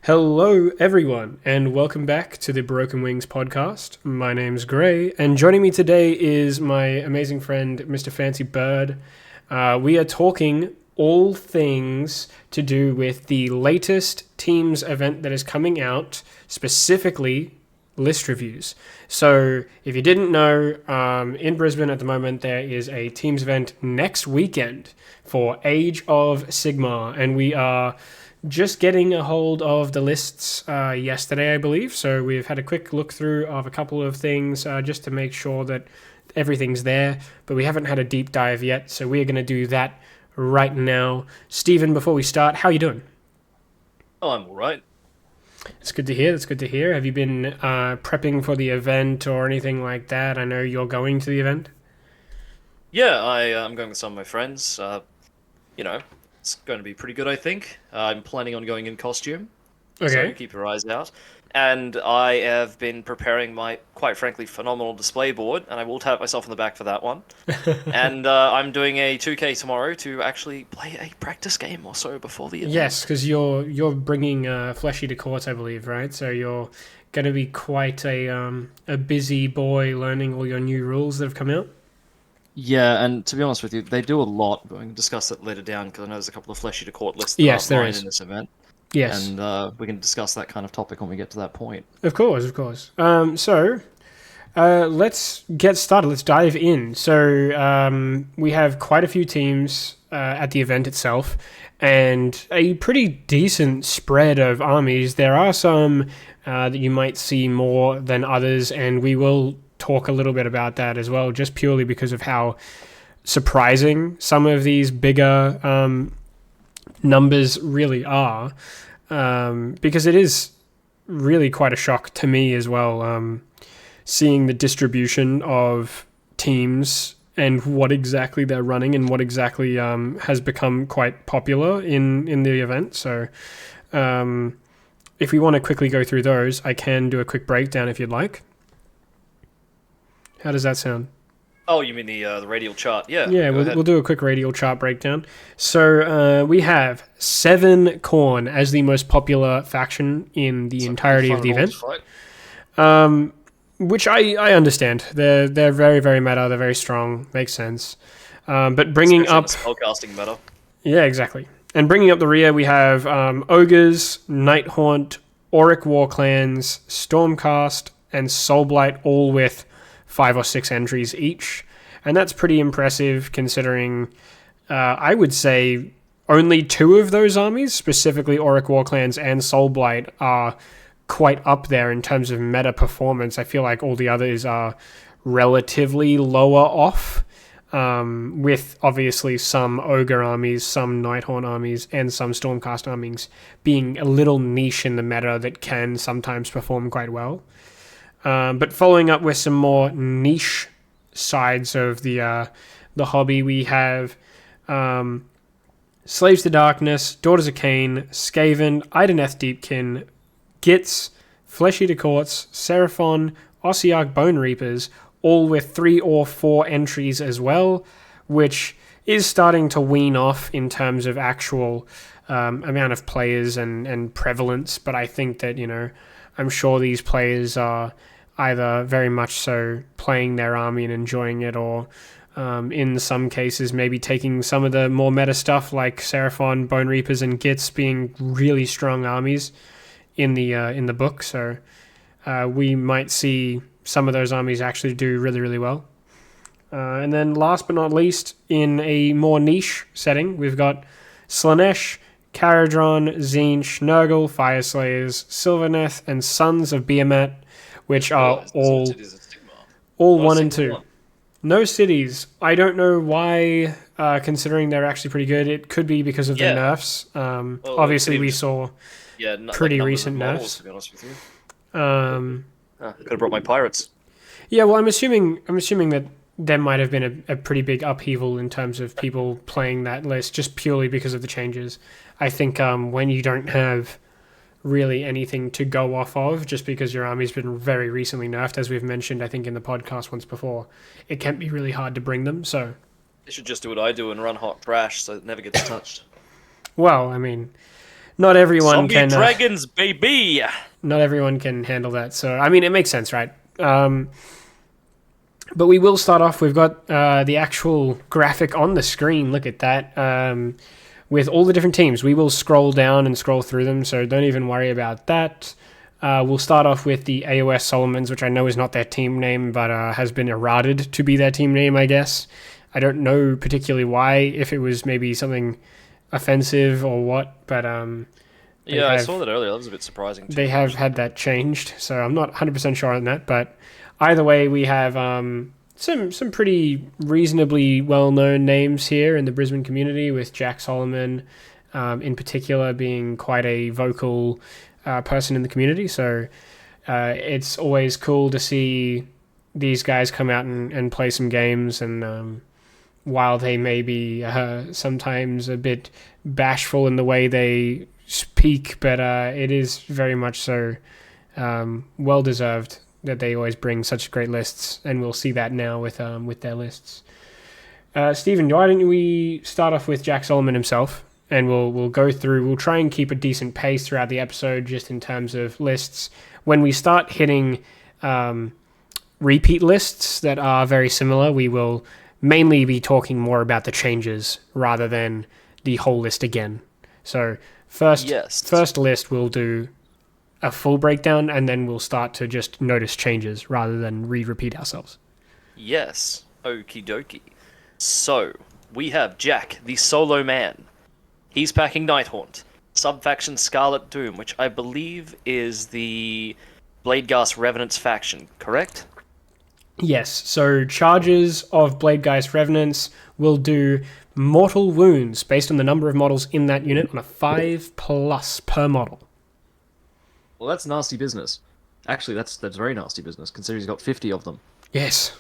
Hello, everyone, and welcome back to the Broken Wings podcast. My name's Gray, and joining me today is my amazing friend, Mr. Fancy Bird. We are talking all things to do with the latest Teams event that is coming out, specifically list reviews. So, if you didn't know, in Brisbane at the moment, there is a Teams event next weekend for Age of Sigmar, and we are just getting a hold of the lists yesterday, I believe. So we've had a quick look through of a couple of things just to make sure that everything's there, but we haven't had a deep dive yet. So we're going to do that right now. Stephen, before we start, how are you doing? Oh, I'm all right. It's good to hear. That's good to hear. Have you been prepping for the event or anything like that? I know you're going to the event. Yeah, I'm going with some of my friends. It's going to be pretty good, I think. I'm planning on going in costume, so Okay. keep your eyes out. And I have been preparing my, quite frankly, phenomenal display board, and I will tap myself on the back for that one. And I'm doing a 2K tomorrow to actually play a practice game or so before the event. Yes, because you're bringing Fleshy to court, I believe, right? So you're going to be quite a busy boy learning all your new rules that have come out. Yeah, and to be honest with you, they do a lot, but we can discuss that later down, because I know there's a couple of fleshy to court lists that Yes, aren't there mine is. in this event. Yes, And we can discuss that kind of topic when we get to that point. of course, of course. Let's get started. Let's dive in. So we have quite a few teams at the event itself, and a pretty decent spread of armies. There are some that you might see more than others, and we will talk a little bit about that as well, just purely because of how surprising some of these bigger numbers really are, because it is really quite a shock to me as well, seeing the distribution of teams and what exactly they're running and what exactly has become quite popular in the event. So if we want to quickly go through those, I can do a quick breakdown if you'd like. How does that sound? Oh, you mean the radial chart? Yeah, Yeah, go ahead. we'll do a quick radial chart breakdown. So we have 7 Khorne as the most popular faction in the entirety of the event, which I understand. They're very, very meta. They're very strong. Makes sense. But bringing Especially in up, the spellcasting meta. yeah, exactly. And bringing up the rear, we have Ogres, Nighthaunt, Auric War Clans, Stormcast, and Soulblight, all with 5 or 6 entries each. And that's pretty impressive considering, I would say, only 2 of those armies, specifically Auric War Clans and Soulblight, are quite up there in terms of meta performance. I feel like all the others are relatively lower off, with obviously some Ogre armies, some Nighthaunt armies, and some Stormcast armies being a little niche in the meta that can sometimes perform quite well. But following up with some more niche sides of the hobby, we have Slaves to Darkness, Daughters of Cain, Skaven, Ideneth Deepkin, Gits, Fleshy to Courts, Seraphon, Ossiarch Bone Reapers, all with 3 or 4 entries as well, which is starting to wean off in terms of actual amount of players and prevalence. But I think that, I'm sure these players are either very much so playing their army and enjoying it, or in some cases maybe taking some of the more meta stuff like Seraphon, Bone Reapers, and Gits being really strong armies in the book. So we might see some of those armies actually do really, really well. And then last but not least, in a more niche setting, we've got Slaanesh, Caradron, Tzeentch, Nurgle, Fireslayers, Sylvaneth, and Sons of Behemat, which are all 1 and 2. No cities. I don't know why, considering they're actually pretty good. It could be because of the nerfs. Obviously, we saw pretty recent nerfs. To be honest with you. Could have brought my pirates. Yeah, well, I'm assuming that there might have been a pretty big upheaval in terms of people playing that list just purely because of the changes. I think when you don't have really anything to go off of, just because your army's been very recently nerfed, as we've mentioned, I think, in the podcast once before, it can be really hard to bring them. So They should just do what I do and run hot trash so it never gets touched. Well, I mean, not everyone Zombie can. dragons, baby. Not everyone can handle that. So I mean, it makes sense, right? But we will start off. We've got the actual graphic on the screen. Look at that. With all the different teams, we will scroll down and scroll through them. So don't even worry about that. We'll start off with the AOS Solomons, which I know is not their team name, but has been errated to be their team name, I guess. I don't know particularly why, if it was maybe something offensive or what, but Yeah, I saw that earlier. That was a bit surprising. They have had that changed, so I'm not 100% sure on that, but either way, we have some pretty reasonably well-known names here in the Brisbane community, with Jack Solomon in particular being quite a vocal person in the community. So it's always cool to see these guys come out and play some games. And while they may be sometimes a bit bashful in the way they speak, but it is very much so well-deserved that they always bring such great lists, and we'll see that now with their lists. Stephen, why don't we start off with Jack Solomon himself, and we'll go through. We'll try and keep a decent pace throughout the episode, just in terms of lists. When we start hitting repeat lists that are very similar, we will mainly be talking more about the changes rather than the whole list again. So first list we'll do a full breakdown, and then we'll start to just notice changes rather than repeat ourselves. Yes. Okie dokie. So, we have Jack, the solo man. He's packing Nighthaunt. Subfaction Scarlet Doom, which I believe is the Bladeghast Revenants faction, correct? Yes, so charges of Bladegeist Revenants will do mortal wounds based on the number of models in that unit on a 5+ per model. Well, that's nasty business. Actually, that's very nasty business, considering he's got 50 of them. Yes.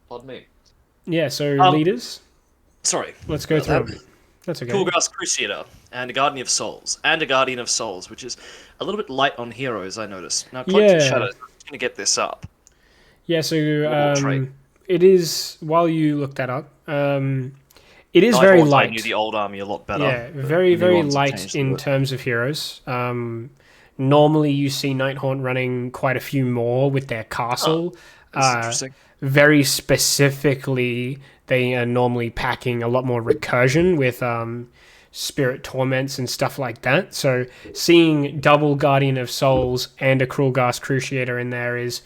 Pardon me. Yeah, so leaders. Sorry. Let's go through them. That's okay. Coolgrass Crusader, and a Guardian of Souls, and a Guardian of Souls, which is a little bit light on heroes, I noticed. Now, Cloak and Shadows, I'm going to get this up. Yeah, so it is, while you look that up, it is very light. I knew the old army a lot better. Yeah, very, very light in terms of heroes. Normally you see Nighthaunt running quite a few more with their castle. That's interesting. Very specifically, they are normally packing a lot more recursion with spirit torments and stuff like that. So seeing double Guardian of Souls and a Krulghast Cruciator in there is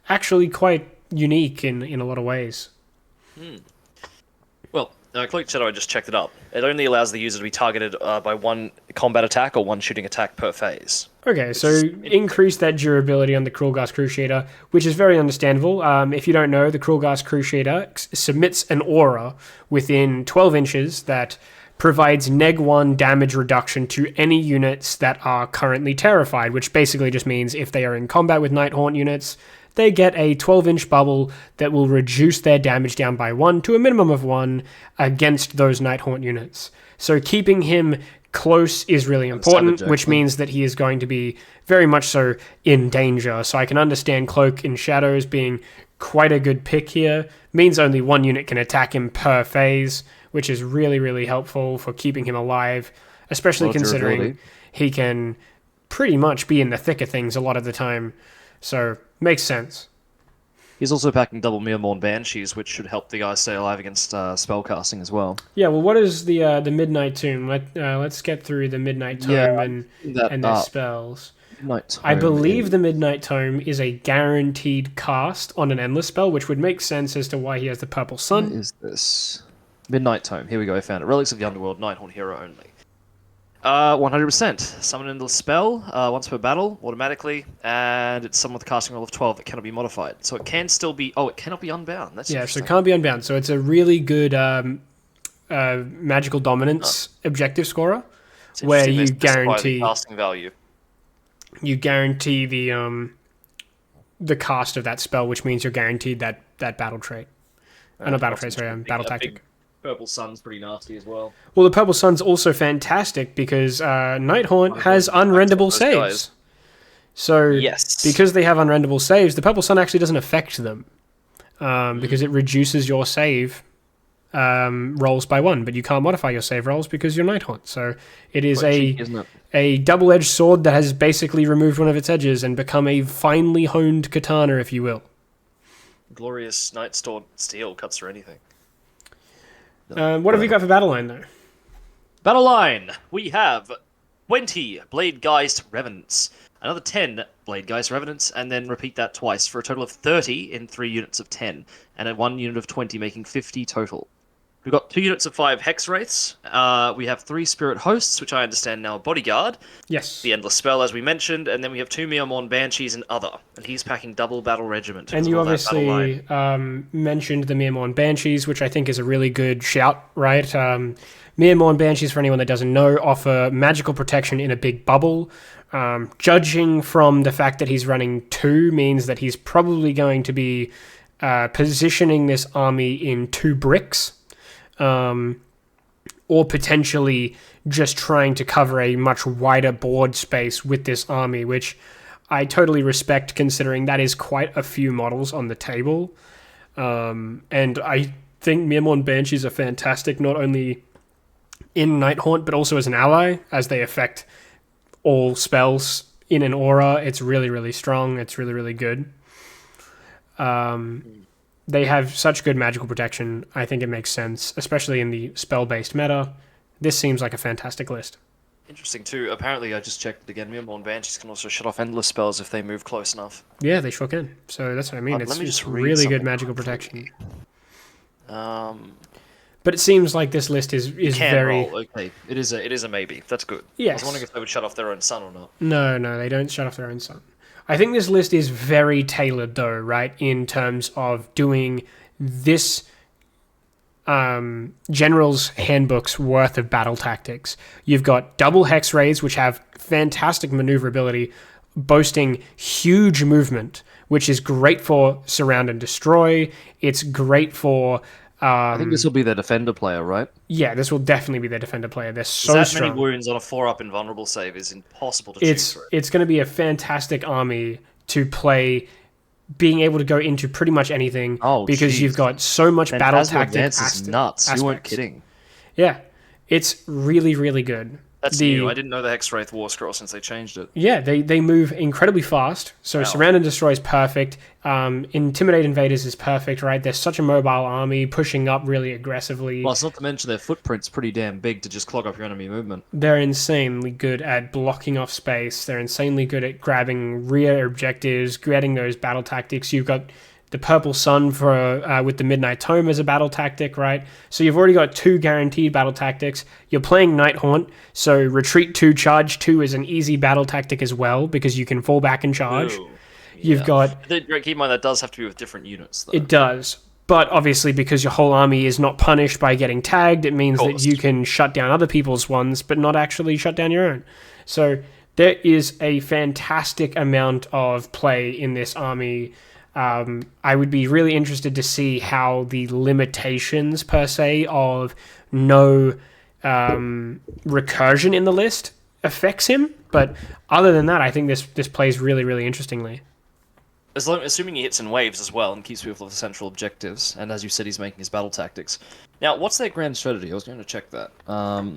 actually quite unique in a lot of ways. Well, Cloak Shadow, I just checked it up. It only allows the user to be targeted by one combat attack or one shooting attack per phase. Okay, so increase that durability on the Krulghast Cruciator, which is very understandable. If you don't know, the Krulghast Cruciator submits an aura within 12 inches that provides -1 damage reduction to any units that are currently terrified, which basically just means if they are in combat with Nighthaunt units, they get a 12-inch bubble that will reduce their damage down by 1 to a minimum of 1 against those Nighthaunt units. So keeping him close is really important, which means that he is going to be very much so in danger. So I can understand Cloak and Shadows being quite a good pick here. Means only one unit can attack him per phase, which is really, really helpful for keeping him alive, especially considering he can pretty much be in the thick of things a lot of the time. So, makes sense. He's also packing double Mirmorn Banshees, which should help the guys stay alive against spellcasting as well. Yeah, well, what is the Midnight Tomb? Let's get through the Midnight Tome and their spells. I believe the Midnight Tome is a guaranteed cast on an endless spell, which would make sense as to why he has the Purple Sun. What is this? Midnight Tome. Here we go, I found it. Relics of the Underworld, Nighthaunt hero only. 100%. Summon an endless spell once per battle, automatically, and it's summoned with a casting roll of 12 that cannot be modified. So it can still be... Oh, it cannot be unbound. That's so it can't be unbound. So it's a really good magical dominance objective scorer, where you guarantee... the casting value. You guarantee the cast of that spell, which means you're guaranteed that battle trait. Not battle trait, sorry, battle tactic. Purple Sun's pretty nasty as well. Well, the Purple Sun's also fantastic because Nighthaunt has unrendable saves. So, because they have unrendable saves, the Purple Sun actually doesn't affect them because it reduces your save rolls by 1, but you can't modify your save rolls because you're Nighthaunt. So it is Quite cheeky, isn't it? a double-edged sword that has basically removed one of its edges and become a finely honed katana, if you will. Glorious Night Steel cuts through anything. What have you got for Battle Line, though? Battle line. We have 20 Blade Geist Revenants, another 10 Blade Geist Revenants, and then repeat that twice for a total of 30 in 3 units of 10, and a 1 unit of 20, making 50 total. We've got 2 units of 5 Hex Wraiths. We have 3 Spirit Hosts, which I understand now are Bodyguard. Yes. The Endless Spell, as we mentioned, and then we have 2 Miamon Banshees and Other, and he's packing double Battle Regiment. And you obviously mentioned the Miamon Banshees, which I think is a really good shout, right? Miamon Banshees, for anyone that doesn't know, offer magical protection in a big bubble. Judging from the fact that he's running 2 means that he's probably going to be positioning this army in 2 bricks. Or potentially just trying to cover a much wider board space with this army, which I totally respect considering that is quite a few models on the table. And I think Miamon Banshees are fantastic, not only in Nighthaunt, but also as an ally, as they affect all spells in an aura. It's really, really strong. It's really, really good. They have such good magical protection. I think it makes sense, especially in the spell-based meta. This seems like a fantastic list. Interesting too. Apparently, I just checked it again. Miamon Banshees can also shut off endless spells if they move close enough. Yeah, they sure can. So that's what I mean. Let me It's just read really good something magical quickly. protection. But it seems like this list is Can very... roll. Okay, it is a maybe. That's good. Yes. I was wondering if they would shut off their own sun or not. No, they don't shut off their own sun. I think this list is very tailored, though, right, in terms of doing this General's Handbook's worth of battle tactics. You've got double Hex Rays, which have fantastic maneuverability, boasting huge movement, which is great for Surround and Destroy. It's great for... I think this will be the defender player, right? Yeah, this will definitely be their defender player. They're so That strong. many wounds on a 4-up invulnerable save is impossible to choose through. It's going to be a fantastic army to play, being able to go into pretty much anything because you've got so much battle tactic is nuts. aspects. You weren't kidding. Yeah, it's really, really good. That's new. I didn't know the Hex Wraith War Scroll since they changed it. Yeah, they move incredibly fast. So Wow. Surround and Destroy is perfect. Intimidate Invaders is perfect, right? They're such a mobile army, pushing up really aggressively. Well, it's not to mention their footprint's pretty damn big to just clog up your enemy movement. They're insanely good at blocking off space. They're insanely good at grabbing rear objectives, getting those battle tactics. You've got the Purple Sun for with the Midnight Tome as a battle tactic, right? So you've already got 2 guaranteed battle tactics. You're playing Nighthaunt, so Retreat 2, Charge 2 is an easy battle tactic as well because you can fall back and charge. Ooh, You've got... Keep in mind that does have to be with different units, though. It does. But obviously, because your whole army is not punished by getting tagged, it means that you can shut down other people's ones, but not actually shut down your own. So there is a fantastic amount of play in this army. I would be really interested to see how the limitations, per se, of no recursion in the list affects him. But other than that, I think this plays really, really interestingly. Assuming he hits in waves as well and keeps people with the central objectives, and as you said, he's making his battle tactics. Now, what's their grand strategy? I was going to check that.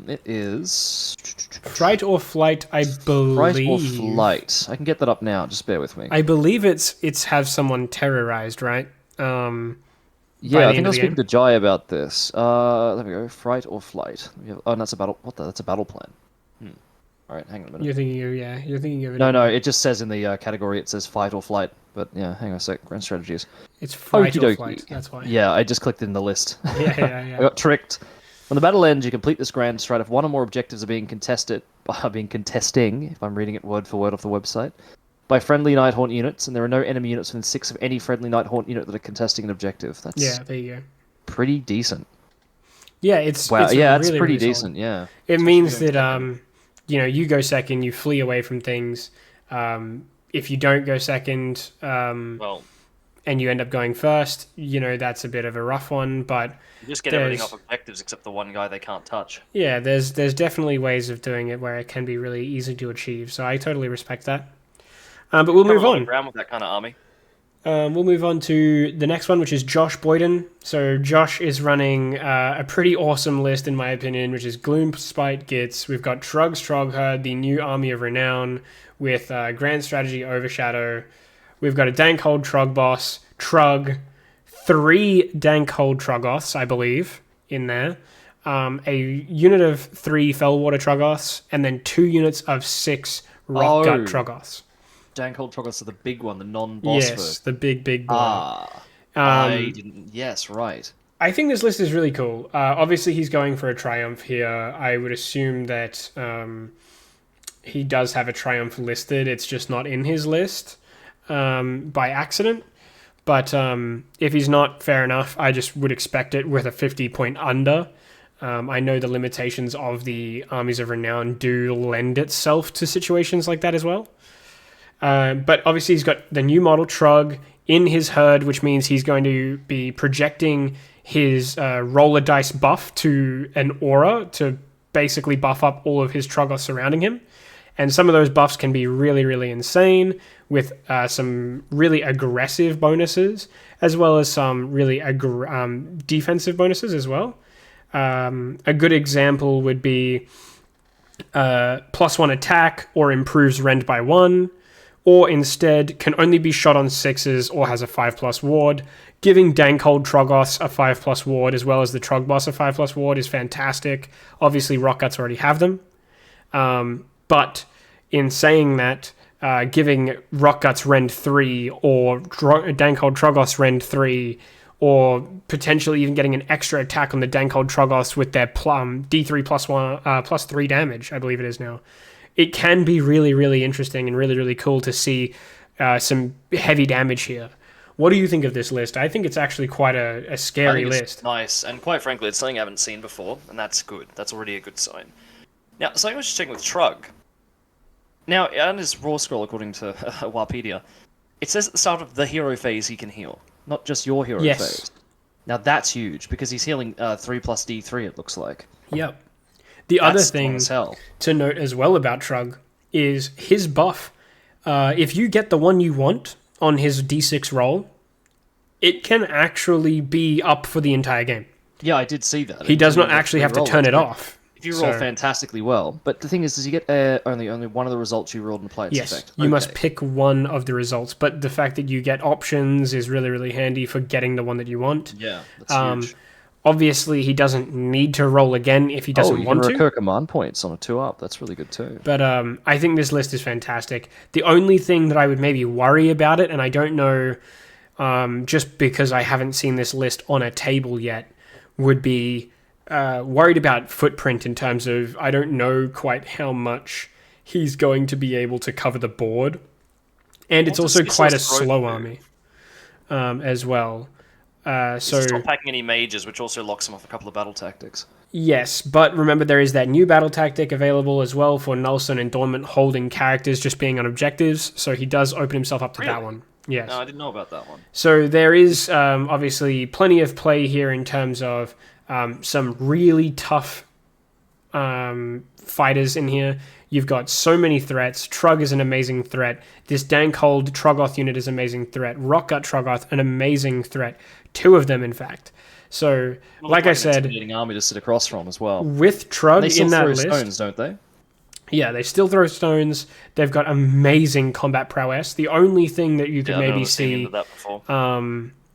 It is... Fright or Flight, I believe. Fright or Flight. I can get that up now, just bear with me. I believe it's have someone terrorized, right? Yeah, I think I was speaking to Jai about this. There we go. Fright or Flight. That's a battle... What the? That's a battle plan. Alright, hang on a minute. You're thinking of it. No, it just says in the category, it says Fight or Flight. But yeah, hang on a sec. Grand strategies. It's Fright or Okie dokie. Flight, that's why. Yeah, I just clicked in the list. Yeah. I got tricked. When the battle ends, you complete this grand strat if one or more objectives are being contesting, if I'm reading it word for word off the website, by friendly Nighthaunt units, and there are no enemy units within 6 of any friendly Nighthaunt unit that are contesting an objective. That's there you go. pretty decent. Yeah, it's Wow, it's yeah, really, it's pretty really decent, yeah. It means that you go second, you flee away from things. If you don't go second, and you end up going first, that's a bit of a rough one, but you just get everything off objectives except the one guy they can't touch. Yeah, there's definitely ways of doing it where it can be really easy to achieve, so I totally respect that. But we'll move on. Around with that kind of army. We'll move on to the next one, which is Josh Boyden. So Josh is running a pretty awesome list, in my opinion, which is Gloom, Spite, Gitz. We've got Trug, Strogherd, the new Army of Renown, with Grand Strategy, Overshadow. We've got a Dankhold Trug boss, Trug, 3 Dankhold Truggoths, I believe, in there. A unit of 3 Fellwater Truggoths, and then 2 units of 6 Rockgut Truggoths. Dankhold Troggoths are the big one, the non-boss Yes, the big boy. I didn't... Yes, right. I think this list is really cool. Obviously, he's going for a Triumph here. I would assume that he does have a Triumph listed. It's just not in his list by accident. But if he's not, fair enough. I just would expect it with a 50-point under. I know the limitations of the Armies of Renown do lend itself to situations like that as well. But obviously he's got the new model Trug in his herd, which means he's going to be projecting his roller dice buff to an aura to basically buff up all of his Truggoths surrounding him. And some of those buffs can be really, really insane, with some really aggressive bonuses, as well as some really defensive bonuses as well. A good example would be +1 attack, or improves rend by 1, or instead can only be shot on 6s or has a 5+ ward. Giving Dankhold Troggoths a 5+ ward, as well as the Trug boss a 5+ ward, is fantastic. Obviously, Rockguts already have them. But in saying that, giving Rockguts Rend 3 or Dankhold Troggoths Rend 3, or potentially even getting an extra attack on the Dankhold Troggoths with their D3 +3 damage, I believe it is now. It can be really, really interesting and really, really cool to see some heavy damage here. What do you think of this list? I think it's actually quite a scary list. Nice, and quite frankly, it's something I haven't seen before, and that's good. That's already a good sign. Now, something I was just checking with Trug. Now, on his raw scroll, according to Warpedia, it says at the start of the hero phase he can heal, not just your hero phase. Now, that's huge, because he's healing 3 plus D3, it looks like. Yep. The other thing to note as well about Trug is his buff. If you get the one you want on his D6 roll, it can actually be up for the entire game. Yeah, I did see that. He does not actually have to turn it off. If you roll fantastically well. But the thing is you get only one of the results you rolled and apply its effect. You must pick one of the results. But the fact that you get options is really, really handy for getting the one that you want. Yeah, that's huge. Obviously, he doesn't need to roll again if he doesn't want to. You can recur command points on a 2-up. That's really good too. But I think this list is fantastic. The only thing that I would maybe worry about it, and I don't know, just because I haven't seen this list on a table yet, would be worried about footprint in terms of I don't know quite how much he's going to be able to cover the board. And it's also quite a slow army as well. So he's not packing any mages, which also locks him off a couple of battle tactics. Yes, but remember there is that new battle tactic available as well for Nullstone and Dormant holding characters just being on objectives, so he does open himself up to that one. Yes. No, I didn't know about that one. So there is obviously plenty of play here in terms of some really tough fighters in here. You've got so many threats. Trug is an amazing threat. This Dankhold Troggoth unit is an amazing threat. Rockgut Troggoth, an amazing threat. 2 of them, in fact. So, like I said, intimidating army to sit across from as well. With Trug in that list, they still throw stones, don't they? Yeah, they still throw stones. They've got amazing combat prowess. The only thing that you could maybe see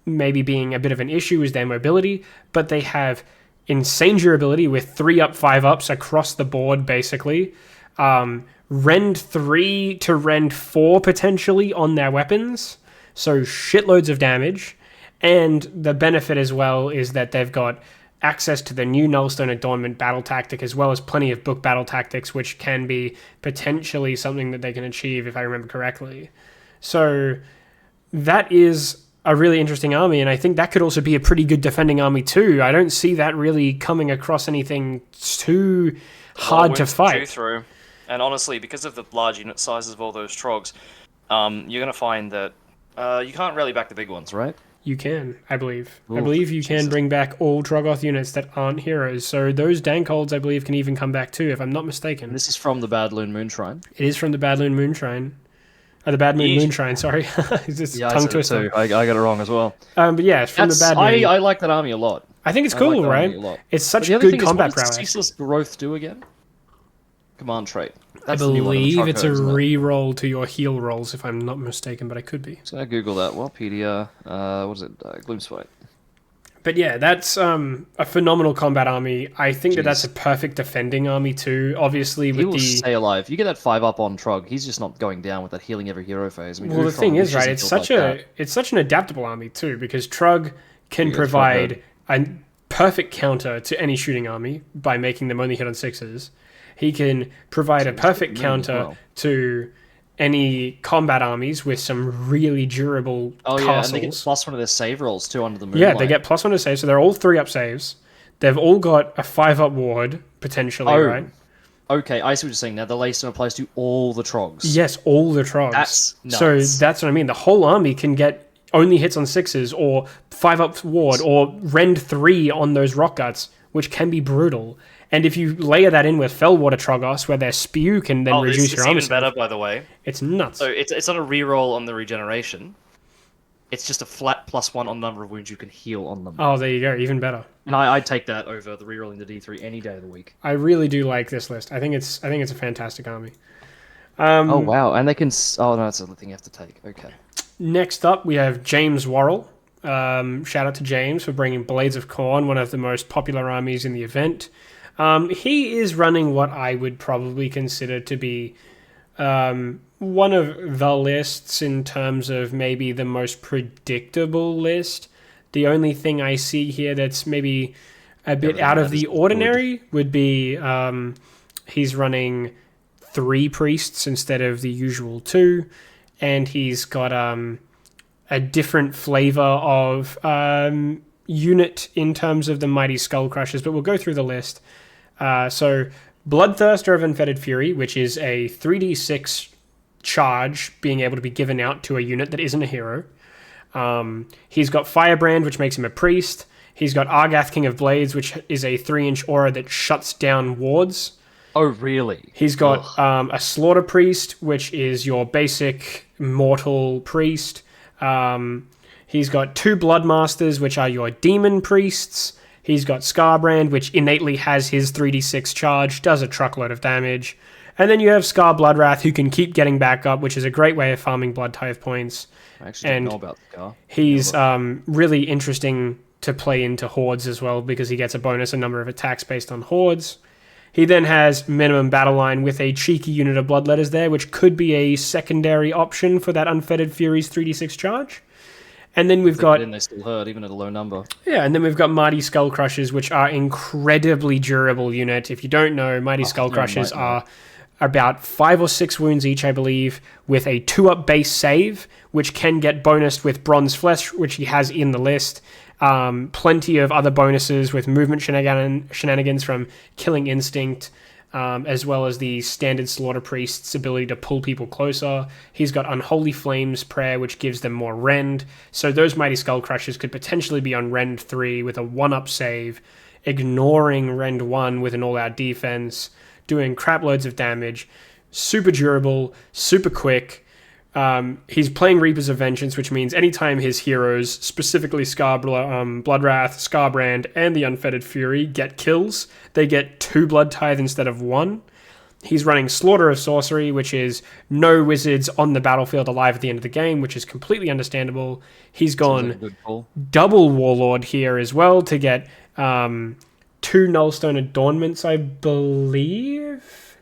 maybe being a bit of an issue is their mobility, but they have insane durability with 3-up, 5-ups across the board, basically. Rend 3 to Rend 4 potentially on their weapons, so shitloads of damage. And the benefit as well is that they've got access to the new Nullstone Adornment battle tactic, as well as plenty of book battle tactics, which can be potentially something that they can achieve, if I remember correctly. So that is a really interesting army, and I think that could also be a pretty good defending army too. I don't see that really coming across anything too hard to fight. Through. And honestly, because of the large unit sizes of all those trogs, you're going to find that you can't rally back the big ones, right? You can, I believe. I believe you can bring back all Troggoth units that aren't heroes. So those Dankholds, I believe, can even come back too, if I'm not mistaken. This is from the Badloon Moonshrine. It is from the Badloon Moonshrine. The Bad Moon Yeesh. Moonshine, sorry. It's just Yeah, I tongue said it twister. too. I got it wrong as well. But yeah, from the Bad Moon. I like that army a lot. I think it's I like cool, that right? army a lot. It's But such the other good thing is, combat what does prowess. Ceaseless Growth do again? Command trait. I That's the new one in the believe truck it's code, a isn't it? re-roll to your heal rolls, if I'm not mistaken, but I could be. So I Google that. Wellpedia. What is it? Gloomspite. But yeah, that's a phenomenal combat army. I think that that's Jeez. a perfect defending army too. Obviously, He with will the stay alive. You get that 5-up on Trug, he's just not going down with that healing every hero phase. I mean, well, the Utron thing is, wishes right? he It's healed such like a that. it's such an adaptable army too, because Trug can Yeah, Trug provide a perfect counter to any shooting army by making them only hit on sixes. He can provide a he's perfect got the moon as counter well. to any combat armies with some really durable Oh yeah, castles. and they get +1 of their save rolls too under the moon. Yeah, they get +1 to save, so they're all 3-up saves. They've all got a 5-up ward, potentially, right? Okay, I see what you're saying now. The lay stone applies to all the Trogs. Yes, all the Trogs. That's So nuts. that's what I mean. The whole army can get only hits on sixes, or 5-up ward, or rend 3 on those rock guts, which can be brutal. And if you layer that in with Fellwater Trogos, where their spew can then reduce it's your armor even save, better, by the way. it's nuts. So it's not a reroll on the regeneration. It's just a flat +1 on the number of wounds you can heal on them. Oh, there you go, even better. And I'd take that over the rerolling the D3 any day of the week. I really do like this list. I think it's a fantastic army. Oh wow, and they can. Oh no, that's a thing you have to take. Okay. Next up, we have James Worrell. Shout out to James for bringing Blades of Khorne, one of the most popular armies in the event. He is running what I would probably consider to be one of the lists in terms of maybe the most predictable list. The only thing I see here that's maybe a bit Everything out of that is the ordinary would be he's running 3 priests instead of the usual 2, and he's got a different flavor of unit in terms of the Mighty Skull Crushers, but we'll go through the list. So Bloodthirster of Unfettered Fury, which is a 3d6 charge being able to be given out to a unit that isn't a hero. He's got Firebrand, which makes him a priest. He's got Argath, King of Blades, which is a 3-inch aura that shuts down wards. Oh really? He's got a Slaughter Priest, which is your basic mortal priest. He's got 2 Bloodmasters, which are your demon priests. He's got Scarbrand, which innately has his 3d6 charge, does a truckload of damage. And then you have Scar Bloodwrath, who can keep getting back up, which is a great way of farming Blood Tithe points. I actually didn't know about the car. He's really interesting to play into Hordes as well, because he gets a bonus a number of attacks based on Hordes. He then has minimum battle line with a cheeky unit of Bloodletters there, which could be a secondary option for that Unfettered Fury's 3d6 charge. And then we've got... Then they still hurt, even at a low number. Yeah, and then we've got Mighty Skull Crushers, which are incredibly durable unit. If you don't know, Mighty Skull Crushers are about 5 or 6 wounds each, I believe, with a 2-up base save, which can get bonused with Bronze Flesh, which he has in the list. Plenty of other bonuses with movement shenanigans from Killing Instinct, as well as the standard Slaughter Priest's ability to pull people closer. He's got Unholy Flames Prayer, which gives them more rend. So those Mighty Skull Crushers could potentially be on rend 3 with a 1-up save, ignoring rend 1 with an all-out defense, doing crap loads of damage, super durable, super quick. He's playing Reapers of Vengeance, which means anytime his heroes, specifically Bloodwrath, Scarbrand, and the Unfettered Fury, get kills, they get 2 Blood Tithe instead of 1. He's running Slaughter of Sorcery, which is no wizards on the battlefield alive at the end of the game, which is completely understandable. He's gone double Warlord here as well to get 2 Nullstone Adornments, I believe.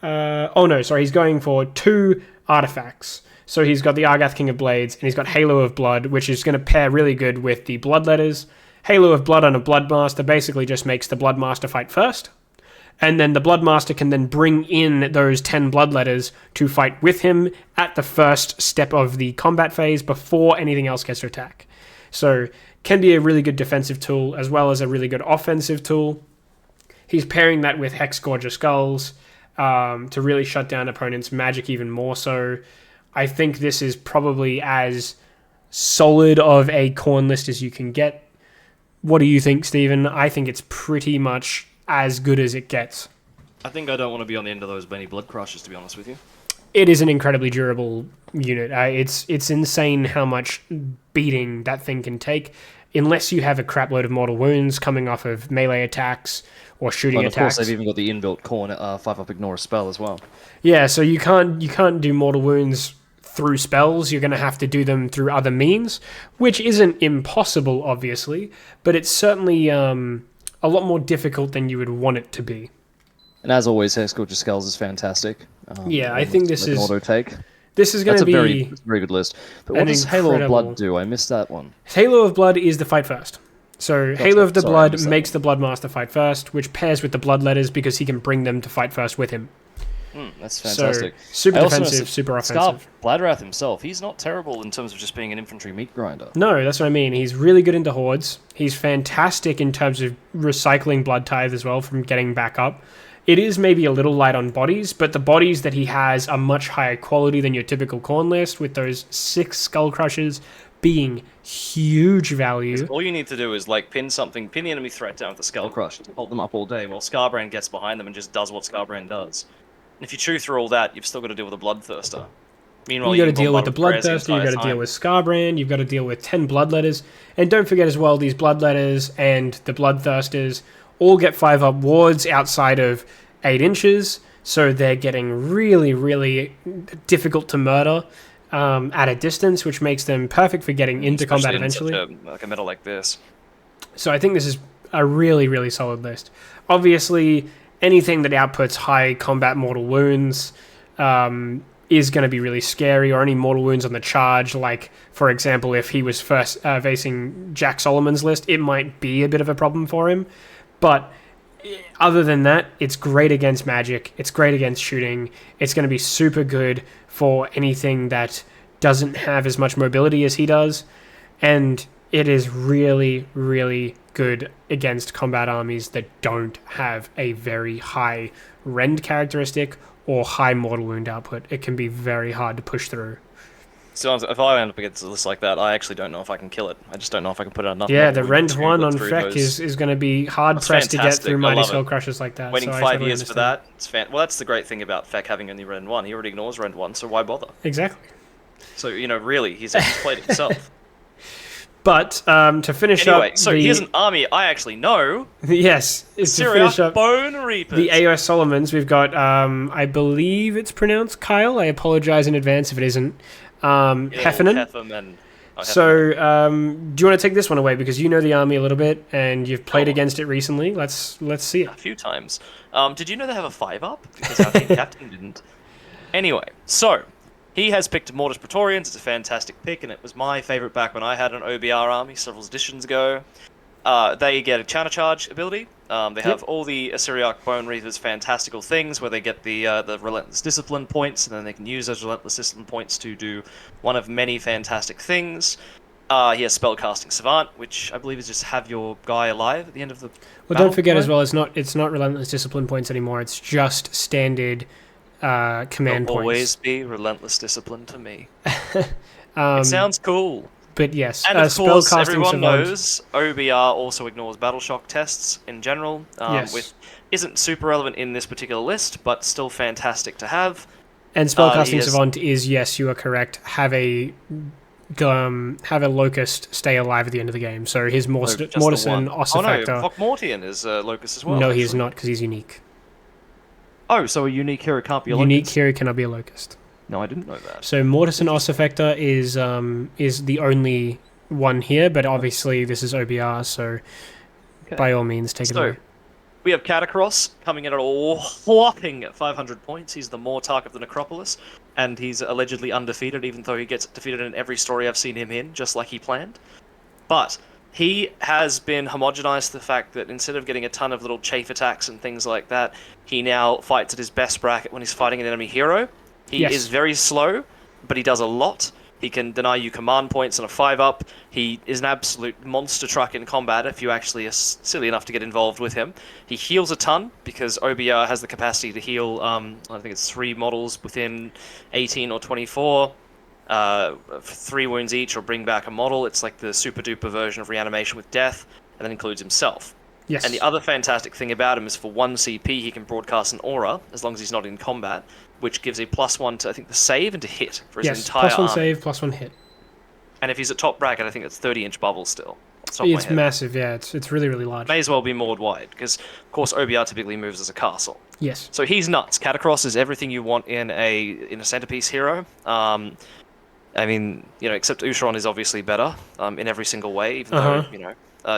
He's going for 2 artifacts. So he's got the Argath, King of Blades, and he's got Halo of Blood, which is going to pair really good with the Bloodletters. Halo of Blood on a Bloodmaster basically just makes the Bloodmaster fight first, and then the Bloodmaster can then bring in those 10 Bloodletters to fight with him at the first step of the combat phase before anything else gets to attack. So can be a really good defensive tool as well as a really good offensive tool. He's pairing that with Hexgorger of Skulls to really shut down opponents' magic even more so. I think this is probably as solid of a Khorne list as you can get. What do you think, Stephen? I think it's pretty much as good as it gets. I think I don't want to be on the end of those many Blood Crushers, to be honest with you. it is an incredibly durable unit. It's insane how much beating that thing can take, unless you have a crap load of mortal wounds coming off of melee attacks or shooting And of course, attacks. they've even got the inbuilt corner 5-up ignore a spell as well. Yeah, so you can't do mortal wounds through spells. You're going to have to do them through other means, which isn't impossible, obviously, but it's certainly a lot more difficult than you would want it to be. And as always, Hexculture Skulls is fantastic. Yeah, I think this is auto take. This is going to be that's a very good list. But what does Halo of Blood do? I missed that one. Halo of Blood is the fight first. So Gotcha. Halo of the Sorry, I Blood missed that makes the Bloodmaster fight first, which pairs with the Bloodletters because he can bring them to fight first with him. That's fantastic. So, super I also defensive, noticed super Scar offensive. Bloodwrath himself, he's not terrible in terms of just being an infantry meat grinder. No, that's what I mean. He's really good into hordes. He's fantastic in terms of recycling blood tithe as well from getting back up. It is maybe a little light on bodies, but the bodies that he has are much higher quality than your typical Khorne list, with those 6 Skull Crushers being huge value. All you need to do is like pin the enemy threat down with the Skull Crush, hold them up all day, while Scarbrand gets behind them and just does what Scarbrand does. And if you chew through all that, you've still got to deal with a Bloodthirster. Meanwhile, You got to can deal with the bombard prayers Bloodthirster, you got to entire deal with Scarbrand, you've got to deal with 10 Bloodletters, and don't forget as well, these Bloodletters and the Bloodthirsters all get 5-up wards outside of 8 inches, so they're getting really, really difficult to murder at a distance, which makes them perfect for getting into combat Especially eventually. in like a meta like this. So I think this is a really, really solid list. Obviously, anything that outputs high combat mortal wounds is going to be really scary, or any mortal wounds on the charge. Like, for example, if he was first facing Jack Solomon's list, it might be a bit of a problem for him. But other than that, it's great against magic. It's great against shooting. It's going to be super good for anything that doesn't have as much mobility as he does. And it is really, really good against combat armies that don't have a very high rend characteristic or high mortal wound output. It can be very hard to push through. So if I end up against a list like that, I actually don't know if I can kill it. I just don't know if I can put out enough. Yeah, the mortal rend wounds to 1 on get through Feck those. is going to be hard That's pressed to get fantastic. through I Mighty love Skull it. Crushers like that. Waiting so I 5 totally years for understand. that, it's well, that's the great thing about Feck having only rend 1. He already ignores rend 1, so why bother? Exactly. So, really, he's played it himself. But to finish Anyway, up, so here's an army I actually know. yes, is to finish Syriac up Bone Reapers. the AOS Solomons. We've got, I believe it's pronounced Kyle. I apologize in advance if it isn't. Heffernan. Heffernan. Oh, So, do you want to take this one away because you know the army a little bit and you've played Oh. against it recently? Let's see it. a few times. Did you know they have a 5-up? Because our team captain didn't. Anyway, so he has picked Mortis Praetorians. It's a fantastic pick, and it was my favorite back when I had an OBR army several editions ago. They get a counter charge ability. They have all the Syriac Bone Reapers fantastical things where they get the Relentless Discipline points, and then they can use those Relentless Discipline points to do one of many fantastic things. He has Spellcasting Savant, which I believe is just have your guy alive at the end of the Well, don't forget as well, it's not Relentless Discipline points anymore. It's just standard command There'll always points. be Relentless Discipline to me. It sounds cool. But yes, And of course, Spellcasting everyone Savant. knows OBR also ignores Battle Shock tests in general, Yes. which isn't super relevant in this particular list, but still fantastic to have. And Spellcasting he has- Savant is, yes, you are correct, have a Locust stay alive at the end of the game. So his Just the Mortison one. Ossifactor. Thokmortian is Locust as well. no, he is actually. not because he's unique. Oh, so a unique hero can't be a Unique Locust? hero cannot be a Locust. No, I didn't know that. So Mortison Ossifactor is the only one here, but obviously this is OBR, so Okay. by all means take it So, away. we have Catacross coming in at a whopping 500 points. He's the Mortarch of the Necropolis, and he's allegedly undefeated, even though he gets defeated in every story I've seen him in, just like he planned. But he has been homogenized to the fact that instead of getting a ton of little chafe attacks and things like that, he now fights at his best bracket when he's fighting an enemy hero. He Yes. is very slow, but he does a lot. He can deny you command points on a 5-up. He is an absolute monster truck in combat if you actually are silly enough to get involved with him. He heals a ton because OBR has the capacity to heal, I think it's 3 models within 18 or 24. 3 wounds each or bring back a model. It's like the super duper version of reanimation with death, and then includes himself. Yes. And the other fantastic thing about him is for 1 CP, he can broadcast an aura, as long as he's not in combat, which gives a +1 to, I think, the save and to hit for his Yes, entire +1 army. save, +1 hit. And if he's at top bracket, I think it's 30-inch bubble still. Off the top of my It's head. massive, yeah. It's really, really large. May as well be moored wide, because, of course, OBR typically moves as a castle. Yes. So he's nuts. Catacross is everything you want in a centerpiece hero. I mean, except Usharon is obviously better in every single way, even though,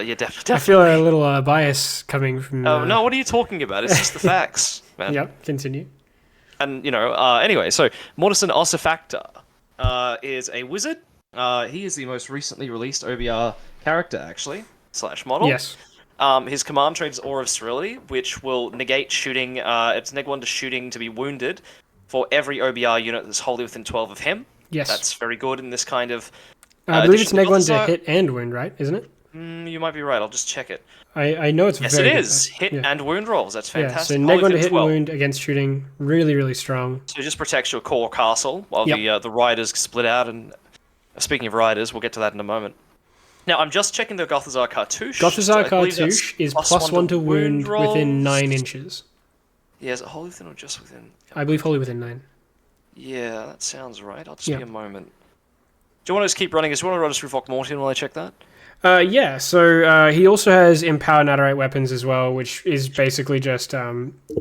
yeah, definitely. I feel a little bias coming from... Oh, no, what are you talking about? It's just the facts, man. Yep, continue. And, anyway, so Mortison Ossifactor is a wizard. He is the most recently released OBR character, actually, / model. Yes. His command trait is Aura of Sterility, which will negate shooting. It's -1 to shooting to be wounded for every OBR unit that's wholly within 12 of him. Yes. That's very good in this kind of... I believe it's addition. -1 to hit and wound, right? Isn't it? You might be right. I'll just check it. I know it's Yes, very it good. is. Hit Yeah. and wound rolls. That's Yeah, fantastic. so Wholly -1 to within hit 12. and wound against shooting. Really, really strong. So it just protects your core castle while the riders split out. And speaking of riders, we'll get to that in a moment. Now, I'm just checking the Gothazar Cartouche. Gothazar I believe that's Cartouche is +1 +1 to wound rolls. within 9 inches. Yeah, is it wholly within or just within? I believe wholly within 9. Yeah, that sounds right. I'll just be a moment. Do you want to just keep running? Do you want to run us through Vokmortian while I check that? Yeah, so he also has Empower Nadirite weapons as well, which is basically just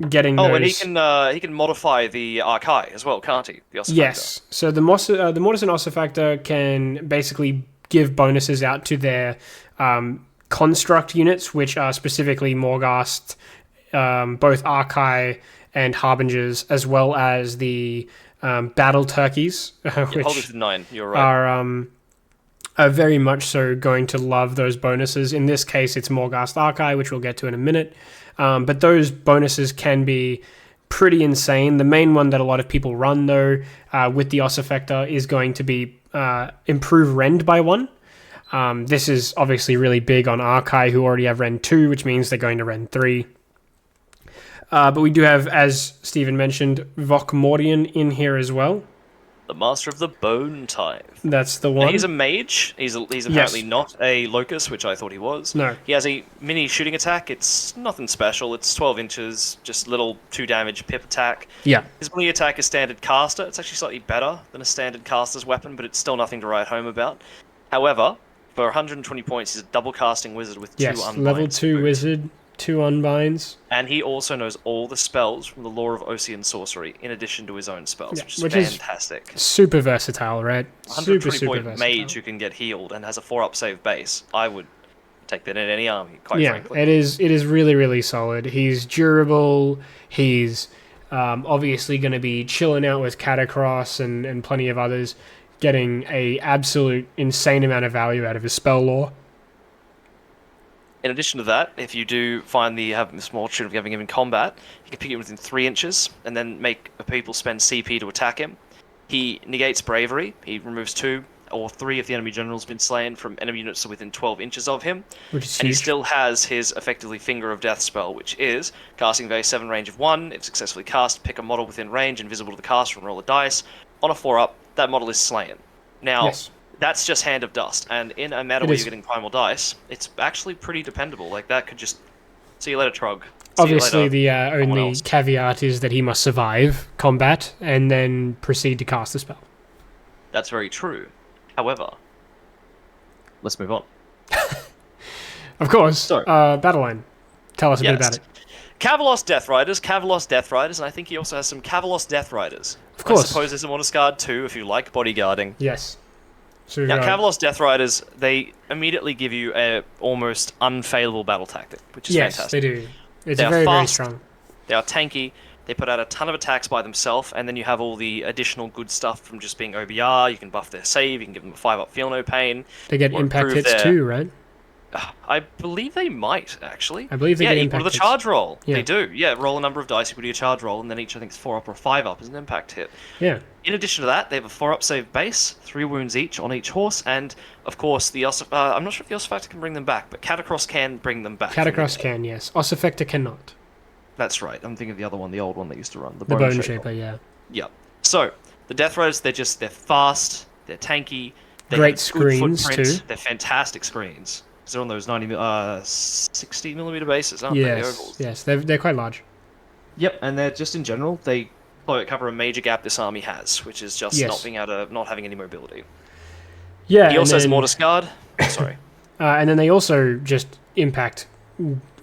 getting those... and he can modify the Archai as well, can't he? The Ossifactor. Yes, so the Mortison Ossifactor can basically give bonuses out to their construct units, which are specifically Morghast, both Archai and Harbingers, as well as the battle turkeys, which hold it to 9, you're right. are very much so going to love those bonuses. In this case, it's Morghast Archai, which we'll get to in a minute. But those bonuses can be pretty insane. The main one that a lot of people run, though, with the Ossifactor is going to be improve Rend by 1. This is obviously really big on Archai, who already have Rend 2, which means they're going to Rend 3. But we do have, as Stephen mentioned, Vokmortian in here as well. The Master of the Bone Tithe. That's the one. Now, he's a mage. He's apparently not a Locust, which I thought he was. No. He has a mini shooting attack. It's nothing special. It's 12 inches, just little 2 damage pip attack. Yeah. His melee attack is standard caster. It's actually slightly better than a standard caster's weapon, but it's still nothing to write home about. However, for 120 points, he's a double casting wizard with 2 unbinds. Level 2 wizard, 2 unbinds. And he also knows all the spells from the lore of Osean sorcery, in addition to his own spells, which is fantastic. Super versatile, right? 120 Super point versatile. mage who can get healed and has a 4-up save base. I would take that in any army, quite frankly. It is really, really solid. He's durable. He's obviously going to be chilling out with Catacross and plenty of others, getting a absolute insane amount of value out of his spell lore. In addition to that, if you do find have a small opportunity of having him in combat, you can pick him within 3 inches and then make people spend CP to attack him. He negates bravery. He removes 2 or 3 if the enemy general's been slain from enemy units within 12 inches of him. Which is and huge. he still has his effectively Finger of Death spell, which is casting base 7 range of 1. If successfully cast, pick a model within range invisible to the caster and roll a dice. On a 4-up, that model is slain. Now, Yes. that's just Hand of Dust, and in a meta where you're getting Primal Dice, it's actually pretty dependable. Like, that could just... See you later, Trog. Obviously, the only else. caveat is that he must survive combat and then proceed to cast the spell. That's very true. However, let's move on. Of course. So- Battle line. Tell us a bit about it. Kavalos Death Riders, and I think he also has some Kavalos Death Riders. Of course. I suppose there's a Mortis Guard too, if you like bodyguarding. Yes. So Now, Kavalos Death Riders, they immediately give you a almost unfailable battle tactic, which is fantastic. They do. It's They are very, very fast. strong. They are tanky. They put out a ton of attacks by themselves, and then you have all the additional good stuff from just being OBR. You can buff their save. You can give them a 5-up Feel No Pain. They get or impact improve hits their- too, right? I believe they might, actually. I believe they get equal impact to the hits. charge roll. Yeah. They do. Yeah, roll a number of dice equal to your charge roll, and then each, I think, is 4-up or 5-up is an impact hit. Yeah. In addition to that, they have a 4-up save base, 3 wounds each on each horse, and, of course, the I'm not sure if the Ossifactor can bring them back, but Catacross can bring them back. Catacross can, yes. Ossifactor cannot. That's right. I'm thinking of the other one, the old one they used to run. The Bone Shaper. Shaper, yeah. Yep. So, the Death Riders, they're fast, they're tanky, they Great have a good screens, footprint, too. They're fantastic screens. Because they're on those 60 millimeter bases, aren't they? The ovals. Yes, they're quite large. Yep, and they're just in general, they cover a major gap this army has, which is just not having any mobility. Yeah, He also has Mortis Guard. Sorry. And then they also just impact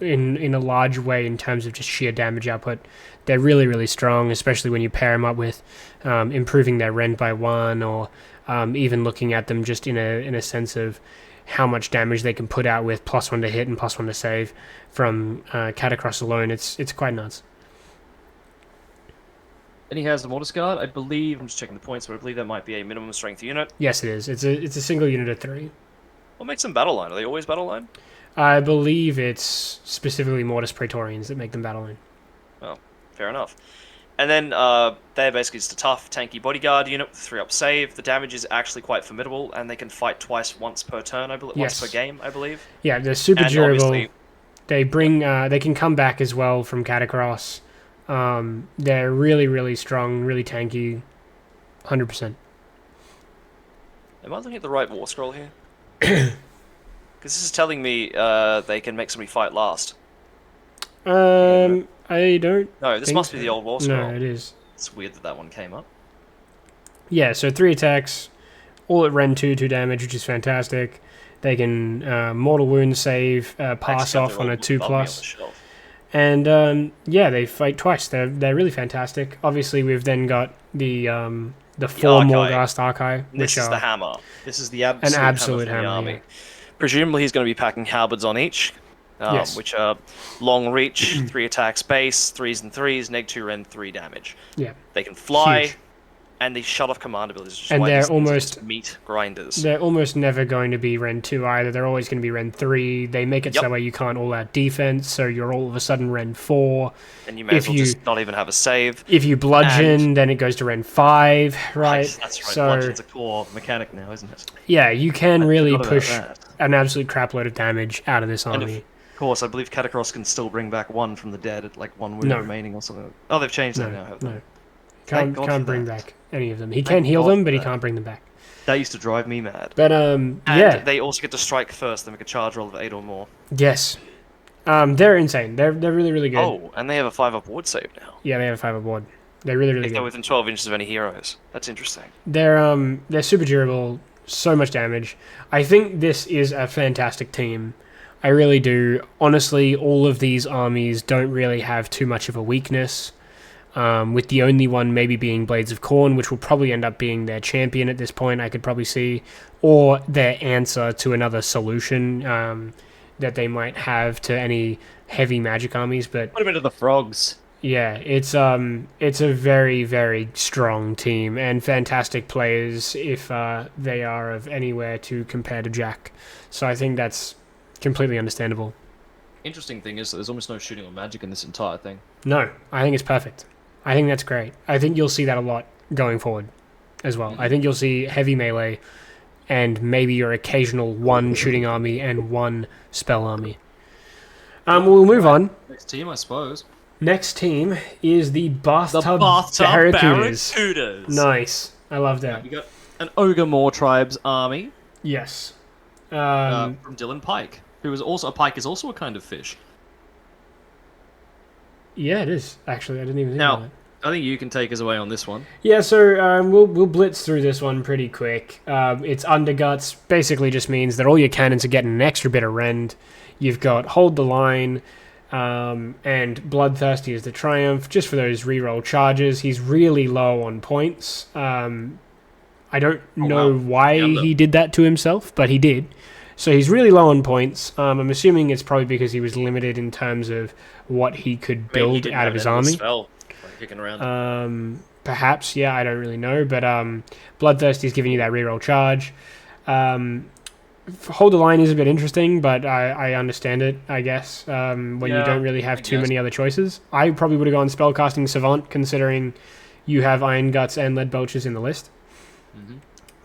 in a large way in terms of just sheer damage output. They're really, really strong, especially when you pair them up with improving their rend by 1, or even looking at them just in a sense of how much damage they can put out with +1 to hit and +1 to save from Catacross alone. It's quite nuts. And he has the Mortis Guard, I believe. I'm just checking the points, but I believe that might be a minimum strength unit. Yes, it is. It's a single unit of 3. What makes them battle line? Are they always battle line? I believe it's specifically Mortis Praetorians that make them battle line. Oh, fair enough. And then they're basically just a tough, tanky bodyguard unit with 3-up save. The damage is actually quite formidable, and they can fight once per turn, I believe. Once per game, I believe. Yeah, they're super And durable. obviously- They can come back as well from Catacross. They're really, really strong, really tanky, 100%. Am I looking at the right war scroll here? Because this is telling me they can make somebody fight last. I don't. No, this think must be so. the old war scroll. No, it is. It's weird that one came up. Yeah, so 3 attacks, all at Rend 2 damage, which is fantastic. They can mortal wound save, pass off on a 2+. And they fight twice. They're really fantastic. Obviously, we've then got the 4 Morghast Archive, This is the hammer. This is the absolute, absolute hammer. hammer, For the army. yeah. Presumably, he's going to be packing halberds on each, Yes. which are long reach, 3 attacks base, 3s and 3s, -2 rend 3 damage. Yeah. They can fly, Huge. and they shut off command abilities. Which is And why they're these things are almost- just meat grinders. They're almost never going to be Rend 2 either. They're always going to be Rend 3. They make it so Yep. way you can't all-out defense, so you're all of a sudden Rend 4. And you may as if well you- just not even have a save. If you bludgeon, then it goes to Rend 5, right? That's right. So, Bludgeon's a core mechanic now, isn't it? yeah, you can I really forgot about push that. an absolute crapload of damage out of this And army. Of course, I believe Catacross can still bring back 1 from the dead at like 1 wound No. remaining or something. Oh, they've changed that now, No, haven't they? no. Thank God Can't for bring that. back any of them. He Thank can heal God them, for but he that. can't bring them back. That used to drive me mad. But, And yeah. they also get to strike first. They make a charge roll of 8 or more. Yes. They're insane. They're really, really good. Oh, and they have a 5-up ward save now. Yeah, they have a 5 aboard. They're really, really If they're good. within 12 inches of any heroes. That's interesting. They're super durable, so much damage. I think this is a fantastic team. I really do. Honestly, all of these armies don't really have too much of a weakness, with the only one maybe being Blades of Khorne, which will probably end up being their champion at this point, I could probably see, or their answer to another solution that they might have to any heavy magic armies. But What about the frogs? yeah, it's a very, very strong team and fantastic players if they are of anywhere to compare to Jack. So I think that's completely understandable. Interesting thing is that there's almost no shooting or magic in this entire thing. No, I think it's perfect. I think that's great. I think you'll see that a lot going forward as well. I think you'll see heavy melee and maybe your occasional 1 shooting army and 1 spell army. We'll move on. Next team, I suppose. Next team is the Bathtub, Bathtub Barracudas. Barracudas. Nice. I love that. We got an Ogre Moor Tribes army Yes. from Dylan Pike, who is also a pike is also a kind of fish. Yeah, it is. Actually, I didn't even think Now, of that. I think you can take us away on this one. Yeah, so we'll blitz through this one pretty quick. It's Underguts. Basically just means that all your cannons are getting an extra bit of rend. You've got Hold the Line, and Bloodthirsty is the Triumph, just for those reroll charges. He's really low on points. I don't know why he did that to himself, but he did. So he's really low on points. I'm assuming it's probably because he was limited in terms of what he could Maybe he build didn't out have of his endless army. Spell, like kicking around. Perhaps, yeah, I don't really know. But Bloodthirsty is giving you that reroll charge. Hold the Line is a bit interesting, but I understand it, I guess, when you Yeah, don't really have I too guess. many other choices. I probably would have gone Spellcasting Savant, considering you have Iron Guts and Lead Belches in the list.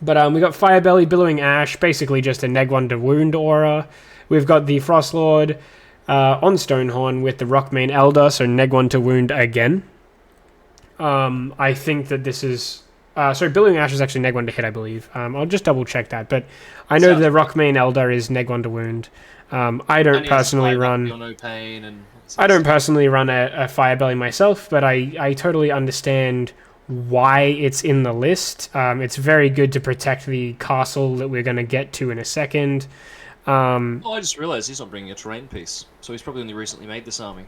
But we got Firebelly, Billowing Ash, basically just a neg 1 to wound aura. We've got the Frostlord on Stonehorn with the Rockmane Elder, so neg 1 to wound again. I think that this is So Billowing Ash is actually neg 1 to hit, I believe. I'll just double check that. But I know Sounds the right. Rockmane Elder is neg 1 to wound. I don't And he has personally fire, run. feel no pain and I don't personally run a Fire Belly myself, but I totally understand why it's in the list. It's very good to protect the castle that we're going to get to in a second. Oh, I just realised he's not bringing a terrain piece, so he's probably only recently made this army.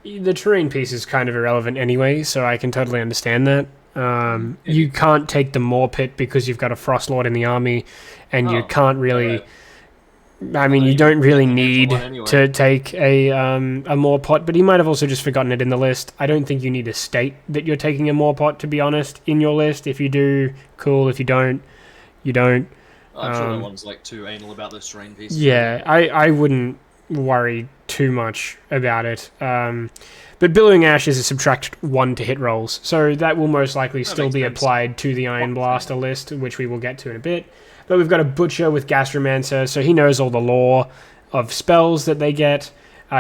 The terrain piece is kind of irrelevant anyway, so I can totally understand that. You can't take the Maw Pit because you've got a Frost Lord in the army, and you Oh, can't really... alright. I mean, you you don't really get the need one anyway. to take a Maw Pot, but he might have also just forgotten it in the list. I don't think you need to state that you're taking a Maw Pot, to be honest, in your list. If you do, cool. If you don't, you don't. I'm sure no one's like too anal about those terrain pieces. Yeah, I wouldn't worry too much about it. But Billowing Ash is a subtract 1 to hit rolls, so that will most likely still makes be sense. applied to the Iron Blaster list, which we will get to in a bit. But we've got a Butcher with Gastromancer, so he knows all the lore of spells that they get.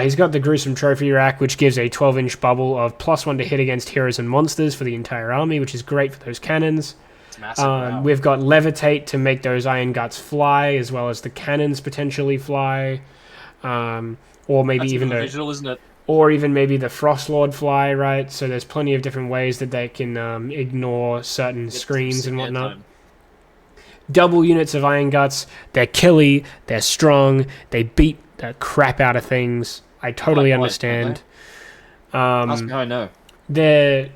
He's got the Gruesome Trophy Rack, which gives a 12-inch bubble of +1 to hit against heroes and monsters for the entire army, which is great for those cannons. It's massive. Wow. We've got Levitate to make those Iron Guts fly, as well as the cannons potentially fly. Or maybe That's even even the... visual, isn't it? Or even maybe the Frost Lord fly, right? So there's plenty of different ways that they can ignore certain Get screens some and whatnot. airtime. Double units of Iron Guts. They're killy. They're strong. They beat the crap out of things. I totally Likewise, don't understand. Ask me how I know. They're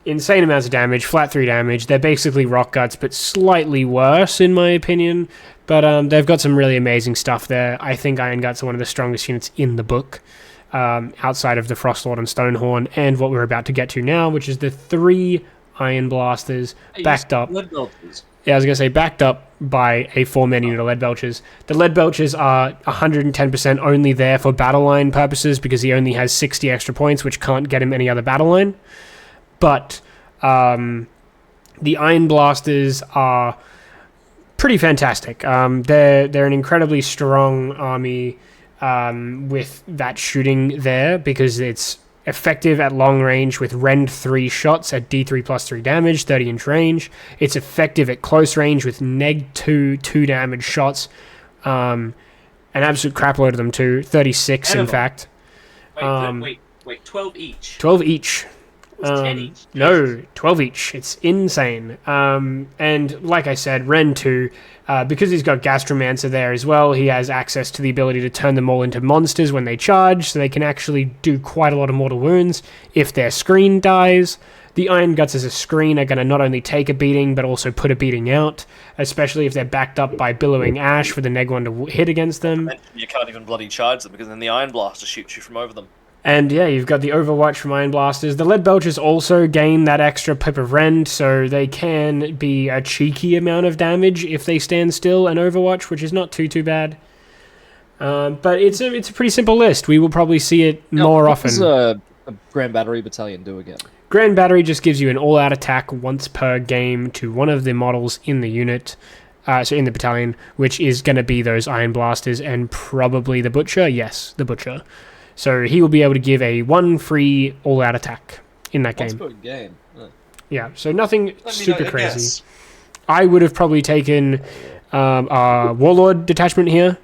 insane amounts of damage, flat 3 damage. They're basically Rock Guts, but slightly worse, in my opinion. But they've got some really amazing stuff there. I think Iron Guts are one of the strongest units in the book. Outside of the Frostlord and Stonehorn, and what we're about to get to now, which is the 3 Iron Blasters backed up. Lead belters. Yeah, I was going to say backed up by a 4-man unit of Lead Belchers. The Lead Belchers are 110% only there for battle line purposes because he only has 60 extra points, which can't get him any other battle line. But the Iron Blasters are pretty fantastic. They're an incredibly strong army with that shooting there because it's effective at long range with Rend 3 shots at D3 plus 3 damage, 30-inch range. It's effective at close range with Neg 2 damage shots. An absolute crapload of them too, 36 in fact. Wait, 12 each. 12 each. It was 10 each. No, 12 each. It's insane. And like I said, Ren 2, because he's got Gastromancer there as well, he has access to the ability to turn them all into monsters when they charge, so they can actually do quite a lot of mortal wounds if their screen dies. The Iron Guts as a screen are going to not only take a beating, but also put a beating out, especially if they're backed up by Billowing Ash for the neg 1 to hit against them. You can't even bloody charge them because then the Iron Blaster shoots you from over them. And yeah, you've got the Overwatch from Iron Blasters. The Lead Belchers also gain that extra pip of Rend, so they can be a cheeky amount of damage if they stand still and Overwatch, which is not too bad. But it's a pretty simple list. We will probably see it more often. What does a Grand Battery Battalion do again? Grand Battery just gives you an all-out attack once per game to one of the models in the unit, so in the battalion, which is going to be those Iron Blasters and probably the Butcher. Yes, the Butcher. So he will be able to give a 1 free all-out attack in that Once game. per game. Yeah, so nothing super I crazy. guess. I would have probably taken a Warlord detachment here,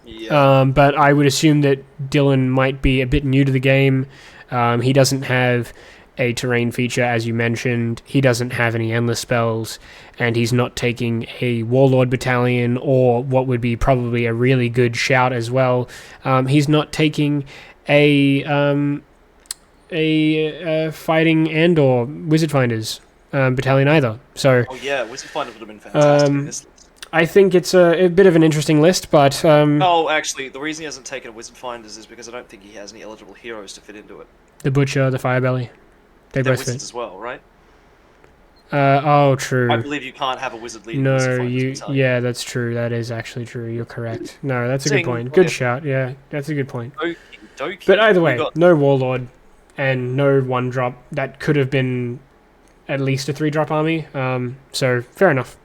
Yeah. but I would assume that Dylan might be a bit new to the game. He doesn't have a terrain feature, as you mentioned. He doesn't have any endless spells, and he's not taking a Warlord battalion, or what would be probably a really good shout as well. He's not taking a fighting and or Wizard Finders battalion either. So Oh yeah, Wizard Finder would have been fantastic in this list. I think it's a bit of an interesting list, but Oh, actually, the reason he hasn't taken Wizard Finders is because I don't think he has any eligible heroes to fit into it. the Butcher, the Firebelly, they They're both wizards fit. as well, right? Oh, true. I believe you can't have a wizard leading Wizard No, Finders battalion. yeah, that's true. That is actually true. You're correct. No, that's a good Zing. point. Good Okay. shout. Yeah, that's a good point. Okie dokie. But either way, We got- no Warlord and no 1-drop. That could have been at least a 3-drop army. So fair enough.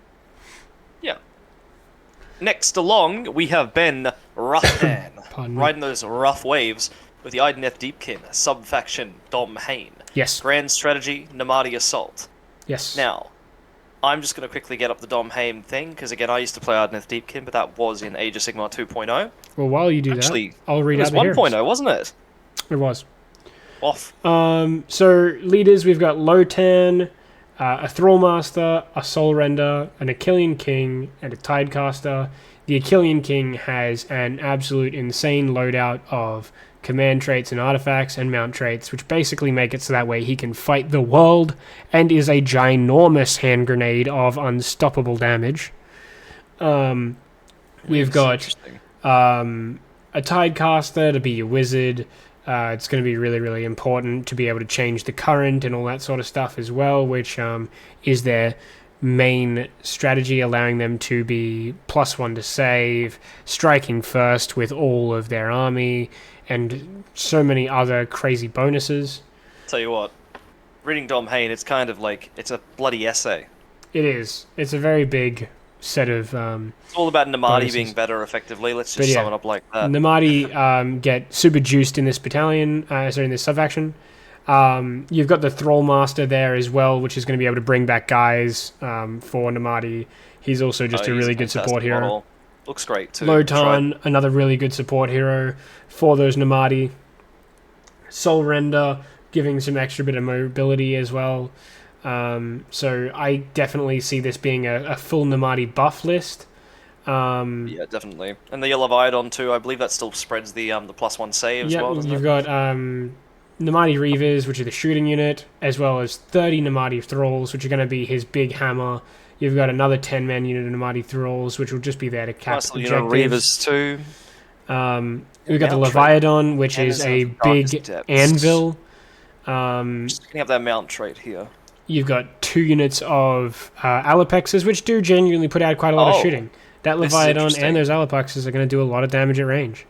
Next along, we have Ben Roughman, Pardon me. riding those rough waves with the Ideneth Deepkin, sub-faction Dom Hain. Yes. Grand strategy, Namadi Assault. Yes. Now, I'm just going to quickly get up the Dom Haim thing, because again, I used to play Ardeneth Deepkin, but that was in Age of Sigmar 2.0. Well, while you do Actually, that, I'll read it was out the heroes. 1.0, wasn't it? It was. Off. So leaders, we've got Lotan, a Thrallmaster, a Soul Render, an Achillean King, and a Tidecaster. The Achillean King has an absolute insane loadout of command traits and artifacts and mount traits, which basically make it so that way he can fight the world and is a ginormous hand grenade of unstoppable damage. We've got a Tidecaster to be your wizard. It's going to be really, really important to be able to change the current and all that sort of stuff as well, which is their main strategy, allowing them to be +1 to save, striking first with all of their army, and so many other crazy bonuses. Tell you what, reading Dom Hain, it's kind of like, it's a bloody essay. It is. It's a very big set of It's all about Namadi bonuses. being better, effectively. Let's just sum it up like that. Namadi get super juiced in this battalion, in this sub-faction. You've got the Thrallmaster there as well, which is going to be able to bring back guys for Namadi. He's also just a really good support hero. Model. Looks great too. Lotan, another really good support hero for those Namadi. Soul Render, giving some extra bit of mobility as well. So I definitely see this being a full Namadi buff list. Yeah, definitely. And the Yellow Leviathan too, I believe that still spreads the +1 save as well, doesn't you've it? got Namadi Reavers, which are the shooting unit, as well as 30 Namadi Thralls, which are going to be his big hammer. You've got another 10-man unit of Namadi Thralls, which will just be there to cap Nice little objectives. unit of Reavers too. We've got the Mount Leviathan, which And is it's a of Darkest big Depths. anvil. Just looking up that mount trait here. You've got 2 units of Alapexes, which do genuinely put out quite a lot of shooting. That This is Leviathan interesting. and those Alapexes are going to do a lot of damage at range.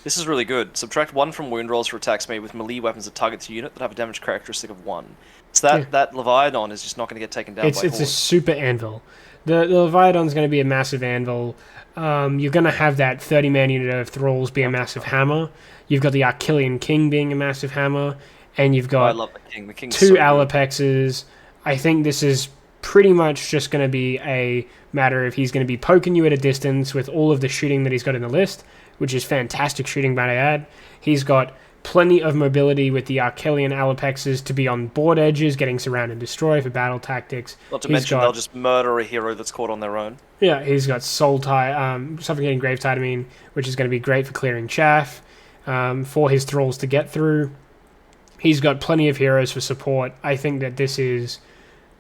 This is really good. Subtract 1 from wound rolls for attacks made with melee weapons that target the unit that have a damage characteristic of 1. So that Leviathan is just not going to get taken down by It's a Horde. super anvil. The Leviathan's going to be a massive anvil. You're going to have that 30-man unit of Thralls be a massive hammer. You've got the Achillean King being a massive hammer. And you've Oh, I got love the King. The King's 2 so good. Alapexes. I think this is pretty much just going to be a matter of he's going to be poking you at a distance with all of the shooting that he's got in the list, which is fantastic shooting, might I add. He's got plenty of mobility with the Achillean Alapexes to be on board edges, getting surround and destroy for battle tactics. Not to He's mention got- they'll just murder a hero that's caught on their own. Yeah, he's got Suffocating Gravetide, which is going to be great for clearing chaff, for his Thralls to get through. He's got plenty of heroes for support. I think that this is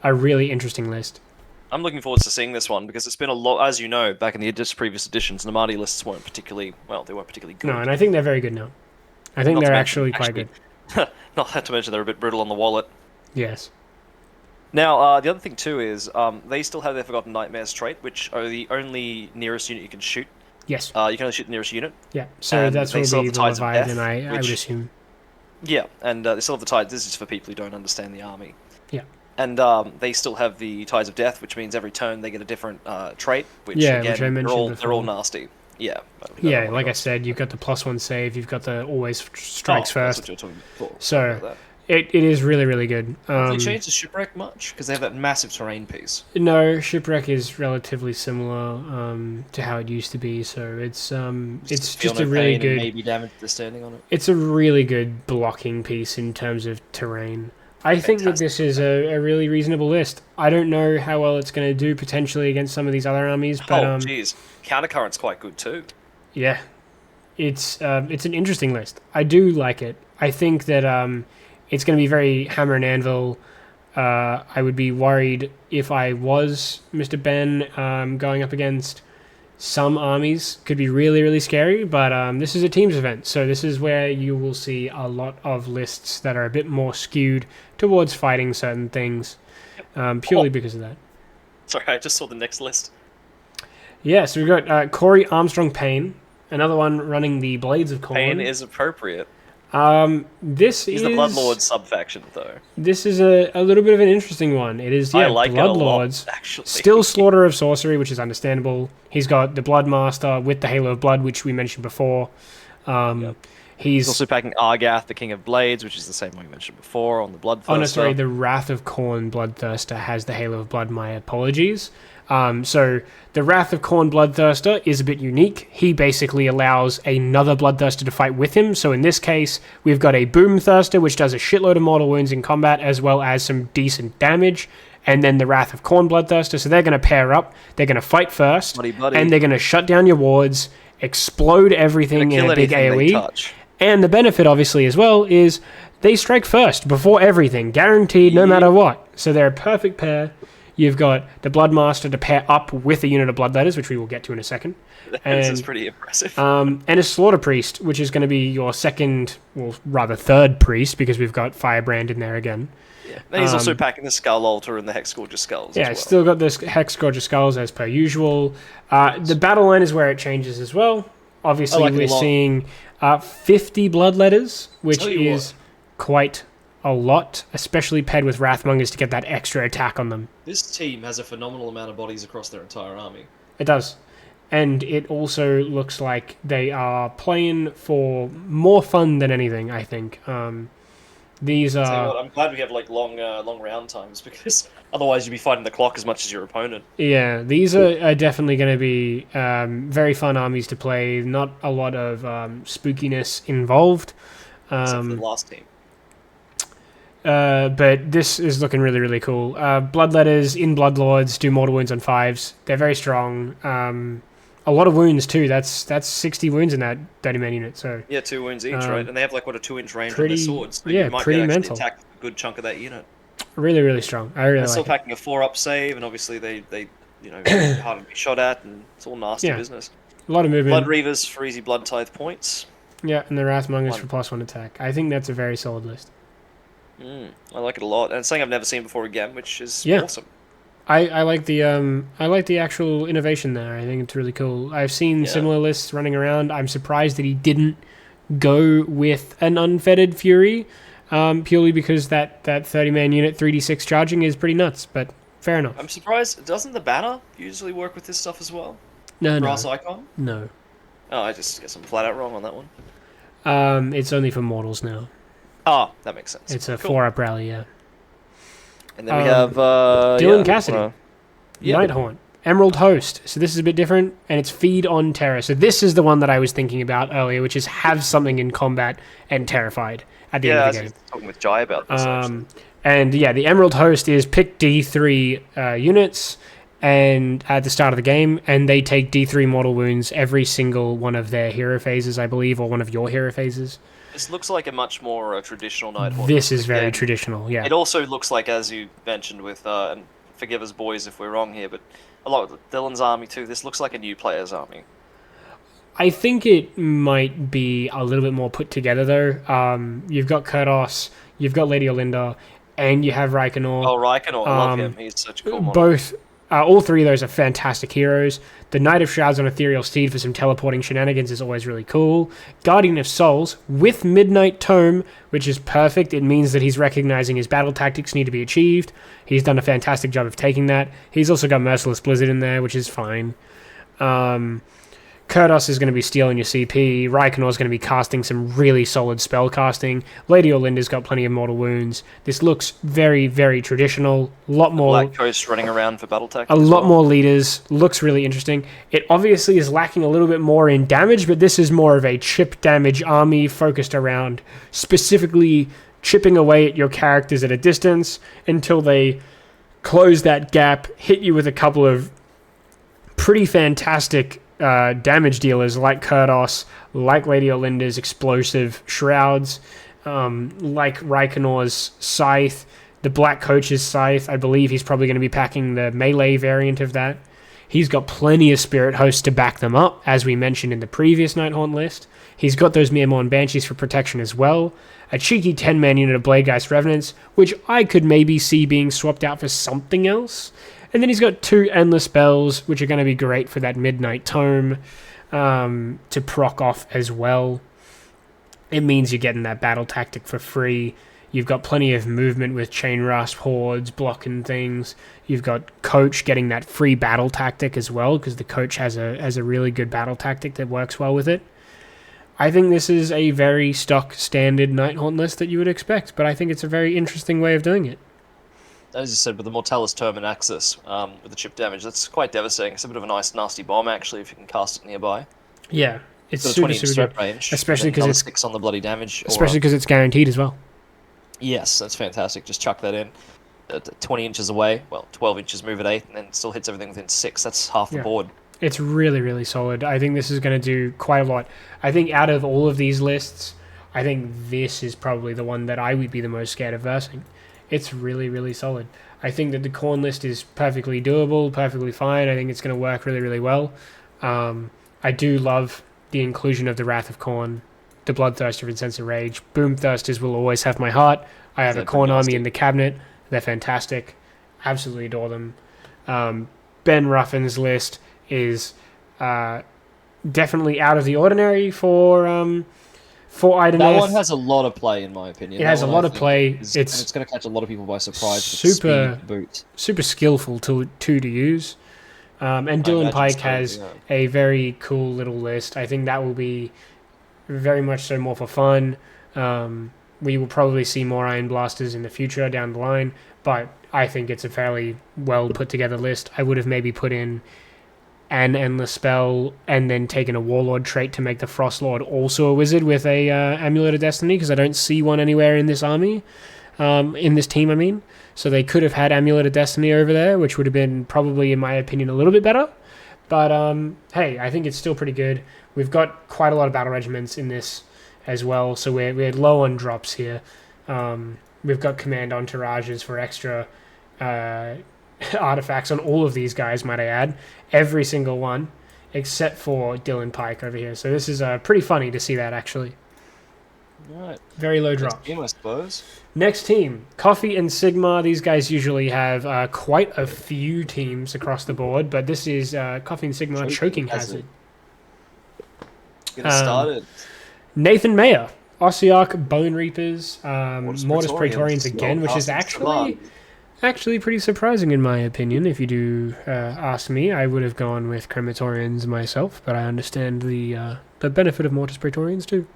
a really interesting list. I'm looking forward to seeing this one because it's been a lot, as you know, back in the previous editions, Namadi lists weren't particularly, well, they weren't particularly good. No, and I think they're very good now. I think Not to they're mention- actually quite good. Not to mention they're a bit brittle on the wallet. Yes. Now, the other thing too is they still have their Forgotten Nightmares trait, which are the only nearest unit you can shoot. Yes. You can only shoot the nearest unit. Yeah. So and that's they will still be have the the Tides of Leviathan, Death, I would which- assume. Yeah, and they still have the Tides. This is for people who don't understand the army. Yeah. And they still have the Tides of Death, which means every turn they get a different trait, which Yeah, again, which I mentioned they're all before. nasty. Yeah. Yeah, like I said, you've got the +1 save, you've got the always strikes That's first. what you're talking about. So- Sorry about that. It is really, really good. Have they changed the shipwreck much? Because they have that massive terrain piece. No, Shipwreck is relatively similar to how it used to be, so it's just a really good. Maybe damage to the standing on it. It's a really good blocking piece in terms of terrain. I think that this is a really reasonable list. I don't know how well it's going to do potentially against some of these other armies, but Oh, jeez. Countercurrent's quite good too. yeah, it's an interesting list. I do like it. I think that it's going to be very hammer and anvil. I would be worried if I was Mr. Ben going up against some armies. Could be really, really scary, but this is a teams event, so this is where you will see a lot of lists that are a bit more skewed towards fighting certain things, purely because of that. Sorry, I just saw the next list. Yeah, so we've got Corey Armstrong Payne, another one running the Blades of Corn. Pain is appropriate. This He's is the Bloodlord sub-faction, though. This is a little bit of an interesting one. It is, I like it a lot, Bloodlords. actually. Still Slaughter of Sorcery, which is understandable. He's got the Bloodmaster with the Halo of Blood, which we mentioned before. He's also packing Argath, the King of Blades, which is the same one we mentioned before on the Bloodthirster. Oh, no, sorry, the Wrath of Khorne Bloodthirster has the Halo of Blood, my apologies. So the Wrath of Khorne Bloodthirster is a bit unique. He basically allows another Bloodthirster to fight with him. So in this case, we've got a Boom Thirster, which does a shitload of mortal wounds in combat, as well as some decent damage. And then the Wrath of Khorne Bloodthirster. So they're going to pair up. They're going to fight first. Buddy. And they're going to shut down your wards, explode everything in a big AoE. And the benefit, obviously, as well, is they strike first, before everything. Guaranteed, no matter what. So they're a perfect pair. You've got the Bloodmaster to pair up with a unit of Bloodletters, which we will get to in a second. This is pretty impressive. And a Slaughter Priest, which is going to be your second, well, rather third priest, because we've got Firebrand in there again. Yeah. And he's also packing the Skull Altar and the Hexgorger Skulls as well. Still got this Hexgorger Skulls as per usual. The battle line is where it changes as well. Obviously, we're seeing 50 Bloodletters, which is quite a lot, especially paired with Wrathmongers to get that extra attack on them. This team has a phenomenal amount of bodies across their entire army. It does. And it also looks like they are playing for more fun than anything, I think. These are... I'm glad we have like long round times, because otherwise you'd be fighting the clock as much as your opponent. Yeah, these are definitely going to be very fun armies to play. Not a lot of spookiness involved. Except for the last team. But this is looking really, really cool. Bloodletters in Bloodlords do mortal wounds on 5s. They're very strong. A lot of wounds too. That's 60 wounds in that 30-man unit. So yeah, 2 wounds each, right? And they have like what, a 2-inch range pretty, on their swords. So yeah, you might pretty actually mental. attack a good chunk of that unit. Really, really strong. I really like still it. packing a 4-up save, and obviously they hard to be shot at, and it's all nasty business. A lot of movement. Blood Reavers for easy Blood Tithe points. Yeah, and the Wrathmongers for +1 attack. I think that's a very solid list. I like it a lot, and it's something I've never seen before again, which is awesome. I like the actual innovation there. I think it's really cool. I've seen similar lists running around. I'm surprised that he didn't go with an unfettered Fury, purely because that 30-man unit 3d6 charging is pretty nuts. But fair enough. I'm surprised. Doesn't the banner usually work with this stuff as well? No, Brass icon? No. Oh, I just guess I'm flat out wrong on that one. It's only for mortals now. Oh, that makes sense. It's a 4-up rally, yeah. And then we have Dylan Cassidy, Nighthaunt, Emerald Host. So this is a bit different, and it's Feed on Terror. So this is the one that I was thinking about earlier, which is have something in combat and terrified at the end of the game. I was talking with Jai about this. And yeah, the Emerald Host is pick D3 units and at the start of the game, and they take D3 mortal wounds every single one of their hero phases, I believe, or one of your hero phases. This looks like a much more traditional Nighthaunt. This is very traditional, yeah. It also looks like, as you mentioned with, and forgive us boys if we're wrong here, but a lot of Dylan's army too, this looks like a new player's army. I think it might be a little bit more put together, though. You've got Kurdos, you've got Lady Olinda, and you have Reikenor. Oh, Reikenor, I love him. He's such a cool model. All three of those are fantastic heroes. The Knight of Shrouds on Ethereal Steed for some teleporting shenanigans is always really cool. Guardian of Souls with Midnight Tome, which is perfect. It means that he's recognizing his battle tactics need to be achieved. He's done a fantastic job of taking that. He's also got Merciless Blizzard in there, which is fine. Kurdos is going to be stealing your CP. Reikenor is going to be casting some really solid spell casting. Lady Olinda's got plenty of mortal wounds. This looks very, very traditional. A lot more Black Coast running around for battle tactics. A lot more leaders. Looks really interesting. It obviously is lacking a little bit more in damage, but this is more of a chip damage army focused around specifically chipping away at your characters at a distance until they close that gap, hit you with a couple of pretty fantastic damage dealers like Kurdos, like Lady Olinda's explosive shrouds, like Reikenor's scythe, the Black Coach's scythe. I believe he's probably going to be packing the melee variant of that. He's got plenty of Spirit Hosts to back them up, as we mentioned in the previous Nighthaunt list. He's got those Mirmorn Banshees for protection as well. A cheeky 10-man unit of Bladegeist Revenants, which I could maybe see being swapped out for something else. And then he's got 2 Endless Spells, which are going to be great for that Midnight Tome to proc off as well. It means you're getting that battle tactic for free. You've got plenty of movement with Chain Rasp hordes, blocking things. You've got Coach getting that free battle tactic as well, because the Coach has a really good battle tactic that works well with it. I think this is a very stock standard Nighthaunt list that you would expect, but I think it's a very interesting way of doing it. As you said, with the Mortalis Term and Axis, with the chip damage, that's quite devastating. It's a bit of a nice, nasty bomb, actually, if you can cast it nearby. Yeah, it's Got a super, 20 super threat good. range, Especially and then because another 6 on the bloody damage. Especially because it's guaranteed as well. Yes, that's fantastic. Just chuck that in. 20 inches away, well, 12 inches, move at 8, and then it still hits everything within 6. That's half the board. It's really, really solid. I think this is going to do quite a lot. I think out of all of these lists, I think this is probably the one that I would be the most scared of versing. It's really, really solid. I think that the Khorne list is perfectly doable, perfectly fine. I think it's going to work really, really well. I do love the inclusion of the Wrath of Khorne, the Bloodthirster, Incensed Rage. Boomthirsters will always have my heart. I have a Khorne army in the cabinet. They're fantastic. Absolutely adore them. Ben Ruffin's list is definitely out of the ordinary for Ideneth. That one has a lot of play, in my opinion. It has a lot of play. It's going to catch a lot of people by surprise. Super skillful to use. And Dylan Pike has a very cool little list. I think that will be very much so more for fun. We will probably see more Iron Blasters in the future down the line, but I think it's a fairly well put together list. I would have maybe put in an Endless Spell and then taken a Warlord trait to make the Frost Lord also a wizard with a Amulet of Destiny, because I don't see one anywhere in this army, in this team, I mean. So they could have had Amulet of Destiny over there, which would have been probably, in my opinion, a little bit better. But hey, I think it's still pretty good. We've got quite a lot of battle regiments in this as well, so we're low on drops here. We've got command entourages for extra artifacts on all of these guys, might I add. Every single one, except for Dylan Pike over here. So this is pretty funny to see that, actually. Right. Very low drops. Next team, I suppose. Next team, Coffee and Sigma. These guys usually have quite a few teams across the board, but this is Coffee and Sigma Choking Hazard. Get it started. Nathan Mayer, Ossiarch, Bone Reapers, Mortis Praetorians again, which is actually pretty surprising in my opinion. If you do ask me, I would have gone with Crematorians myself, but I understand the benefit of Mortis Praetorians too.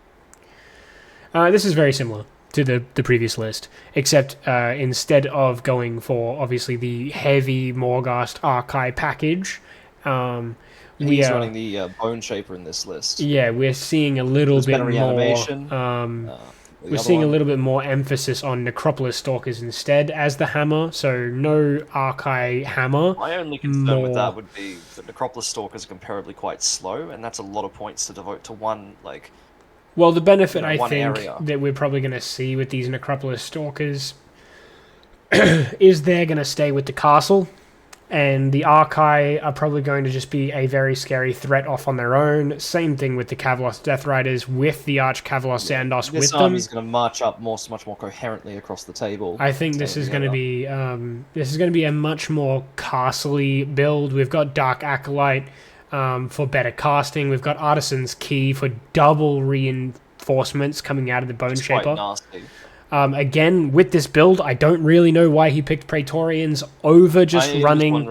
This is very similar to the previous list, except instead of going for obviously the heavy Morghast Archive package, He's running the Bone Shaper in this list. Yeah, we're seeing a little bit more. We're seeing a little bit more emphasis on Necropolis Stalkers instead as the hammer, so no Archive hammer. My only concern with that would be that Necropolis Stalkers are comparably quite slow, and that's a lot of points to devote to one, like... Well, the benefit I think area that we're probably going to see with these Necropolis Stalkers is they're going to stay with the castle, and the Archive are probably going to just be a very scary threat off on their own. Same thing with the Kavalos Death Riders with the Arch Kavalos Zandos with them. This army's going to march up much more coherently across the table. I think this is going to be a much more castle-y build. We've got Dark Acolyte for better casting. We've got Artisan's Key for double reinforcements coming out of the Bone Shaper. Quite nasty. Again, with this build, I don't really know why he picked Praetorians over just running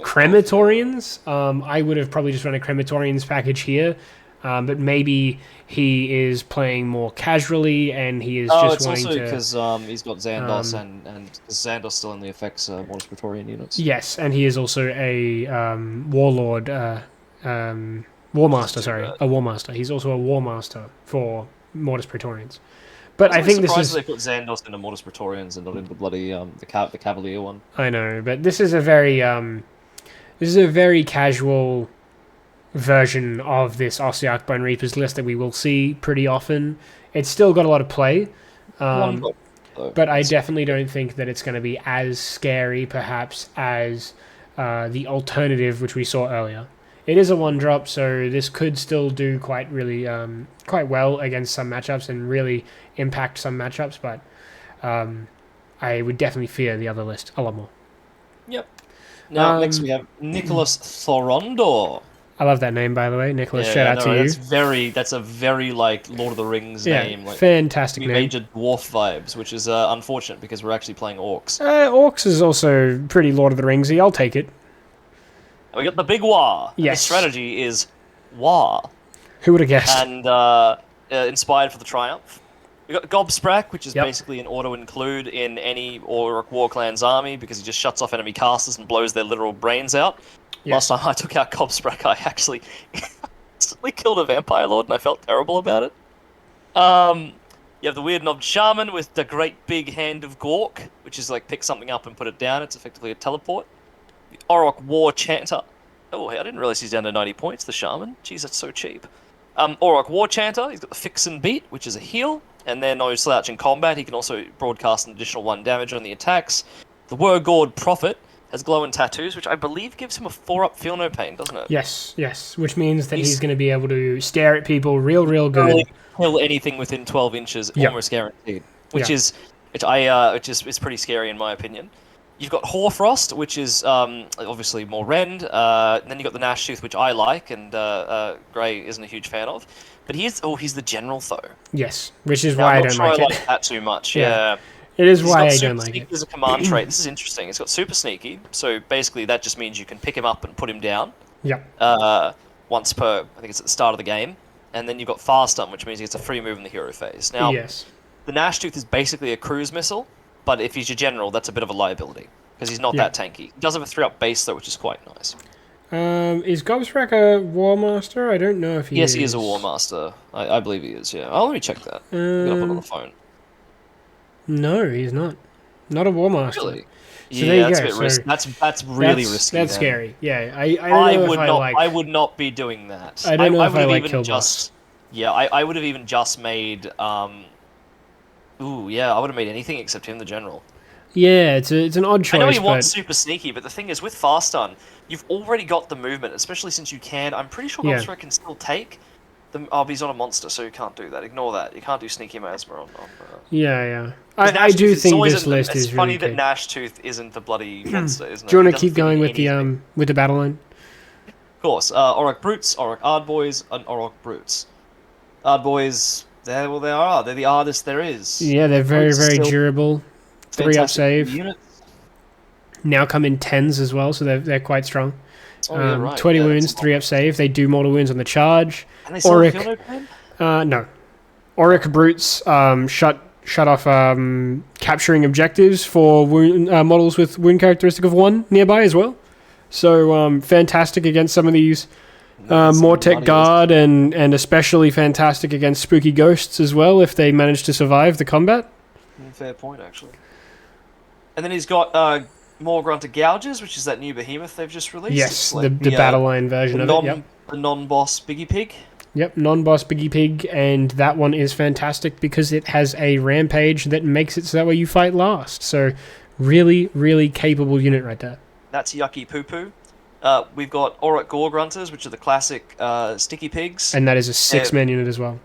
Crematorians. I would have probably just run a Crematorians package here, but maybe he is playing more casually and he is just wanting to... Oh, it's also because he's got Zandos and Zandos still in the effects Mortis Praetorian units. Yes, and he is also a Warlord... Warmaster, sorry. A Warmaster. He's also a Warmaster for Mortis Praetorians. But I think this is... they put Zandos into Mortis Praetorians and not into the bloody the Cavalier one. I know, but this is a very casual version of this Ossiarch Bone Reapers list that we will see pretty often. It's still got a lot of play, but I definitely don't think that it's going to be as scary, perhaps, as the alternative which we saw earlier. It is a one-drop, so this could still do quite well against some matchups and really impact some matchups, but I would definitely fear the other list a lot more. Yep. Now, next we have Nicholas Thorondor. I love that name, by the way. Nicholas, shout out to you. That's a very, like, Lord of the Rings name. Like, fantastic name. Major dwarf vibes, which is unfortunate because we're actually playing Orcs. Orcs is also pretty Lord of the Ringsy. I'll take it. We got the big War. Yes. The strategy is War. Who would have guessed? And inspired for the Triumph. We got Gobsprak, which is Yep. basically an auto-include in any Orc War Clan's army because he just shuts off enemy casters and blows their literal brains out. Yes. Last time I took out Gobsprak, I actually instantly killed a Vampire Lord, and I felt terrible about it. You have the Weird Knobbed Shaman with the Great Big Hand of Gork, which is like pick something up and put it down. It's effectively a teleport. The Orc War Chanter. Oh, I didn't realize he's down to 90 points, the Shaman. Jeez, that's so cheap. Orc War Chanter, he's got the Fix and Beat, which is a heal, and then no slouch in combat. He can also broadcast an additional 1 damage on the attacks. The Wurgord Prophet has Glow and Tattoos, which I believe gives him a 4-up Feel No Pain, doesn't it? Yes, which means that he's going to be able to stare at people real good. Really kill anything within 12 inches, Yep. almost guaranteed. Which Yeah. is pretty scary in my opinion. You've got Hoarfrost, which is obviously more rend. Then you got the Gnash Tooth, which I like, and Grey isn't a huge fan of. But he's the general though. Yes, which is Now, why I'm I not don't sure like I it. like that too much. Yeah. Yeah. It is He's why got I super don't like sneaky it. as a command trait. This is interesting. It's got super sneaky, so basically that just means you can pick him up and put him down. Yep. Once per, I think it's at the start of the game, and then you've got Fast Stump, which means he gets a free move in the hero phase. Now, Yes. the Gnash Tooth is basically a cruise missile, but if he's your general, that's a bit of a liability because he's not Yeah. that tanky. He does have a 3-up base though, which is quite nice. Is Gobsprak a War Master? I don't know if he is. Yes, he is a War Master. I believe he is. Yeah. Oh, let me check that. I'm gonna put it on the phone. No, he's not. Not a War Master. Really? So Yeah, there you that's go. a bit risky. So That's really that's, risky. That's then. scary. Yeah, I don't know would if I not. like. I would not be doing that. I don't know if would I have like even kill just. Yeah, I would have even just made. Ooh, yeah, I would have made anything except him the general. Yeah, it's an odd choice. I know he but wants super sneaky, but the thing is, with Fast Stun, you've already got the movement, especially since you can. I'm pretty sure Yeah. Gobstra can still take. But he's on a monster, so you can't do that. Ignore that. You can't do Sneaky Miasma on. Yeah. 'Cause I Gnash do Tooth is think always this an- list it's is funny really that good. Gnash Tooth isn't the bloody monster, isn't it? Do you He want to doesn't keep fit going in with anything. the battle line? Of course, Auroch Brutes, Auroch Ardboys, and Auroch Brutes. Ardboys, they are. They're the hardest there is. Yeah, they're very Brutes very still durable. 3-up fantastic save. units. Now come in 10s as well, so they're quite strong. Oh, yeah, right. 20 yeah, wounds, that's 3-up save. They do mortal wounds on the charge. And they still Auric- feel no pain? No. Auric Brutes shut off capturing objectives for models with wound characteristic of 1 nearby as well. So fantastic against some of these Mortec Guard and especially fantastic against spooky ghosts as well if they manage to survive the combat. Fair point, actually. And then he's got more Grunter Gouges, which is that new behemoth they've just released. Yes, It's like the battle line version of it. Yep. The non-boss Biggie Pig. Yep, non-boss Biggie Pig, and that one is fantastic because it has a rampage that makes it so that way you fight last. So really, really capable unit right there. That's Yucky Poo Poo. We've got Auroch Gore Grunters, which are the classic sticky pigs. And that is a 6-man unit as well.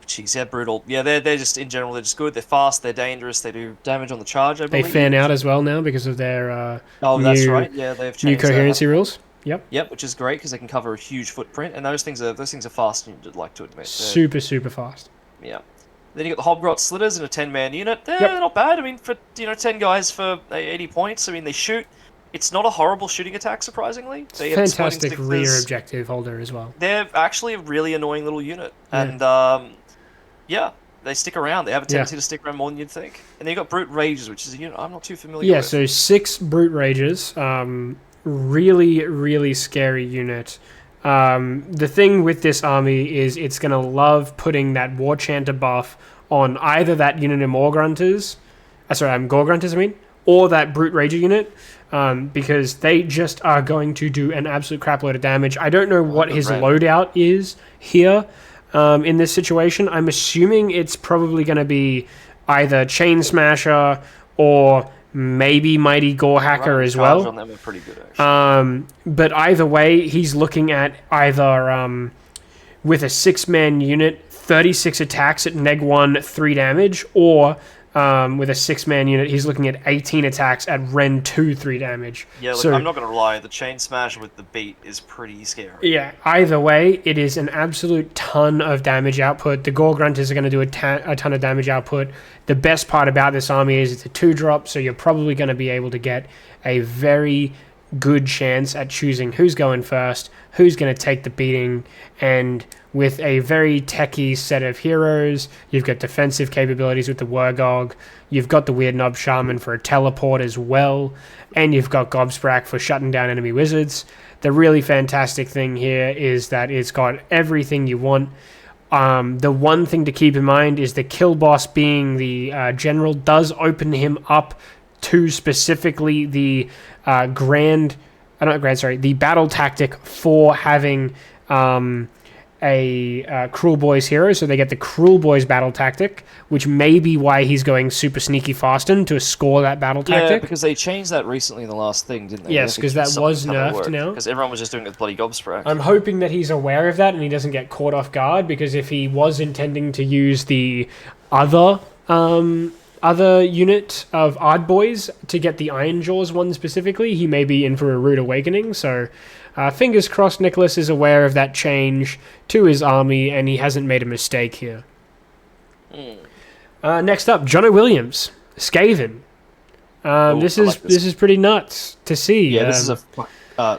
Jeez, they're brutal. Yeah, they're just, in general, they're just good. They're fast, they're dangerous, they do damage on the charge, I They believe. fan out as well now because of their that's new- right. Yeah, they've new changed that. coherency rules. Yep, which is great because they can cover a huge footprint, and those things are fast. You'd like to admit. They're- Super fast. Yeah. Then you got the Hobgrot Slitters in a 10-man unit. They're Yep. not bad. I mean, for 10 guys for 80 points. I mean, they shoot. It's not a horrible shooting attack, surprisingly. They have Exploding Fantastic rear Sixers. objective holder as well. They're actually a really annoying little unit, Yeah. and they stick around. They have a tendency to stick around more than you'd think. And then you got Brute Rages, which is a unit I'm not too familiar Yeah, with. so 6 Brute Rages. Really scary unit. The thing with this army is it's going to love putting that War Chanter buff on either that unit of Gore Grunters, or that Brute Rager unit, because they just are going to do an absolute crapload of damage. I don't know what his loadout is here in this situation. I'm assuming it's probably going to be either Chain Smasher or maybe Mighty Gore Hacker as well. On them are pretty good, actually. But either way, he's looking at either with a 6-man unit, 36 attacks at neg 1, 3 damage, or with a 6-man unit, he's looking at 18 attacks at Ren 2, 3 damage. Yeah, look, So- I'm not going to lie. The Chain Smash with the beat is pretty scary. Yeah, either way, it is an absolute ton of damage output. The Gore Grunters are going to do a ton of damage output. The best part about this army is it's a 2-drop, so you're probably going to be able to get a very good chance at choosing who's going first, who's going to take the beating, and with a very techie set of heroes, you've got defensive capabilities with the Wargog, you've got the Weird Knob Shaman for a teleport as well, and you've got Gobsprak for shutting down enemy wizards. The really fantastic thing here is that it's got everything you want. The one thing to keep in mind is the kill boss being the general does open him up to specifically the the battle tactic for having a Cruel Boys hero, so they get the Cruel Boys battle tactic, which may be why he's going super sneaky fasten to score that battle tactic. Yeah, because they changed that recently in the last thing, didn't they? Yes, because that was nerfed now. Because everyone was just doing it with bloody Gobsprak. I'm hoping that he's aware of that and he doesn't get caught off guard, because if he was intending to use the other unit of Odd Boys to get the Iron Jaws one specifically, he may be in for a rude awakening. So fingers crossed Nicholas is aware of that change to his army and he hasn't made a mistake here. Next up, Jono Williams, Skaven. This is pretty nuts to see. Yeah, this is a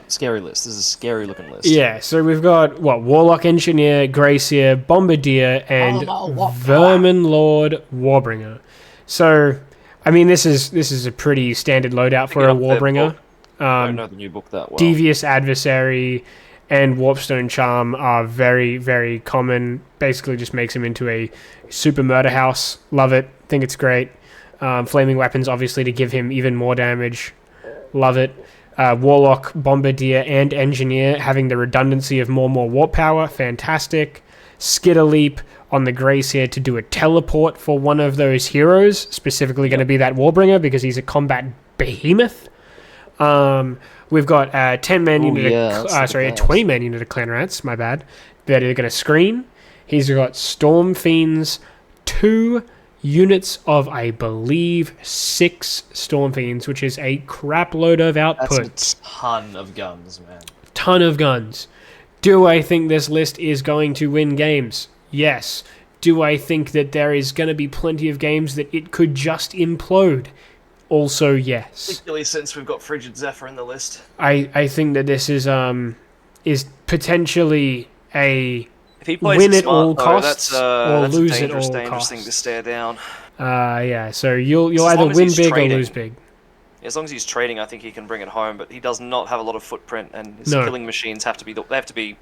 scary list. This is a scary looking list. Yeah, so we've got Warlock Engineer, Gracier, Bombardier, and Vermin Lord Warbringer. So, I mean, this is a pretty standard loadout for a Warbringer. I don't know the new book that well. Devious Adversary and Warpstone Charm are very, very common. Basically just makes him into a super murder house. Love it. Think it's great. Flaming Weapons, obviously, to give him even more damage. Love it. Warlock, Bombardier, and Engineer having the redundancy of more warp power. Fantastic. Skitter Leap on the Grace here to do a teleport for one of those heroes. Specifically going to be that Warbringer because he's a combat behemoth. We've got a 10-man unit, a 20-man unit of Clan Rats, my bad, that are going to screen. He's got Storm Fiends, 2 units of, I believe, 6 Storm Fiends, which is a crap load of output. That's a ton of guns, man. Ton of guns. Do I think this list is going to win games? Yes. Do I think that there is going to be plenty of games that it could just implode? Also, yes. Particularly since we've got Frigid Zephyr in the list. I think that this is potentially a if he plays win it at all smart, costs though, or lose a at all dangerous costs. thing to stare down. Yeah, so you'll As either long as win he's big trading. or lose big. As long as he's trading, I think he can bring it home. But he does not have a lot of footprint, and his No. killing machines have to be. They have to be.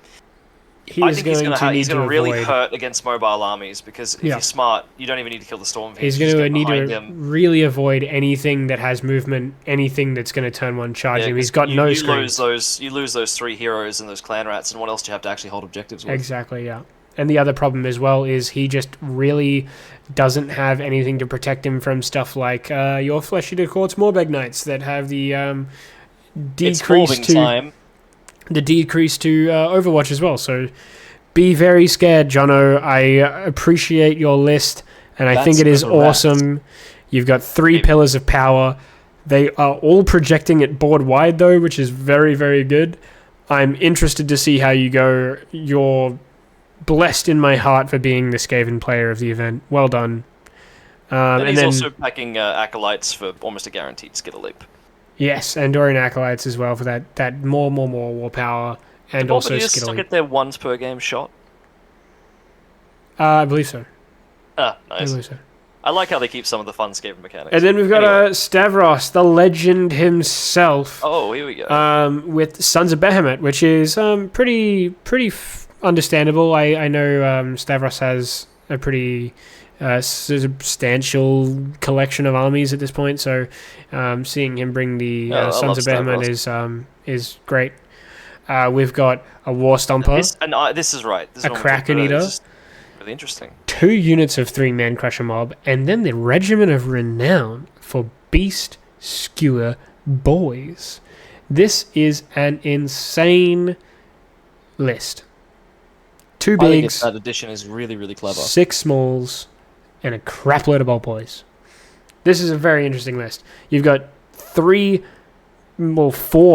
He I is think he's going to need he's to going to really avoid. hurt against mobile armies because if Yeah. you're smart, you don't even need to kill the Storm Fiends. He's you going just to get need behind to him. really avoid anything that has movement, anything that's going to turn one charge him. He's got no screens. You lose those 3 heroes and those Clan Rats, and what else do you have to actually hold objectives with? Exactly, yeah. And the other problem as well is he just really doesn't have anything to protect him from stuff like your Flesh Eater Quartz Morbeg Knights that have the decrease to Overwatch as well. So be very scared, Jono. I appreciate your list, and I think it is awesome. You've got 3 pillars of power. They are all projecting it board wide, though, which is very, very good. I'm interested to see how you go. You're blessed in my heart for being the Skaven player of the event. Well done. And he's also packing Acolytes for almost a guaranteed Skitter Leap. Yes, and Dorian Acolytes as well for that more war power, and also Skitter Skitter still Leap. get their once per game shot? I believe so. Ah, I nice. believe so. I like how they keep some of the fun Skaven mechanics. And then we've got Stavros, the legend himself. Oh, here we go. With Sons of Behemoth, which is pretty understandable. I know Stavros has a pretty substantial collection of armies at this point, so seeing him bring the Sons of Behemoth is great. We've got a War Stomper. This is right. This a Kraken Eater. This is really interesting. 2 units of 3-man Crusher Mob, and then the Regiment of Renown for Beast Skewer Boys. This is an insane list. 2 bigs, that addition is really, really clever. 6 smalls, and a crapload of Bolt Boys. This is a very interesting list. You've got 4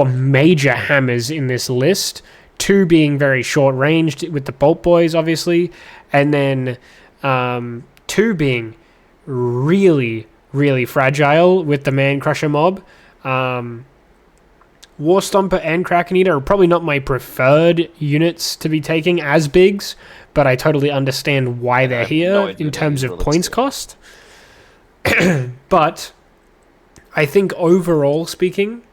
major hammers in this list, 2 being very short-ranged with the Bolt Boys, obviously, and then 2 being really, really fragile with the Man Crusher Mob. War Stomper and Kraken Eater are probably not my preferred units to be taking as bigs, but I totally understand why they're here in terms of points cost. But I think overall speaking,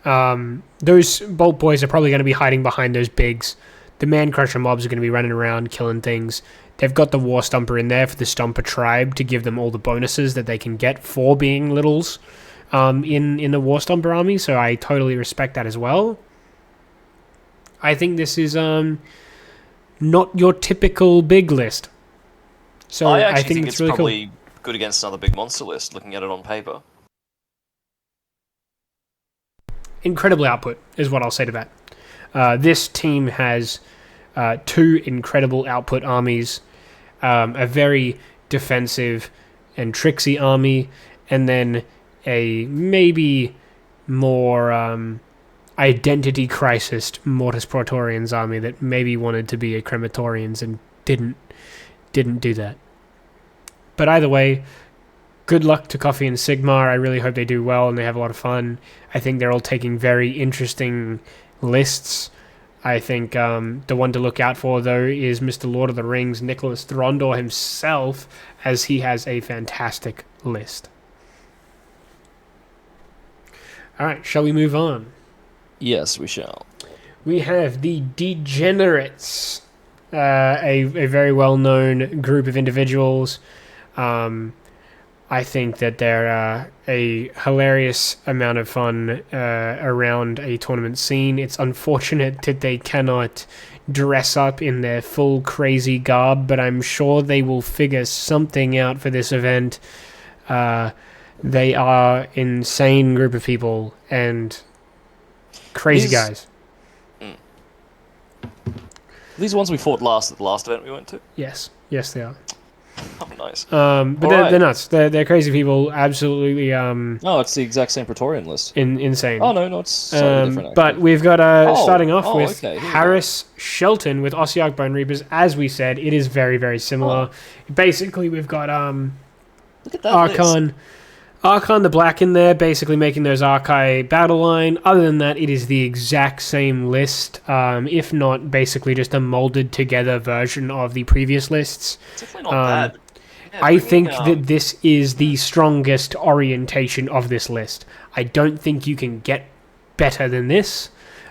those Bolt Boys are probably going to be hiding behind those bigs. The Man Crusher mobs are going to be running around killing things. They've got the War Stomper in there for the Stomper tribe to give them all the bonuses that they can get for being littles in the War Stomper army, so I totally respect that as well. I think this is not your typical big list. So I actually think think it's it's really probably cool. good against another big monster list, looking at it on paper. Incredible output is what I'll say to that. This team has 2 incredible output armies, a very defensive and tricksy army, and then a maybe more identity crisis Mortis Praetorians army that maybe wanted to be a Crematorians and didn't do that. But either way, good luck to Coffee and Sigmar. I really hope they do well and they have a lot of fun. I think they're all taking very interesting lists. I think the one to look out for, though, is Mr. Lord of the Rings, Nicholas Throndor himself, as he has a fantastic list. All right, shall we move on? Yes, we shall. We have the Degenerates, a very well-known group of individuals. I think that they're a hilarious amount of fun around a tournament scene. It's unfortunate that they cannot dress up in their full crazy garb, but I'm sure they will figure something out for this event. They are insane group of people and crazy guys. These ones we fought last at the last event we went to? Yes, they are. Oh, nice. But they're nuts. They're crazy people. Absolutely. No, it's the exact same Praetorian list. Insane. Oh, no, it's slightly different. Actually. But we've got starting off with okay, Harris Shelton with Ossiarch Bone Reapers. As we said, it is very, very similar. Basically, we've got look at that Archon. list. Archon the Black in there, basically making those Archai battle line. Other than that, it is the exact same list, if not basically just a molded together version of the previous lists. It's definitely not bad. Yeah, I think that this is the strongest orientation of this list. I don't think you can get better than this.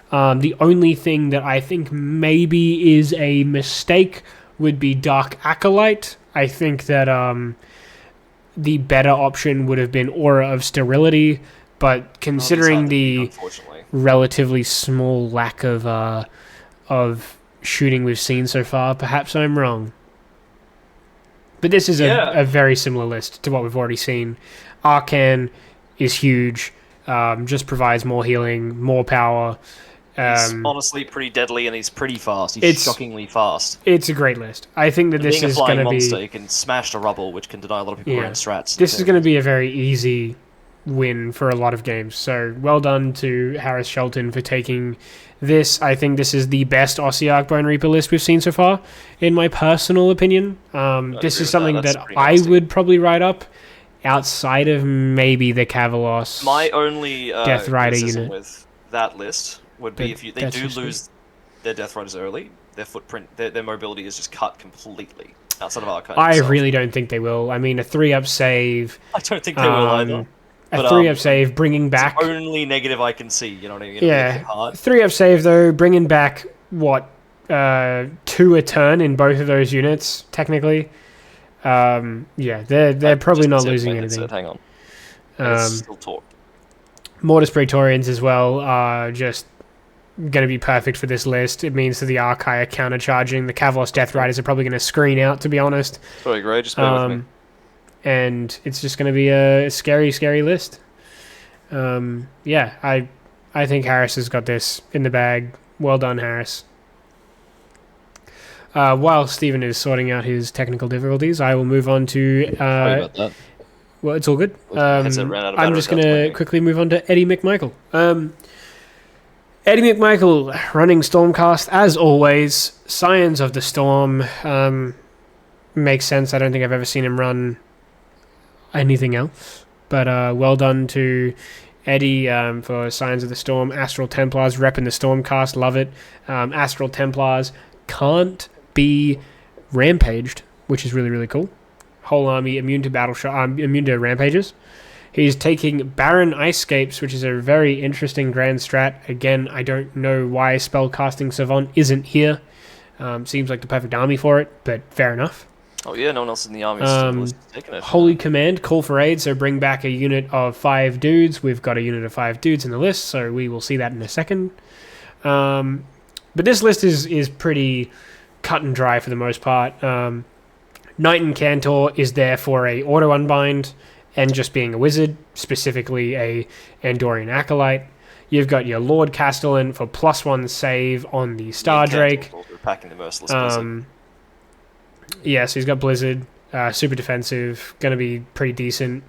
The only thing that I think maybe is a mistake would be Dark Acolyte. I think that the better option would have been Aura of Sterility, but considering the relatively small lack of shooting we've seen so far, perhaps I'm wrong. But this is a very similar list to what we've already seen. Arcan is huge, just provides more healing, more power. He's honestly pretty deadly and he's pretty fast. He's shockingly fast. It's a great list. I think that this is going to be... monster, he can smash the rubble, which can deny a lot of people around strats. This is going to be a very easy win for a lot of games. So well done to Harris Shelton for taking this. I think this is the best Ossiarch Bone Reaper list we've seen so far, in my personal opinion. This is something that I would probably write up outside of maybe the Kavalos. My only Death Rider unit with that list would be if they do lose their Death Riders early, their footprint, their mobility is just cut completely outside of Archive. I really don't think they will. I mean, a 3-up save. I don't think they will either. A 3-up save, bringing back... It's the only negative I can see, you know what I mean? Yeah, 3-up save, though, bringing back, 2 a turn in both of those units, technically. They're probably not losing anything. Hang on. Let's still talk. Mortis Praetorians as well are just going to be perfect for this list. It means that the Archai are countercharging. The Kavalos Death Riders are probably going to screen out, to be honest. Sorry, Gray, just bear with me. And it's just going to be a scary, scary list. I think Harris has got this in the bag. Well done, Harris. While Stephen is sorting out his technical difficulties, I will move on to... Sorry about that. Well, it's all good. I'm just going to quickly move on to Eddie McMichael. Eddie McMichael running Stormcast, as always. Scions of the Storm. Makes sense. I don't think I've ever seen him run anything else. But well done to Eddie for Signs of the Storm. Astral Templars repping the Stormcast, love it. Astral Templars can't be rampaged, which is really, really cool. Whole army immune to immune to rampages. He's taking Baron Icescapes, which is a very interesting grand strat. Again, I don't know why Spellcasting Savant isn't here. Seems like the perfect army for it, but fair enough. Oh yeah, no one else in the army is taking it. Holy Command, call for aid, so bring back a unit of 5 dudes. We've got a unit of 5 dudes in the list, so we will see that in a second. But this list is pretty cut and dry for the most part. Knight Incantor is there for a auto unbind and just being a wizard, specifically a Andorian Acolyte. You've got your Lord Castellan for +1 save on the Star Drake. Packing the Merciless Blizzard. Yeah, so he's got Blizzard, super defensive, going to be pretty decent.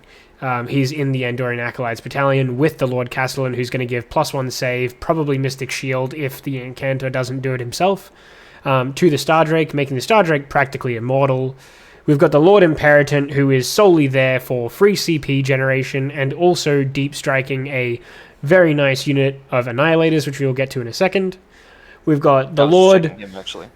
He's in the Andorian Acolytes Battalion with the Lord Castellan, who's going to give +1 save, probably Mystic Shield if the Incantor doesn't do it himself, to the Star Drake, making the Star Drake practically immortal. We've got the Lord Imperatant, who is solely there for free CP generation and also deep striking a very nice unit of Annihilators, which we will get to in a second. We've got the Lord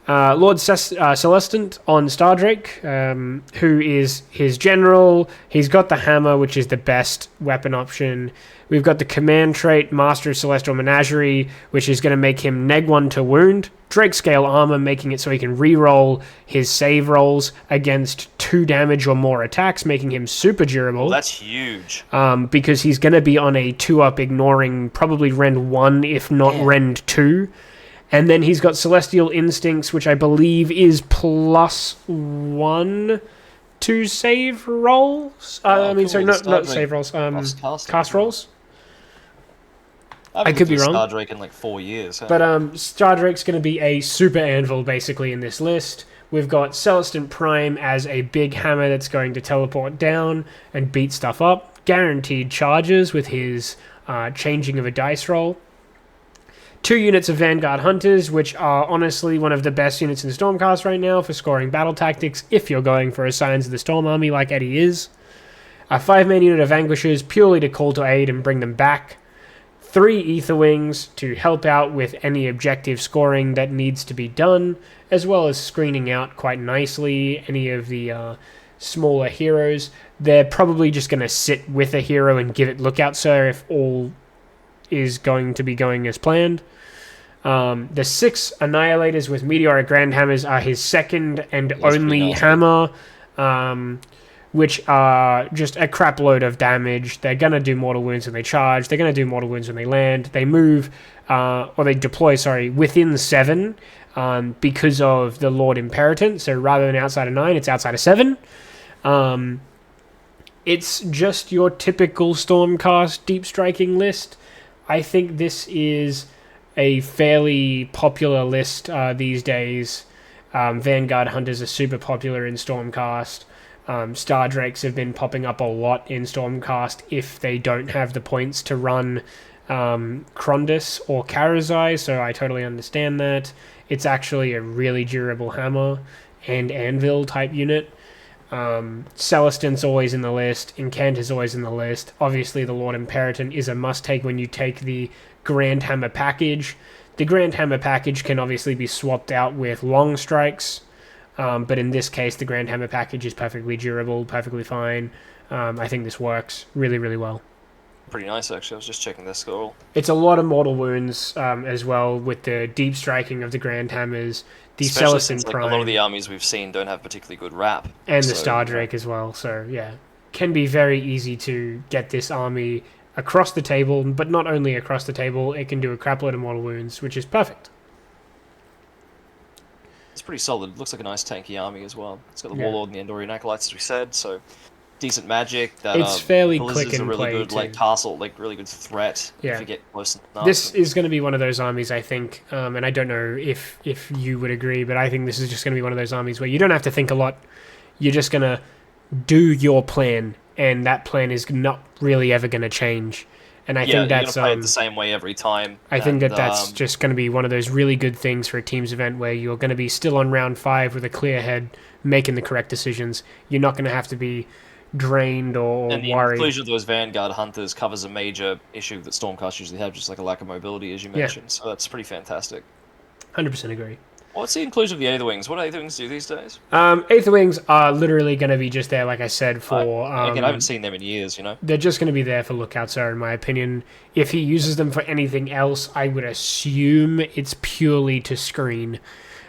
Celestant on Star Drake, who is his general. He's got the hammer, which is the best weapon option. We've got the command trait, Master of Celestial Menagerie, which is going to make him neg1 to wound. Drake scale armor, making it so he can re-roll his save rolls against 2 damage or more attacks, making him super durable. Oh, that's huge. Because he's going to be on a 2-up, ignoring probably Rend 1, if not Rend 2. And then he's got Celestial Instincts, which I believe is +1 to save rolls. Not save rolls. Cast rolls. I could be wrong. Star Drake in like 4 years. Huh? But Star Drake's going to be a super anvil basically in this list. We've got Celestant Prime as a big hammer that's going to teleport down and beat stuff up. Guaranteed charges with his changing of a dice roll. 2 units of Vanguard Hunters, which are honestly one of the best units in Stormcast right now for scoring battle tactics if you're going for a Signs of the Storm army like Eddie is. A 5-man unit of Vanquishers purely to call to aid and bring them back. 3 Ether Wings to help out with any objective scoring that needs to be done, as well as screening out quite nicely any of the smaller heroes. They're probably just going to sit with a hero and give it Lookout Sir if all is going to be going as planned. The 6 Annihilators with Meteoric Grand Hammers are his second and only hammer, which are just a crap load of damage. They're going to do mortal wounds when they charge. They're going to do mortal wounds when they land. They move, or they deploy, within 7 because of the Lord Imperatant. So rather than outside of 9, it's outside of 7. It's just your typical Stormcast deep striking list. I think this is a fairly popular list these days. Vanguard Hunters are super popular in Stormcast. Star Drakes have been popping up a lot in Stormcast if they don't have the points to run Krondys or Karazai, so I totally understand that. It's actually a really durable hammer and anvil type unit. Celestant's always in the list. Incantor's always in the list. Obviously, the Lord Imperatant is a must-take when you take the Grand Hammer package. The Grand Hammer package can obviously be swapped out with Long Strikes, but in this case, the Grand Hammer package is perfectly durable, perfectly fine. I think this works really, really well. Pretty nice, actually. I was just checking this score. It's a lot of mortal wounds as well with the deep striking of the Grand Hammers. The Especially Celestant since, Prime. A lot of the armies we've seen don't have particularly good rap. And the Star Drake as well, so yeah. Can be very easy to get this army across the table, but not only across the table, it can do a crapload of mortal wounds, which is perfect. It's pretty solid. Looks like a nice tanky army as well. It's got the Warlord and the Andorian Acolytes, as we said, so decent magic. That, it's fairly Blizzard's quick and a really play good too. castle, really good threat if you get close enough. This is going to be one of those armies, I think, and I don't know if you would agree, but I think this is just going to be one of those armies where you don't have to think a lot. You're just going to do your plan, and that plan is not really ever going to change. And I think that's play it the same way every time. I think that's just going to be one of those really good things for a teams event where you're going to be still on round 5 with a clear head, making the correct decisions. You're not going to have to be drained or And the worried. inclusion of those Vanguard Hunters covers a major issue that Stormcast usually have, just like a lack of mobility, as you mentioned. So that's pretty fantastic. 100% agree. What's the inclusion of the Aether Wings? What do Aether Wings do these days? Aether Wings are literally going to be just there, like I said, for... Again, I haven't seen them in years, you know? They're just going to be there for Lookout Sir, in my opinion. If he uses them for anything else, I would assume it's purely to screen.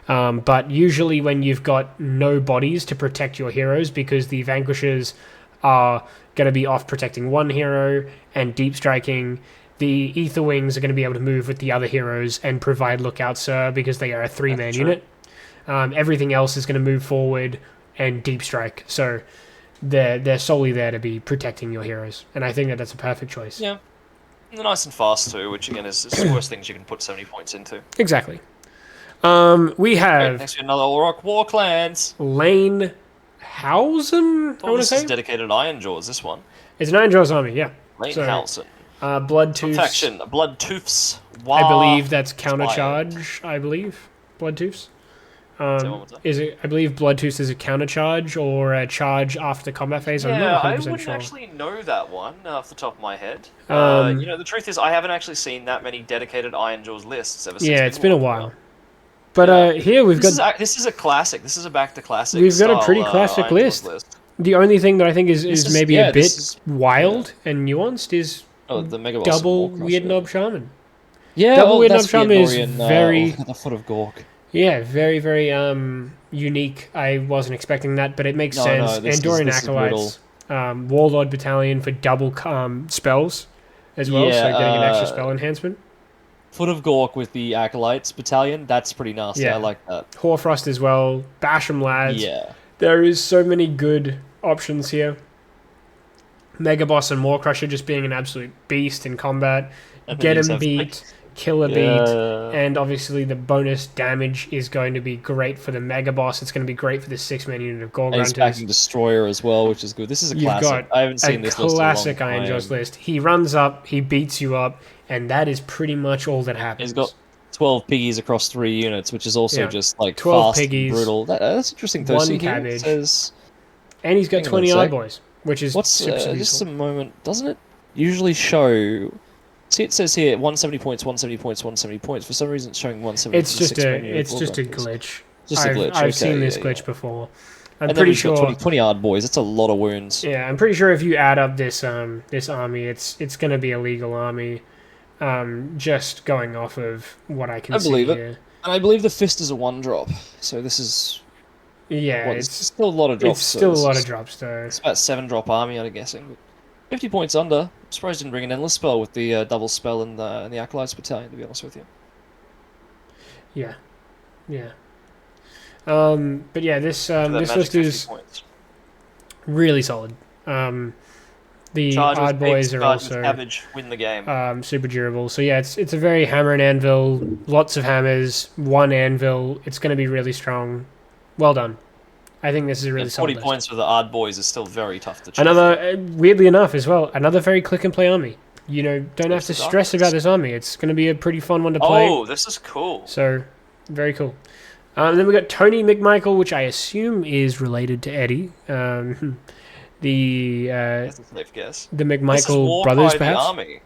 But usually when you've got no bodies to protect your heroes, because the Vanquishers are going to be off protecting one hero and deep striking, the Aether Wings are going to be able to move with the other heroes and provide Lookout Sir, because they are a 3-man unit. Everything else is going to move forward and deep strike. So they're solely there to be protecting your heroes, and I think that that's a perfect choice. Yeah. And they're nice and fast too, which again is the worst things you can put 70 points into. Exactly. We have Next to another Orok War Clans. Lane Hausen, I want to This say. is dedicated Iron Jaws, this one. It's an Iron Jaws army, yeah. Lane So, Hausen. Bloodtooths. Faction, Bloodtooths. I believe that's countercharge, I believe. Bloodtooths. Say one more time. Is it? I believe Bloodtooth is a countercharge or a charge after the combat phase. I'm Yeah, not I 100% wouldn't sure. actually know that one off the top of my head. Um, You know, the truth is, I haven't actually seen that many dedicated Iron Jaws lists ever since. Yeah, it's been a Midwar. while. But here we've got This is a classic. This is a back to classic. we've got a style, pretty classic Iron Jaws list. The only thing that I think is This is- maybe yeah, a bit this is- wild and nuanced is Oh, the Mega Boss double Warcross, Weird yeah. Knob Shaman. Yeah, Double well, Weird that's Knob the Shaman is Andorian, very- the Foot of Gork. Yeah, very, very unique. I wasn't expecting that, but it makes No, sense. this is- Andorian this is Acolytes, Warlord Battalion for double spells as well, so Yeah, getting an extra spell enhancement. Foot of Gork with the Acolytes Battalion, that's pretty nasty. Yeah. I like that. Hoarfrost as well. Bash 'em lads. Yeah. There is so many good options here. Mega Boss and Maw Crusher just being an absolute beast in combat. And Get then you him just have, beat, kill a beat, Yeah. and obviously the bonus damage is going to be great for the Mega Boss. It's going to be great for the 6-man unit of And he's Gorgrunters. backing Destroyer as well, which is good. This is a You've classic. got I haven't seen a this list in a classic long Iron time. Jaws list. He runs up, he beats you up, and that is pretty much all that happens. He's got 12 piggies across 3 units, which is also Yeah. just like 12 fast piggies, and brutal. That's interesting though. one See here, it cabbage. says, And he's got Hang on 20 a Eye sec. Boys, which is what's super, super just useful. a moment? Doesn't it usually show? See, it says here 170 points, 170 points, 170 points. For some reason, it's showing 170. It's just a glitch. Just a glitch. I've okay, seen this yeah, glitch yeah. before. And I'm then pretty we've got sure. 20 hard boys. That's a lot of wounds. Yeah, I'm pretty sure if you add up this this army, it's going to be a legal army. Just going off of what I can I see believe it. here. And I believe the fist is a 1-drop. So this is Yeah, what, it's still a lot of drops. it's so still a this lot is- of drops though. It's about 7-drop army, I'm guessing. But 50 points under. I'm surprised he didn't bring an endless spell with the double spell and the Acolytes Battalion, to be honest with you. Yeah, yeah. But yeah, this That this magic list 50 is points. really solid. The Charge with odd boys pigs, are charge with also cabbage, win the game. super durable. So yeah, it's a very hammer and anvil. Lots of hammers, one anvil. It's going to be really strong. Well done. I think this is a really And solid 40 list. points for the odd boys is still very tough to achieve. Another, weirdly enough as well, another very click and play army. You know, don't have to Yes, stress it about is. this army. It's going to be a pretty fun one to play. Oh, this is cool. So, very cool. Then we got Tony McMichael, which I assume is related to Eddie. That's a safe guess. The This is McMichael Warcry brothers, the perhaps. Army.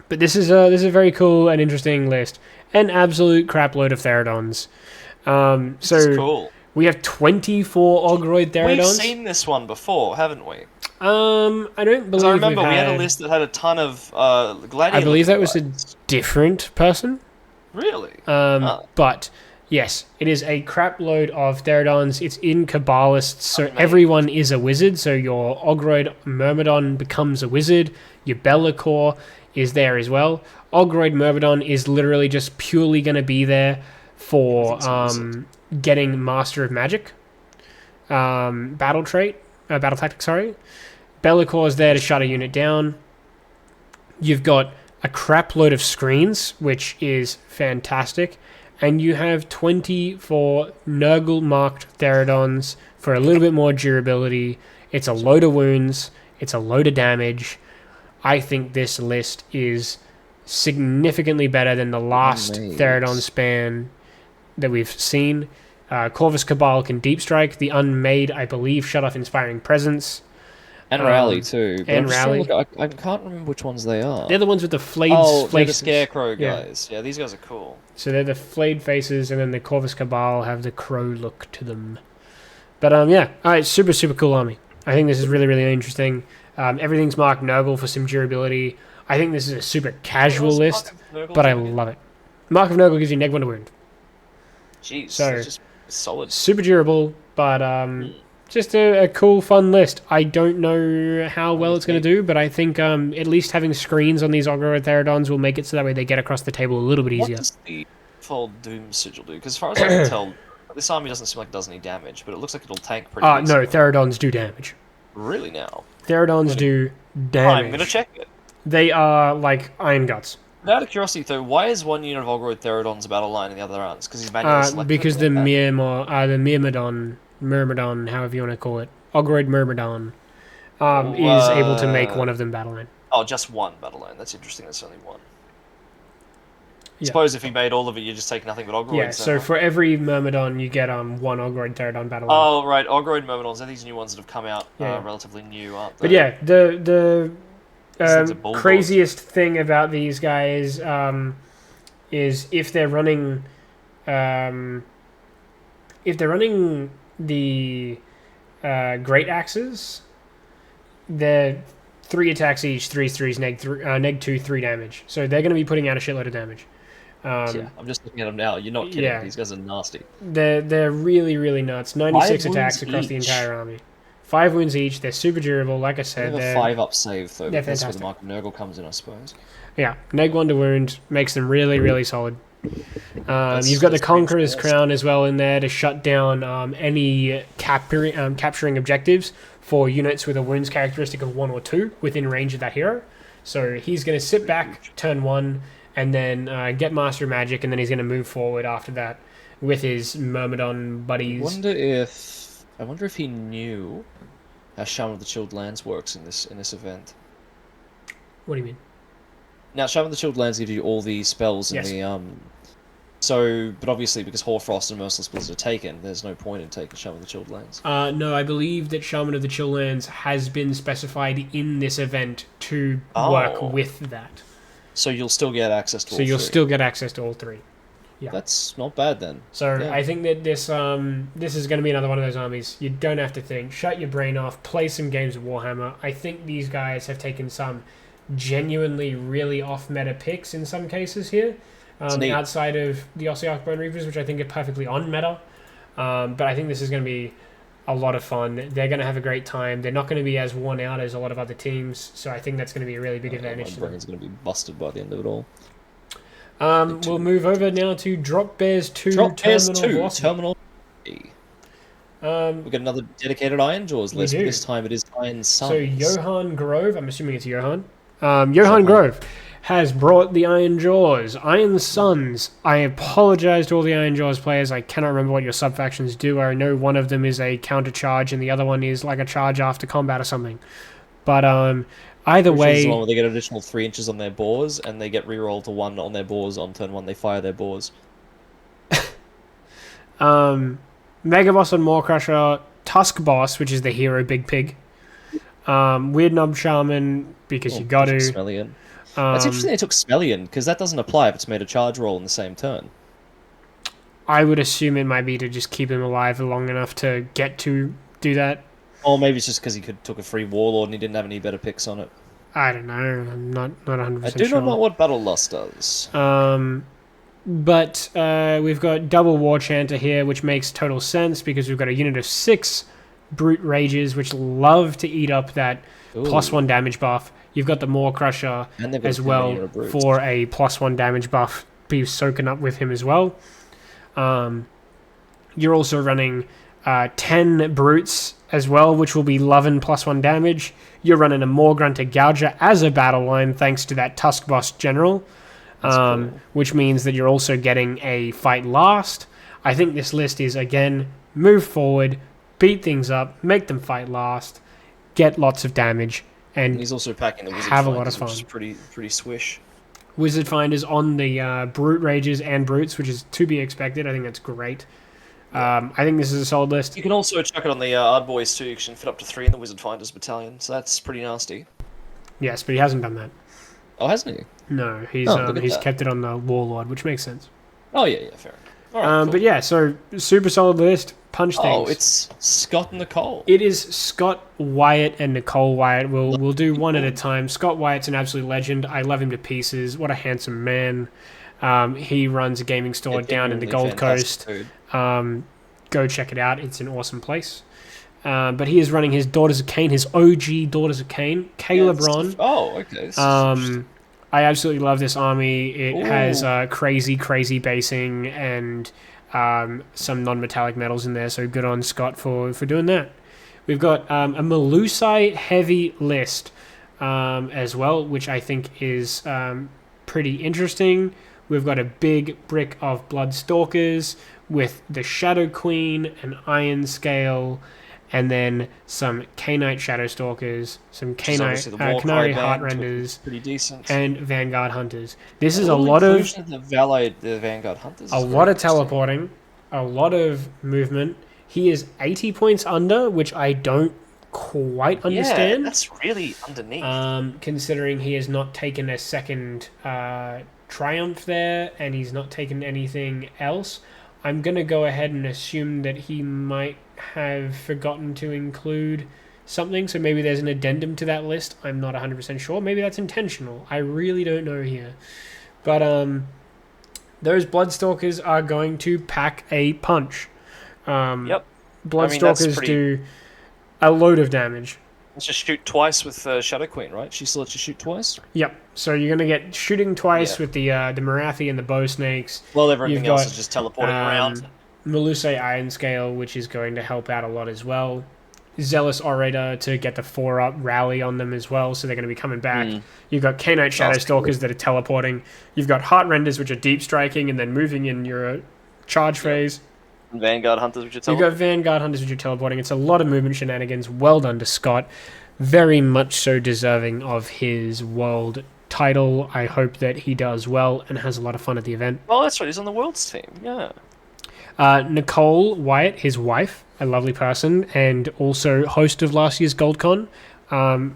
But this is a very cool and interesting list. An absolute crap load of Therodons. This So is cool. we have 24 Ogroid Therodons. We've seen this one before, haven't we? I don't Because believe I remember we've we had a had... list that had a ton of gladiator. I believe that was a looking different person. Really? But yes, it is a crap load of Therodons. It's in Kabbalists, so Amazing. everyone is a wizard. So your Ogroid Myrmidon becomes a wizard. Your Be'lakor is there as well. Ogroid Myrmidon is literally just purely going to be there for getting Master of Magic, battle tactic. Sorry, Be'lakor is there to shut a unit down. You've got a crap load of screens, which is fantastic. And you have 24 Nurgle marked Therodons for a little bit more durability. It's a load of wounds. It's a load of damage. I think this list is significantly better than the last Amazing. Therodon span that we've seen. Corvus Cabal can deep strike. The Unmade, I believe, shut off Inspiring Presence. And Rally too. But and I'm just trying Rally. to look, I can't remember which ones they are. They're the ones with the flayed they're the faces. Scarecrow Yeah. guys. Yeah, these guys are cool. So they're the flayed faces, and then the Corvus Cabal have the crow look to them. But yeah, alright, super cool army. I think this is really, really interesting. Everything's marked Nurgle for some durability. I think this is a super casual list, but I love it. Mark of Nurgle gives you neg 1 to wound. Jeez, So, that's just solid. Super durable, but just a cool, fun list. I don't know how well it's going to do, but I think at least having screens on these Ogre Therodons will make it so that way they get across the table a little bit easier. What does the full Doom Sigil do? Because as far as I can tell, this army doesn't seem like it does any damage, but it looks like it'll tank pretty No, decently. Therodons do damage. Really now? Therodons do damage. I'm gonna check it. They are like Iron Guts. Out of curiosity, though, why is one unit of Ogre Therodon's battle line and the other aren't? Because he's manually selected. Because the Myrmidon, however you want to call it, Ogroid Myrmidon, is able to make one of them battle line. Oh, just one battle line. That's interesting. That's only one. Yeah. Suppose if he made all of it, you just take nothing but Ogroids. Yeah, so for every Myrmidon, you get one Ogroid Therodon battle line. Oh, right. Ogroid Myrmidons are these new ones that have come out relatively new, aren't they? But yeah, the a bulldog. craziest thing about these guys is if they're running the Great Axes, they're 3 attacks each, 3s, neg 2, 3 damage. So they're going to be putting out a shitload of damage. Yeah, I'm just looking at them now. You're not kidding. Yeah. These guys are nasty. They're really, really nuts. 96 attacks across the each. entire army. 5 wounds each. They're super durable. Like I said, They have a 5-up save, though. they're That's where the fantastic. Mark of Nurgle comes in, I suppose. Yeah, neg 1 to wound makes them really, really solid. You've got the that's Conqueror's pretty Crown as well in there to shut down any capturing objectives for units with a wounds characteristic of 1 or 2 within range of that hero. So he's going to sit back turn 1 and then get Master of Magic, and then he's going to move forward after that with his Myrmidon buddies. I wonder if he knew how Shaman of the Chilled Lands works in this event. What do you mean? Now, Shaman of the Chilled Lands gives you all the spells in the but obviously because Hoarfrost and Merciless Blizzard are taken, there's no point in taking Shaman of the Chilled Lands. No, I believe that Shaman of the Chill Lands has been specified in this event to work with that. So you'll still get access to all So you'll three. still get access to all 3. Yeah. That's not bad then. So Yeah. I think that this is going to be another one of those armies. You don't have to think. Shut your brain off. Play some games of Warhammer. I think these guys have taken some genuinely really off-meta picks in some cases here. Outside of the Ossiarch Bone Reapers, which I think are perfectly on-meta. But I think this is going to be a lot of fun. They're going to have a great time. They're not going to be as worn out as a lot of other teams. So I think that's going to be a really big advantage My to them. brain's going to be busted by the end of it all. We'll move over now to Drop Bears 2 Terminal 3. We've got another dedicated Iron Jaws list. do. This time it is Iron Suns. So Johan Grove, I'm assuming it's Johan. Johan Grove has brought the Iron Jaws. Iron Suns. I apologize to all the Iron Jaws players. I cannot remember what your sub-factions do. I know one of them is a counter charge and the other one is like a charge after combat or something. But either Which is way... the one where they get an additional 3 inches on their bores, and they get rerolled to 1 on their bores on turn 1. They fire their bores. Mega Boss and Maw Crusher, Tusk Boss, which is the hero Big Pig, Weird Knob Shaman, because you got to. Smellian. That's interesting they took Smellian, because that doesn't apply if it's made a charge roll in the same turn. I would assume it might be to just keep him alive long enough to get to do that. Or maybe it's just because he took a free Warlord and he didn't have any better picks on it. I don't know. I'm not 100% I do sure. not know what Battle Lust does. But we've got double War Chanter here, which makes total sense because we've got a unit of 6 Brute Rages, which love to eat up that +1 damage buff. You've got the Maw Crusher as well for a +1 damage buff. Be soaking up with him as well. You're also running 10 Brutes as well, which will be loving +1 damage. You're running a Maw Grunter Gouger as a battle line thanks to that Tusk Boss General. Cool. Which means that you're also getting a fight last. I think this list is, again, move forward, beat things up, make them fight last, get lots of damage, and he's also packing the Wizard have a Finders, lot of fun. Which is pretty swish. Wizard Finders on the Brute Rages and Brutes, which is to be expected. I think that's great. I think this is a solid list. You can also chuck it on the Ard Boys too. You can fit up to 3 in the Wizard Finders Battalion, so that's pretty nasty. Yes, but he hasn't done that. Oh, hasn't he? No, he's look at he's that. kept it on the Warlord, which makes sense. Oh yeah, fair enough. All right, cool. But yeah, so super solid list. Punch things. Oh, it's Scott and Nicole. It is Scott Wyatt and Nicole Wyatt. We'll do one at a time. Scott Wyatt's an absolute legend. I love him to pieces. What a handsome man. He runs a gaming store down in the Gold Coast. Go check it out. It's an awesome place. But he is running his Daughters of Cain, his OG Daughters of Cain. Kayla Braun. Oh, okay. I absolutely love this army. It has crazy basing and some non-metallic metals in there, so good on Scott for doing that. We've got a Melusai heavy list as well, which I think is pretty interesting. We've got a big brick of Bloodstalkers with the Shadow Queen, an Iron Scale, and then some Cainite Shadowstalkers, some Cainite Canary Heartrenders, pretty decent, and Vanguard Hunters. This is a lot of the Vanguard Hunters. A lot of teleporting, a lot of movement. He is 80 points under, which I don't quite understand. Yeah, that's really underneath. Considering he has not taken a second Triumph there, and he's not taken anything else. I'm going to go ahead and assume that he might have forgotten to include something, so maybe there's an addendum to that list. I'm not 100% sure. Maybe that's intentional. I really don't know here. But those Bloodstalkers are going to pack a punch. Yep. Bloodstalkers do a load of damage. Let's just shoot twice with Shadow Queen, right? She still lets you shoot twice? Yep. So you're going to get shooting twice with the Marathi and the Bow Snakes. Well, everything else is just teleporting around. Melusai Iron Scale, which is going to help out a lot as well. Zealous Orator to get the 4-up rally on them as well, so they're going to be coming back. You've got Cainite Shadowstalkers that are teleporting. You've got Heartrenders, which are deep striking and then moving in your charge phase. Vanguard Hunters, which are teleporting. You've got Vanguard Hunters, which are teleporting. It's a lot of movement shenanigans. Well done to Scott. Very much so deserving of his world title. I hope that he does well and has a lot of fun at the event. Well, that's right. He's on the Worlds team. Yeah. Nicole Wyatt, his wife, a lovely person, and also host of last year's GoldCon,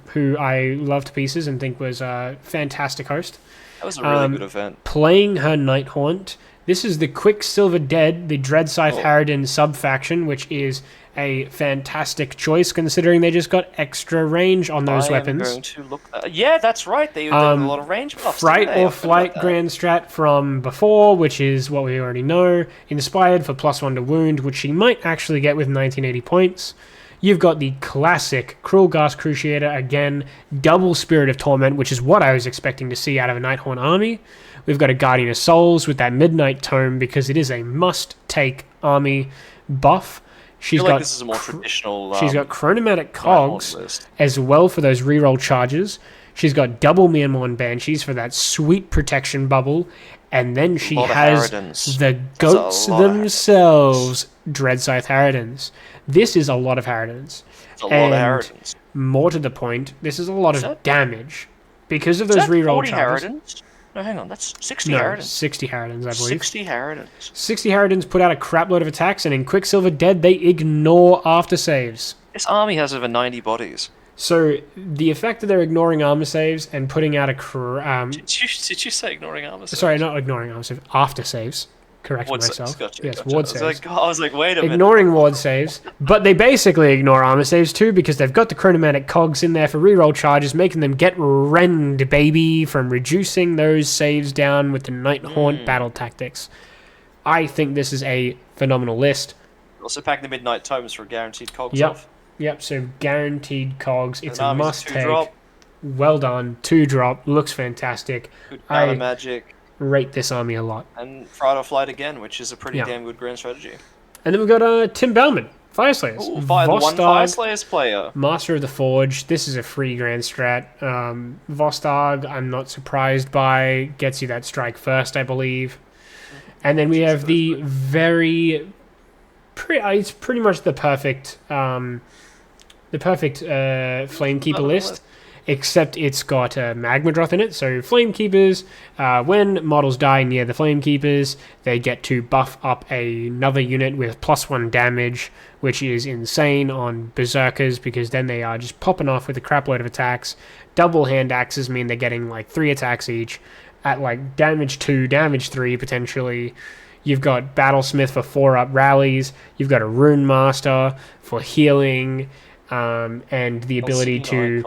who I love to pieces and think was a fantastic host. That was a really good event. Playing her Nighthaunt. This is the Quicksilver Dead, the Dreadscythe Harridan sub-faction, which is a fantastic choice considering they just got extra range on those weapons. I'm going to look. Yeah, that's right. They did a lot of range buffs. Fright or Flight Grand Strat from before, which is what we already know. Inspired for +1 to wound, which she might actually get with 1980 points. You've got the classic Cruel Ghast Cruciator again, double Spirit of Torment, which is what I was expecting to see out of a Nighthaunt army. We've got a Guardian of Souls with that Midnight Tome because it is a must-take army buff. I feel like this is a more traditional. She's got Chronomatic Cogs as well for those reroll charges. She's got double Myanmar Banshees for that sweet protection bubble. And then she has the goats themselves, Dreadscythe Harridans. This is a lot of Harridans. It's a lot of Harridans. More to the point, this is a lot of damage. Because of those reroll charges. Harridans? No, hang on, that's 60 Harridans. 60 Harridans, I believe. 60 Harridans. 60 Harridans put out a crapload of attacks, and in Quicksilver Dead, they ignore after saves. This army has over 90 bodies. So the effect that they're ignoring armor saves and putting out a did you say ignoring armor saves? Sorry, not ignoring armor saves. After saves. Correct myself. Yes, ward saves. I was like, wait a minute. Ignoring ward saves, but they basically ignore armor saves too because they've got the Chronomatic Cogs in there for reroll charges, making them get rend, baby, from reducing those saves down with the Nighthaunt battle tactics. I think this is a phenomenal list. Also pack the Midnight Tomes for guaranteed Cogs off. Yep, so guaranteed Cogs. It's a must-take. Drop. Well done. 2-drop. Looks fantastic. Good counter magic. Rate this army a lot. And Fright or Flight again, which is a pretty damn good grand strategy. And then we've got Tim Bellman, Fireslayers. Ooh, the one Fireslayers player. Master of the Forge. This is a free grand strat. Vostog, I'm not surprised by. Gets you that strike first, I believe. And then we have the it's pretty much the perfect Flamekeeper list. except it's got a Magmadroth in it. So Flame Keepers, when models die near the Flame Keepers, they get to buff up another unit with +1 damage, which is insane on Berserkers because then they are just popping off with a crap load of attacks. Double hand axes mean they're getting like 3 attacks each at like damage 2, damage 3 potentially. You've got Battlesmith for 4-up rallies. You've got a Rune Master for healing, and the ability to...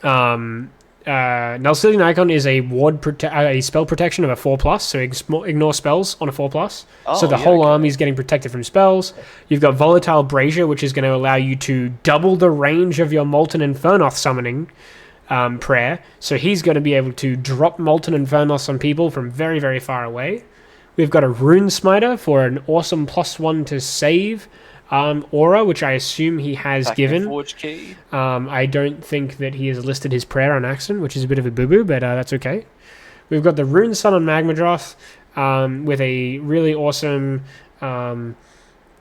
Nalcillion Icon is a spell protection of a 4+, so ignore spells on a 4+. So the whole army is getting protected from spells. You've got Volatile Brazier, which is going to allow you to double the range of your Molten Infernoth summoning prayer. So he's going to be able to drop Molten Infernoth on people from very, very far away. We've got a Rune Smiter for an awesome +1 to save aura, which I assume he has given. Forge key. I don't think that he has listed his prayer on accident, which is a bit of a boo-boo, but that's okay. We've got the Rune Sun on Magmadroth with a really awesome Double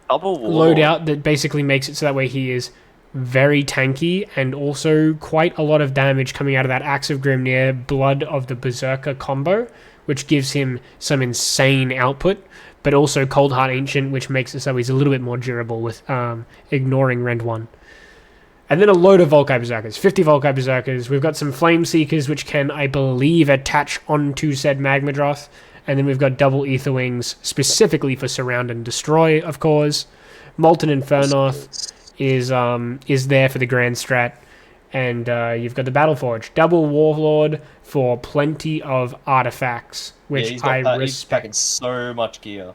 loadout that basically makes it so that way he is very tanky and also quite a lot of damage coming out of that Axe of Grimnir Blood of the Berserker combo, which gives him some insane output, but also Cold Heart Ancient, which makes it so he's a little bit more durable with ignoring Rend 1. And then a load of Volkai Berserkers, 50 Volkai Berserkers. We've got some Flame Seekers, which can, I believe, attach onto said Magmadroth. And then we've got double Ether Wings, specifically for Surround and Destroy, of course. Molten Infernoth is there for the Grand Strat. And you've got the Battleforge, double Warlord for plenty of artifacts, which he's respect. packing so much gear.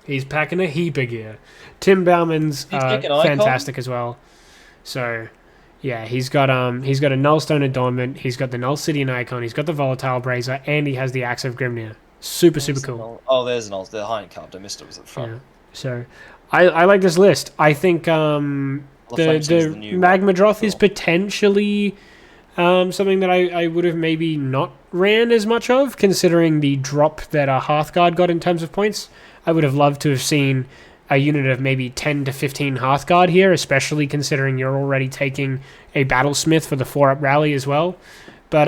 He's packing a heap of gear. Tim Bauman's fantastic as well. So, yeah, he's got a Nullstone Adornment, he's got the Nulcidian Icon, he's got the Volatile Brazier, and he has the Axe of Grimnir. Super cool. Oh, there's an the Hind Carved. I missed it. Was at the front. Yeah. So, I like this list. I think the Magmadroth is potentially something that I would have maybe not ran as much of, considering the drop that Hearthguard got in terms of points. I would have loved to have seen a unit of maybe 10 to 15 Hearthguard here, especially considering you're already taking a Battlesmith for the 4-up rally as well. But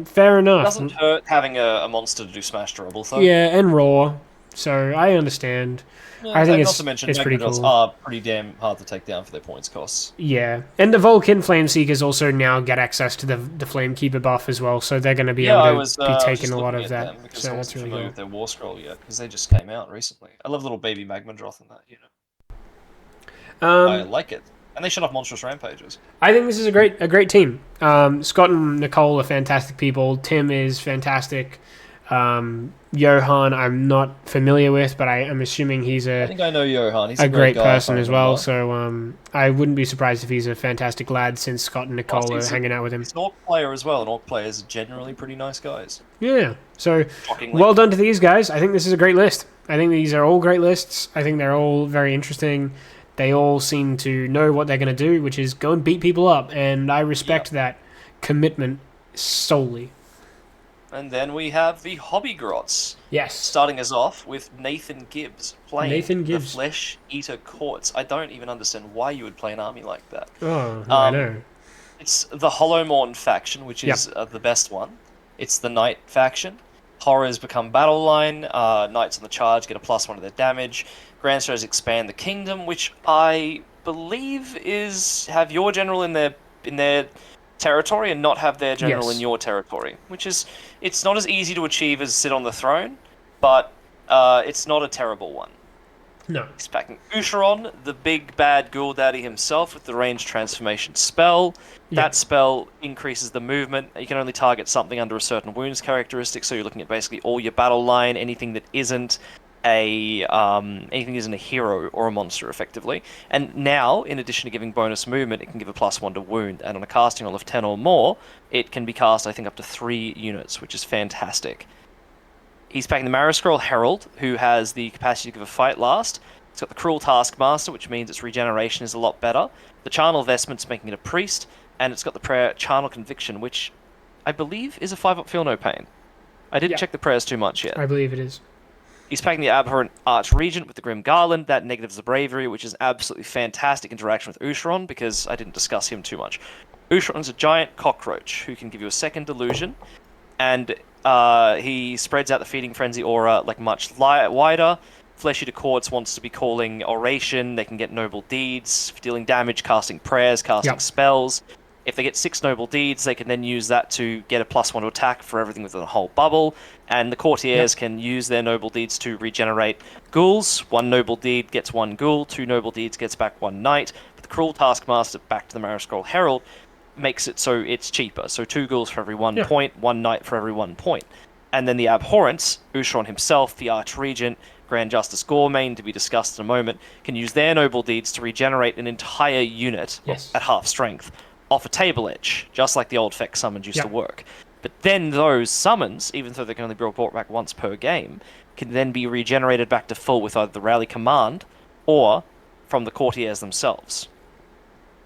fair enough. It doesn't hurt having a monster to do Smash Durable, though. Yeah, and Raw. So I understand. Yeah, I think not to mention, it's pretty cool. Are pretty damn hard to take down for their points costs. Yeah, and the Vulcan Flame Seekers also now get access to the Flame Keeper buff as well, so they're going to be able to be taking a lot of that. So that's really cool. With their War Scroll yet, because they just came out recently. I love little baby Magmadroth in that unit. I like it, and they shut off monstrous rampages. I think this is a great team. Scott and Nicole are fantastic people. Tim is fantastic. Johan, I'm not familiar with, but I am assuming he's I think I know Johan. He's a great person as well. So I wouldn't be surprised if he's a fantastic lad, since Scott and Nicole are hanging out with him. He's an Orc player as well, and Orc players are generally pretty nice guys. Yeah. So Shockingly. well done to these guys. I think this is a great list. I think these are all great lists. I think they're all very interesting. They all seem to know what they're going to do, which is go and beat people up, and I respect that commitment solely. And then we have the Hobby Grots. Yes. Starting us off with Nathan Gibbs playing the Flesh Eater Courts. I don't even understand why you would play an army like that. Oh, I know. It's the Hollowmorn faction, which is the best one. It's the Knight faction. Horrors become battle line. Knights on the charge get a +1 to their damage. Grandsters expand the kingdom, which I believe is have your general in their territory and not have their general in your territory, which is, it's not as easy to achieve as sit on the throne, but it's not a terrible one. No. He's packing Usharon, the big bad ghoul daddy himself, with the range transformation spell. That spell increases the movement. You can only target something under a certain wounds characteristic, so you're looking at basically all your battle line, anything that isn't a hero or a monster, effectively. And now, in addition to giving bonus movement, it can give a +1 to wound, and on a casting roll of 10 or more, it can be cast, I think, up to 3 units, which is fantastic. He's packing the Marrow Herald, who has the capacity to give a fight last. It's got the Cruel Taskmaster, which means its regeneration is a lot better. The Charnel Vestments, making it a priest, and it's got the prayer Charnel Conviction, which I believe is a 5-up Feel No Pain. I didn't check the prayers too much yet. I believe it is. He's packing the Abhorrent Archregent with the Grim Garland. That negatives the Bravery, which is absolutely fantastic interaction with Usharon, because I didn't discuss him too much. Ushron's a giant cockroach who can give you a second illusion, and he spreads out the Feeding Frenzy aura like much wider. Fleshy to Quartz wants to be calling Oration. They can get Noble Deeds, dealing damage, casting prayers, casting spells. If they get 6 Noble Deeds, they can then use that to get a +1 to attack for everything within the whole bubble. And the Courtiers can use their Noble Deeds to regenerate ghouls. 1 Noble Deed gets 1 ghoul, 2 Noble Deeds gets back 1 knight. But the Cruel Taskmaster back to the Marrow Scroll Herald makes it so it's cheaper. So 2 ghouls for every 1 point, 1 knight for every 1 point. And then the Abhorrence, Ushron himself, the Archregent, Grand Justice Goremain, to be discussed in a moment, can use their Noble Deeds to regenerate an entire unit at half strength off a table edge, just like the old Feck summons used to work. But then those summons, even though they can only be brought back once per game, can then be regenerated back to full with either the Rally Command or from the Courtiers themselves.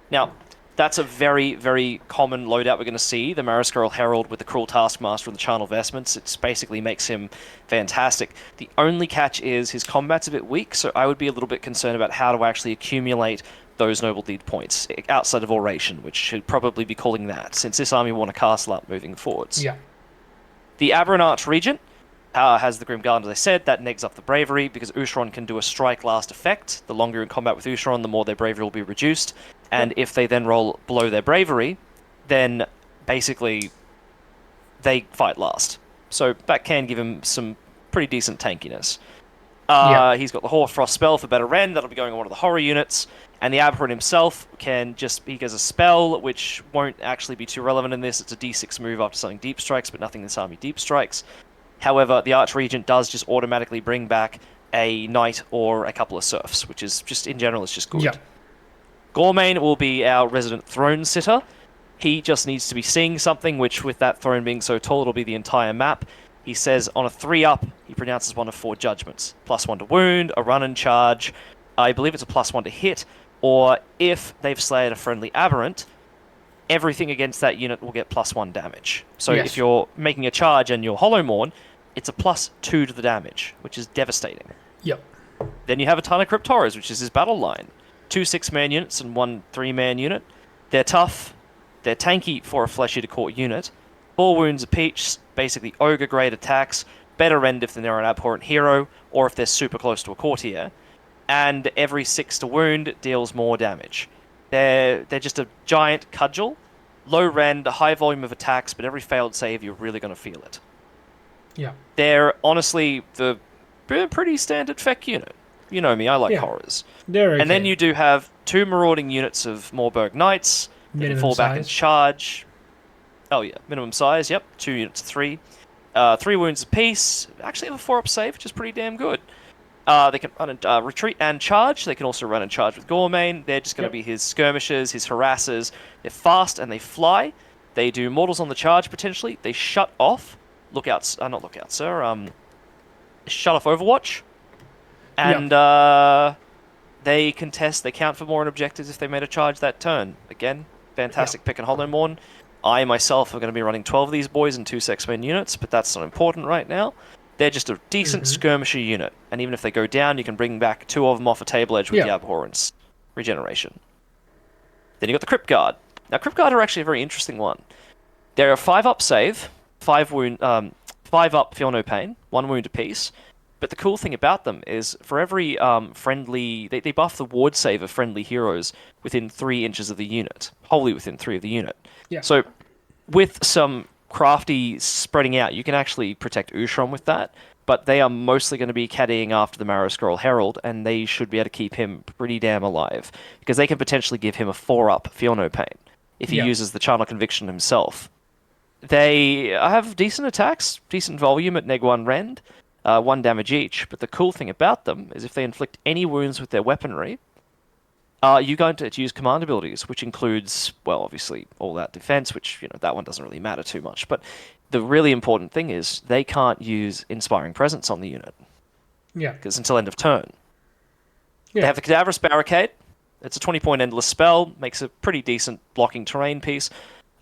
Now, that's a very, very common loadout we're going to see. The Marascarol Herald with the Cruel Taskmaster and the Charnel Vestments. It basically makes him fantastic. The only catch is his combat's a bit weak, so I would be a little bit concerned about how to actually accumulate those Noble Deed points outside of Oration, which should probably be calling that, since this army want to castle up moving forwards. Yeah. The Aberrant Archregent has the Grim Guard, as I said. That negs up the Bravery, because Ushron can do a strike last effect. The longer you're in combat with Ushron, the more their Bravery will be reduced. And if they then roll below their Bravery, then basically they fight last. So that can give him some pretty decent tankiness. He's got the Hoarfrost spell for better rend. That'll be going on one of the horror units. And the Abhorrent himself can just speak as a spell, which won't actually be too relevant in this. It's a d6 move after something deep strikes, but nothing in this army deep strikes. However, the Archregent does just automatically bring back a knight or a couple of serfs, which is just, in general, it's just good. Yeah. Goremain will be our resident throne sitter. He just needs to be seeing something, which with that throne being so tall, it'll be the entire map. He says on a 3-up, he pronounces one of 4 judgments. +1 to wound, a run and charge. I believe it's a +1 to hit. Or if they've slayed a friendly Aberrant, everything against that unit will get +1 damage. So if you're making a charge and you're Hollowmorn, it's a +2 to the damage, which is devastating. Yep. Then you have a ton of Cryptoras, which is his battle line. 2 6-man units and 1 3-man unit. They're tough. They're tanky for a Fleshy to Court unit. 4 wounds apiece, basically ogre-grade attacks. Better end if they're an Abhorrent hero, or if they're super close to a Courtier. And every 6 to wound deals more damage. They're just a giant cudgel. Low rend, a high volume of attacks, but every failed save, you're really going to feel it. Yeah. They're honestly the pretty standard Feck unit. You know me, I like horrors. They're okay. And then you do have 2 marauding units of Moorburg Knights. They can fall back and charge. Oh yeah, minimum size, yep. 2 units of 3. 3 wounds apiece. Actually have a 4-up save, which is pretty damn good. They can run and, retreat and charge. They can also run and charge with Goremain. They're just going to be his skirmishers, his harassers. They're fast and they fly. They do mortals on the charge, potentially. They shut off. Lookouts, not lookouts, sir. Shut off Overwatch. And they contest, they count for more on objectives if they made a charge that turn. Again, fantastic pick and Hollowmorn. I myself are going to be running 12 of these boys in 2 6-man units, but that's not important right now. They're just a decent skirmisher unit, and even if they go down, you can bring back 2 of them off a table edge with the Abhorrence regeneration. Then you got the Crypt Guard. Now, Crypt Guard are actually a very interesting one. They're a 5-up save, 5 up feel no pain, 1 wound apiece. But the cool thing about them is for every friendly... They buff the ward save of friendly heroes within 3 inches of the unit. Wholly within 3 of the unit. Yeah. So with some crafty spreading out, you can actually protect Ushron with that. But they are mostly going to be caddying after the Marrow Scroll Herald, and they should be able to keep him pretty damn alive. Because they can potentially give him a 4-up Feel No Pain if he uses the Charnel Conviction himself. They have decent attacks, decent volume at neg 1 rend. 1 damage each, but the cool thing about them is if they inflict any wounds with their weaponry, you're going to use command abilities, which includes, well, obviously, all that defense, which, you know, that one doesn't really matter too much, but the really important thing is they can't use Inspiring Presence on the unit. Yeah. Because until end of turn. Yeah. They have the Cadaverous Barricade. It's a 20-point endless spell, makes a pretty decent blocking terrain piece.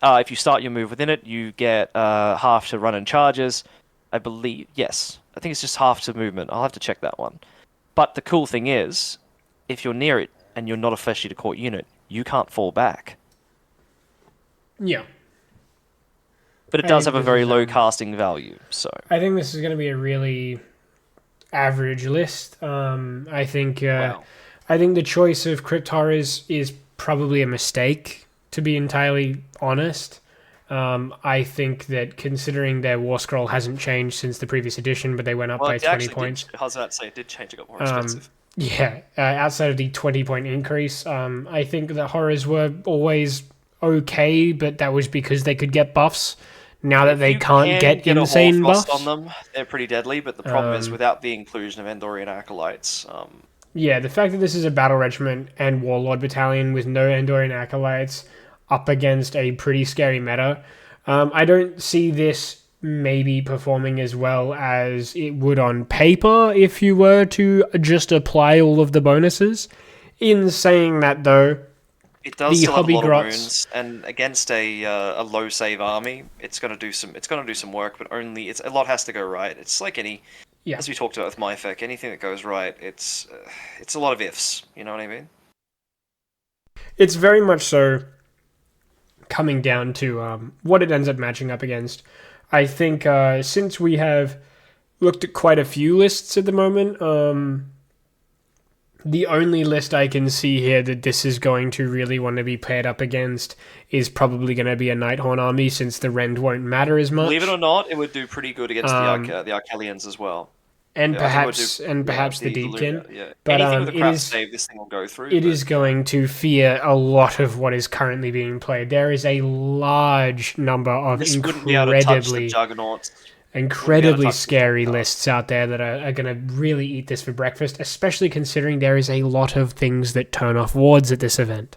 If you start your move within it, you get half to run and charges. I believe, yes. I think it's just half to movement. I'll have to check that one. But the cool thing is, if you're near it and you're not a Fleshy to Court unit, you can't fall back. Yeah. But it I does think have a this very is, low casting value, so... I think this is going to be a really average list. Wow. I think the choice of Crypt Horrors is probably a mistake, to be entirely honest. I think that considering their War Scroll hasn't changed since the previous edition, but they went up Well, by it 20 actually points. did... I was about to say, it did change, it got more expensive. Yeah, outside of the 20-point increase, I think that horrors were always okay, but that was because they could get buffs. Now that If they you can't can get a insane Hoarfrost buffs. on them, they're pretty deadly, but the problem is without the inclusion of Endorian Acolytes... Yeah, the fact that this is a battle regiment and warlord battalion with no Andorian acolytes up against a pretty scary meta, I don't see this maybe performing as well as it would on paper if you were to just apply all of the bonuses. In saying that, though, It does the still have a lot of Hobbygrots- wounds, and against a low save army, it's gonna do some work, but only a lot has to go right. It's like any, Yeah. as we talked about with Myfec, anything that goes right, it's a lot of ifs. You know what I mean? It's very much so coming down to what it ends up matching up against. I think since we have looked at quite a few lists at the moment, the only list I can see here that this is going to really want to be paired up against is probably going to be a Nighthorn army, since the Rend won't matter as much. Believe it or not, it would do pretty good against the Arkellians as well. And Yeah, I think it perhaps would the do- Deepkin. Yeah. But Anything with a it crap is save, this thing will go through. it is going to fear a lot of what is currently being played. There is a large number of This wouldn't be able to touch the Juggernauts. incredibly touch the scary Juggernauts. lists out there that are going to really eat this for breakfast, especially considering there is a lot of things that turn off wards at this event.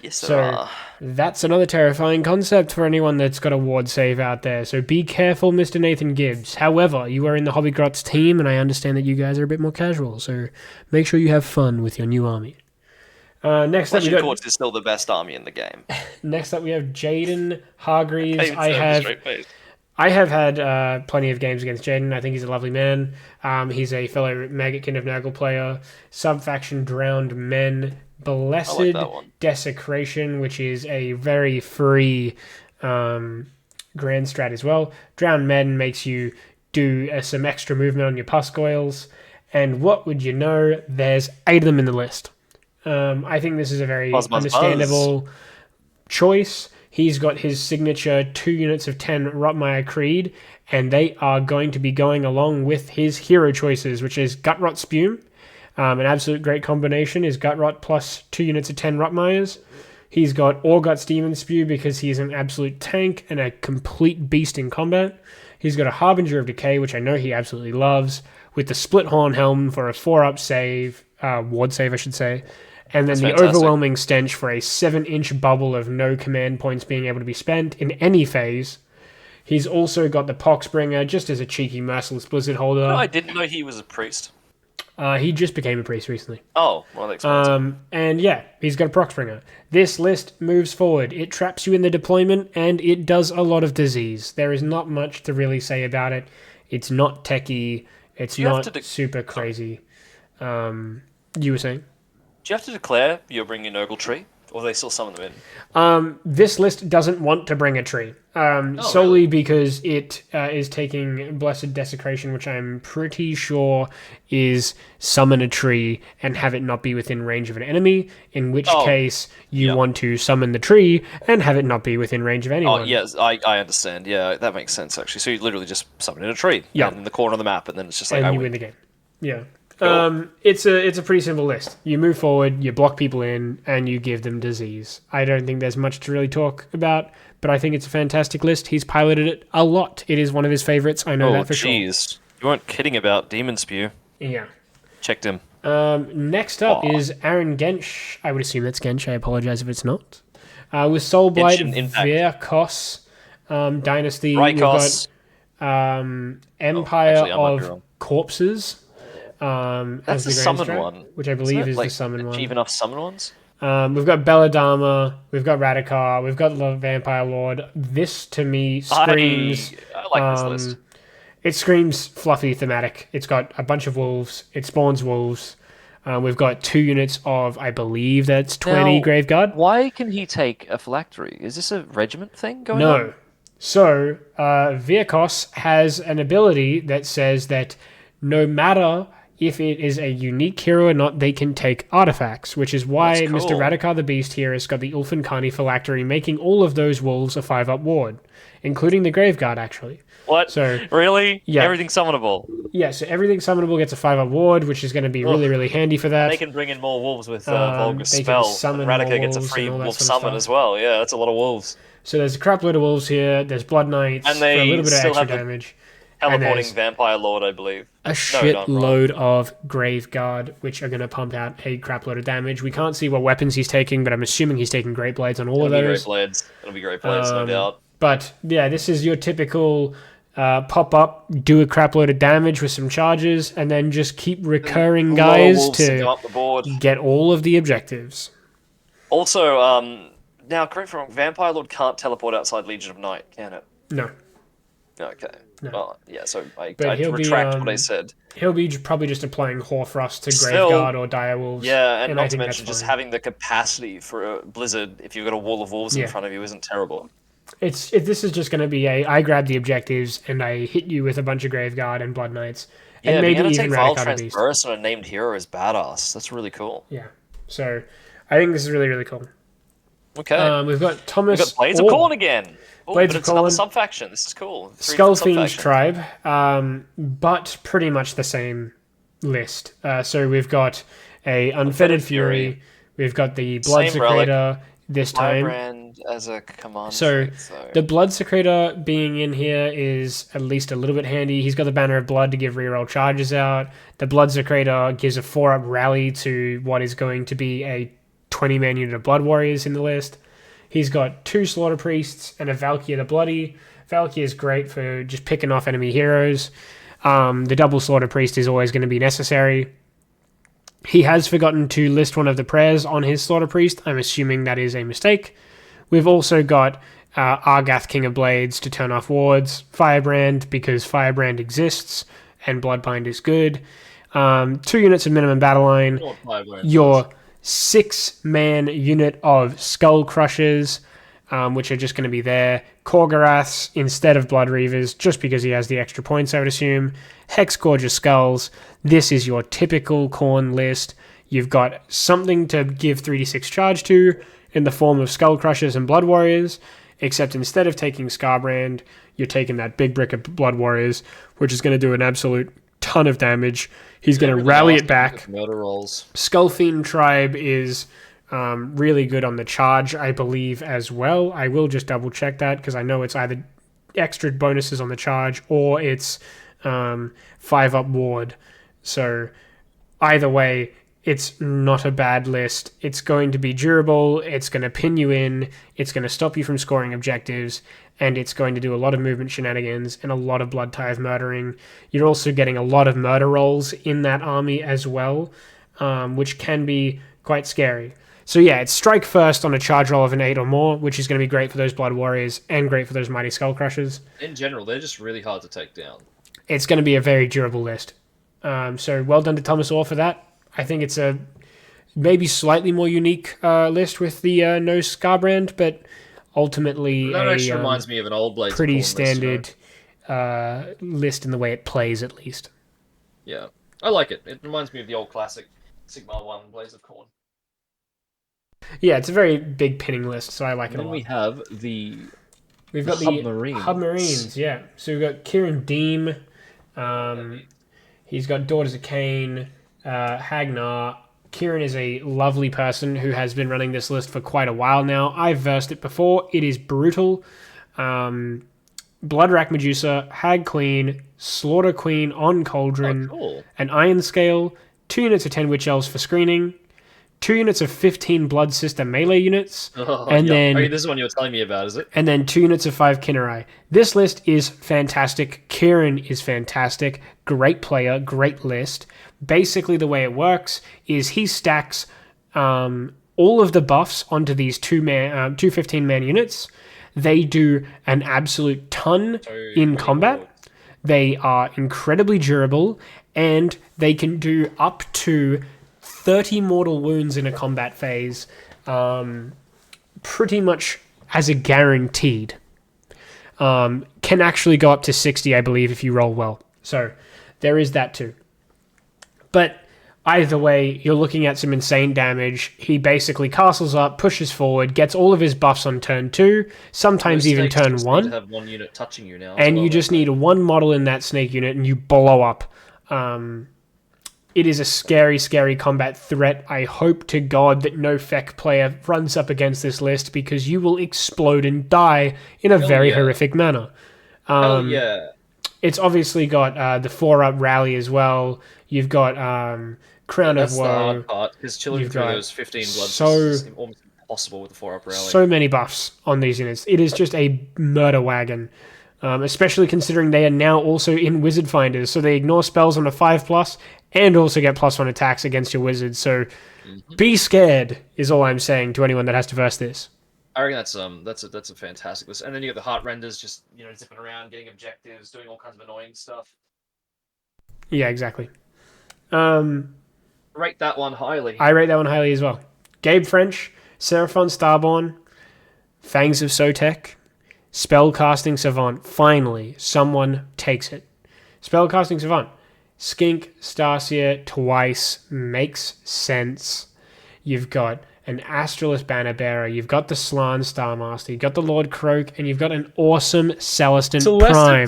Yes, So- there are. That's another terrifying concept for anyone that's got a ward save out there, so be careful, Mr. Nathan Gibbs. However, you are in the Hobbygrots team, and I understand that you guys are a bit more casual, so make sure you have fun with your new army. Next up, we Legion got, Courts is still the best army in the game. next up we have Jaden Hargreaves. Can't even say it with a straight face. I have had plenty of games against Jaden. I think he's a lovely man. He's a fellow Maggotkin of Nurgle player. Sub-faction Drowned Men. Blessed that one. Desecration, which is a very free grand strat as well. Drowned Men makes you do some extra movement on your Puscoils. And what would you know? There's 8 of them in the list. I think this is a very Buzz, buzz, understandable choice. He's got his signature 2 units of 10 Rotmire Creed, and they are going to be going along with his hero choices, which is Gutrot Spume. An absolute great combination is Gutrot plus 2 units of 10 Rotmires. He's got Orgut's Demon Spew because he's an absolute tank and a complete beast in combat. He's got a Harbinger of Decay, which I know he absolutely loves, with the Split Horn Helm for a 4-up save, ward save I should say, and then That's the fantastic. Overwhelming Stench for a 7-inch bubble of no command points being able to be spent in any phase. He's also got the Poxbringer, just as a cheeky, merciless Blizzard holder. No, I didn't know he was a priest. He just became a priest recently. Oh, well, that explains it. And yeah, he's got a Proxbringer. This list moves forward. It traps you in the deployment, and it does a lot of disease. There is not much to really say about it. It's not techie. It's You have not to super crazy. You were saying? Do you have to declare you're bringing Nurgle Tree, or do they still summon them in? This list doesn't want to bring a tree. Solely because it is taking Blessed Desecration, which I'm pretty sure is summon a tree and have it not be within range of an enemy, in which case you want to summon the tree and have it not be within range of anyone. Oh, yes, I understand. Yeah, that makes sense, actually. So you literally just summon in a tree in the corner of the map, and then it's just like, and I you win. win the game. Yeah. Cool. It's a pretty simple list. You move forward, you block people in, and you give them disease. I don't think there's much to really talk about, but I think it's a fantastic list. He's piloted it a lot. It is one of his favorites. I know that for sure. Jeez. You weren't kidding about Demon Spew. Yeah. Checked him. Next up is Aaron Gensch. I would assume that's Gensch. I apologize if it's not. With Soul Blight, Genshin Impact. Verkos, Dynasty. Rykos. We've got Empire actually, I might be of wrong. Corpses. That's As the the Grand summon Strat, one. which I believe is like, the summon one. achieve enough summon ones? We've got Belladama, we've got Radikar, we've got the Vampire Lord. This, to me, screams... I like this list. It screams fluffy thematic. It's got a bunch of wolves. It spawns wolves. We've got 2 units of, I believe that's 20 Now, Graveguard. Why can he take a phylactery? Is this a regiment thing going on? No. So, Virkos has an ability that says that no matter if it is a unique hero or not, they can take artifacts, which is why That's cool. Mr. Radikar the Beast here has got the Ulfankani Phylactery, making all of those wolves a 5-up ward, including the Graveguard, actually. What? So, Really? yeah. Everything's summonable. Yeah, so everything summonable gets a 5-up ward, which is going to be really, really handy for that. They can bring in more wolves with they Vulgar can Spell. summon And Radika more gets a wolves free and all that wolf sort of summon stuff. as well. Yeah, that's a lot of wolves. So there's a crap load of wolves here, there's Blood Knights And for a they little bit of still extra have the damage. Teleporting Vampire Lord, I believe. A No, shitload of Graveguard, which are going to pump out a crap load of damage. We can't see what weapons he's taking, but I'm assuming he's taking Great Blades on all of those. It'll be Great Blades, no doubt. But yeah, this is your typical pop up, do a crap load of damage with some charges, and then just keep recurring guys wolves to to go up the board. get all of the objectives. Also, now correct me if I'm wrong, Vampire Lord can't teleport outside Legion of Night, can it? No. Okay. No. Well, yeah, so I he'll be, retract what I said. He'll be probably just applying Horfrost to Still- Graveguard or Direwolves. Yeah, and I not to think mention that's just fine. having the capacity for a Blizzard if you've got a wall of wolves Yeah. in front of you isn't terrible. This is just going to be I grab the objectives and I hit you with a bunch of Graveguard and Blood Knights. Yeah, And being maybe able to even take Vile Radikar the Beast. Transverse on a named hero is badass. That's really cool. Yeah. So I think this is really, really cool. Okay. We've got Thomas. We've got Blades Orr, of Khorne again. Oh, Blades but of it's another Khorne. sub-faction. This is cool. 3 Skull different Fiends sub-factions. tribe, but pretty much the same list. So we've got a Unfettered Fury. We've got the Blood Same relic. Secretor this time. Firebrand as a command So trait, though. the Blood Secretor being in here is at least a little bit handy. He's got the Banner of Blood to give reroll charges out. The Blood Secretor gives a 4-up rally to what is going to be a 20-man unit of Blood Warriors in the list. He's got 2 Slaughter Priests and a Valkyrie the Bloody. Valkyrie is great for just picking off enemy heroes. The double Slaughter Priest is always going to be necessary. He has forgotten to list one of the prayers on his Slaughter Priest. I'm assuming that is a mistake. We've also got Argath, King of Blades, to turn off wards. Firebrand, because Firebrand exists, and Bloodbind is good. 2 units of minimum battle line. Your 6-man unit of Skull Crushers, which are just going to be there. Korgoraths instead of Blood Reavers, just because he has the extra points, I would assume. Hex Gorgeous Skulls. This is your typical Khorne list. You've got something to give 3d6 charge to in the form of Skull Crushers and Blood Warriors, except instead of taking Scarbrand, you're taking that big brick of Blood Warriors, which is going to do an absolute ton of damage. He's going to rally it back. Murder rolls. Skullfiend Tribe is really good on the charge, I believe, as well. I will just double check that because I know it's either extra bonuses on the charge or it's 5-up ward. So either way, it's not a bad list. It's going to be durable, it's going to pin you in, it's going to stop you from scoring objectives, and it's going to do a lot of movement shenanigans and a lot of blood tithe murdering. You're also getting a lot of murder rolls in that army as well, which can be quite scary. So yeah, it's strike first on a charge roll of an 8 or more, which is going to be great for those Blood Warriors and great for those Mighty Skull Crushers. In general, they're just really hard to take down. It's going to be a very durable list. So well done to Thomas Orr for that. I think it's a maybe slightly more unique list with the no Scarbrand, but ultimately That actually reminds me of an old Blades pretty of Khorne list, standard list in the way it plays, at least. Yeah, I like it. It reminds me of the old classic Sigmar 1 Blades of Khorne. Yeah, it's a very big pinning list, so I like And it a then lot. we have the We've got Hub the Marines. Hub Marines, yeah. So we've got Kieran Deem. He's got Daughters of Cain, Hagnar. Kieran is a lovely person who has been running this list for quite a while now. I've versed it before. It is brutal. Bloodrack Medusa, Hag Queen, Slaughter Queen on Cauldron, cool. an Iron Scale, 2 units of 10 Witch Elves for screening, 2 units of 15 Blood Sister melee units, and then this is one you were telling me about, is it? and then 2 units of 5 Kinnerai. This list is fantastic. Kieran is fantastic. Great player, great list. Basically, the way it works is he stacks all of the buffs onto these 2 15-man units. They do an absolute ton in combat. They are incredibly durable, and they can do up to 30 mortal wounds in a combat phase, pretty much as a guaranteed. Can actually go up to 60, I believe, if you roll well. So there is that too. But either way, you're looking at some insane damage. He basically castles up, pushes forward, gets all of his buffs on turn 2, sometimes even turn 1. To have one unit touching you now, and you just need one model in that snake unit, and you blow up. It is a scary, scary combat threat. I hope to God that no Feck player runs up against this list, because you will explode and die in a very horrific manner. Hell yeah. It's obviously got the 4-up rally as well. You've got Crown of Woe. That's the hard part, because chilling through those 15 bloods is almost impossible with the 4-up rally. So many buffs on these units. It is just a murder wagon. Especially considering they are now also in Wizard Finders, so they ignore spells on a 5+, and also get +1 attacks against your wizards. So be scared is all I'm saying to anyone that has to verse this. I reckon that's a fantastic list. And then you got the Heart Renders just zipping around, getting objectives, doing all kinds of annoying stuff. Yeah, exactly. Rate that one highly. I rate that one highly as well. Gabe French, Seraphon Starborn, Fangs of Sotek, Spellcasting Savant. Finally, someone takes it. Spellcasting Savant. Skink, Starseer, twice. Makes sense. You've got an Astralis Banner Bearer. You've got the Slan Starmaster. You've got the Lord Croak. And you've got an awesome Celestin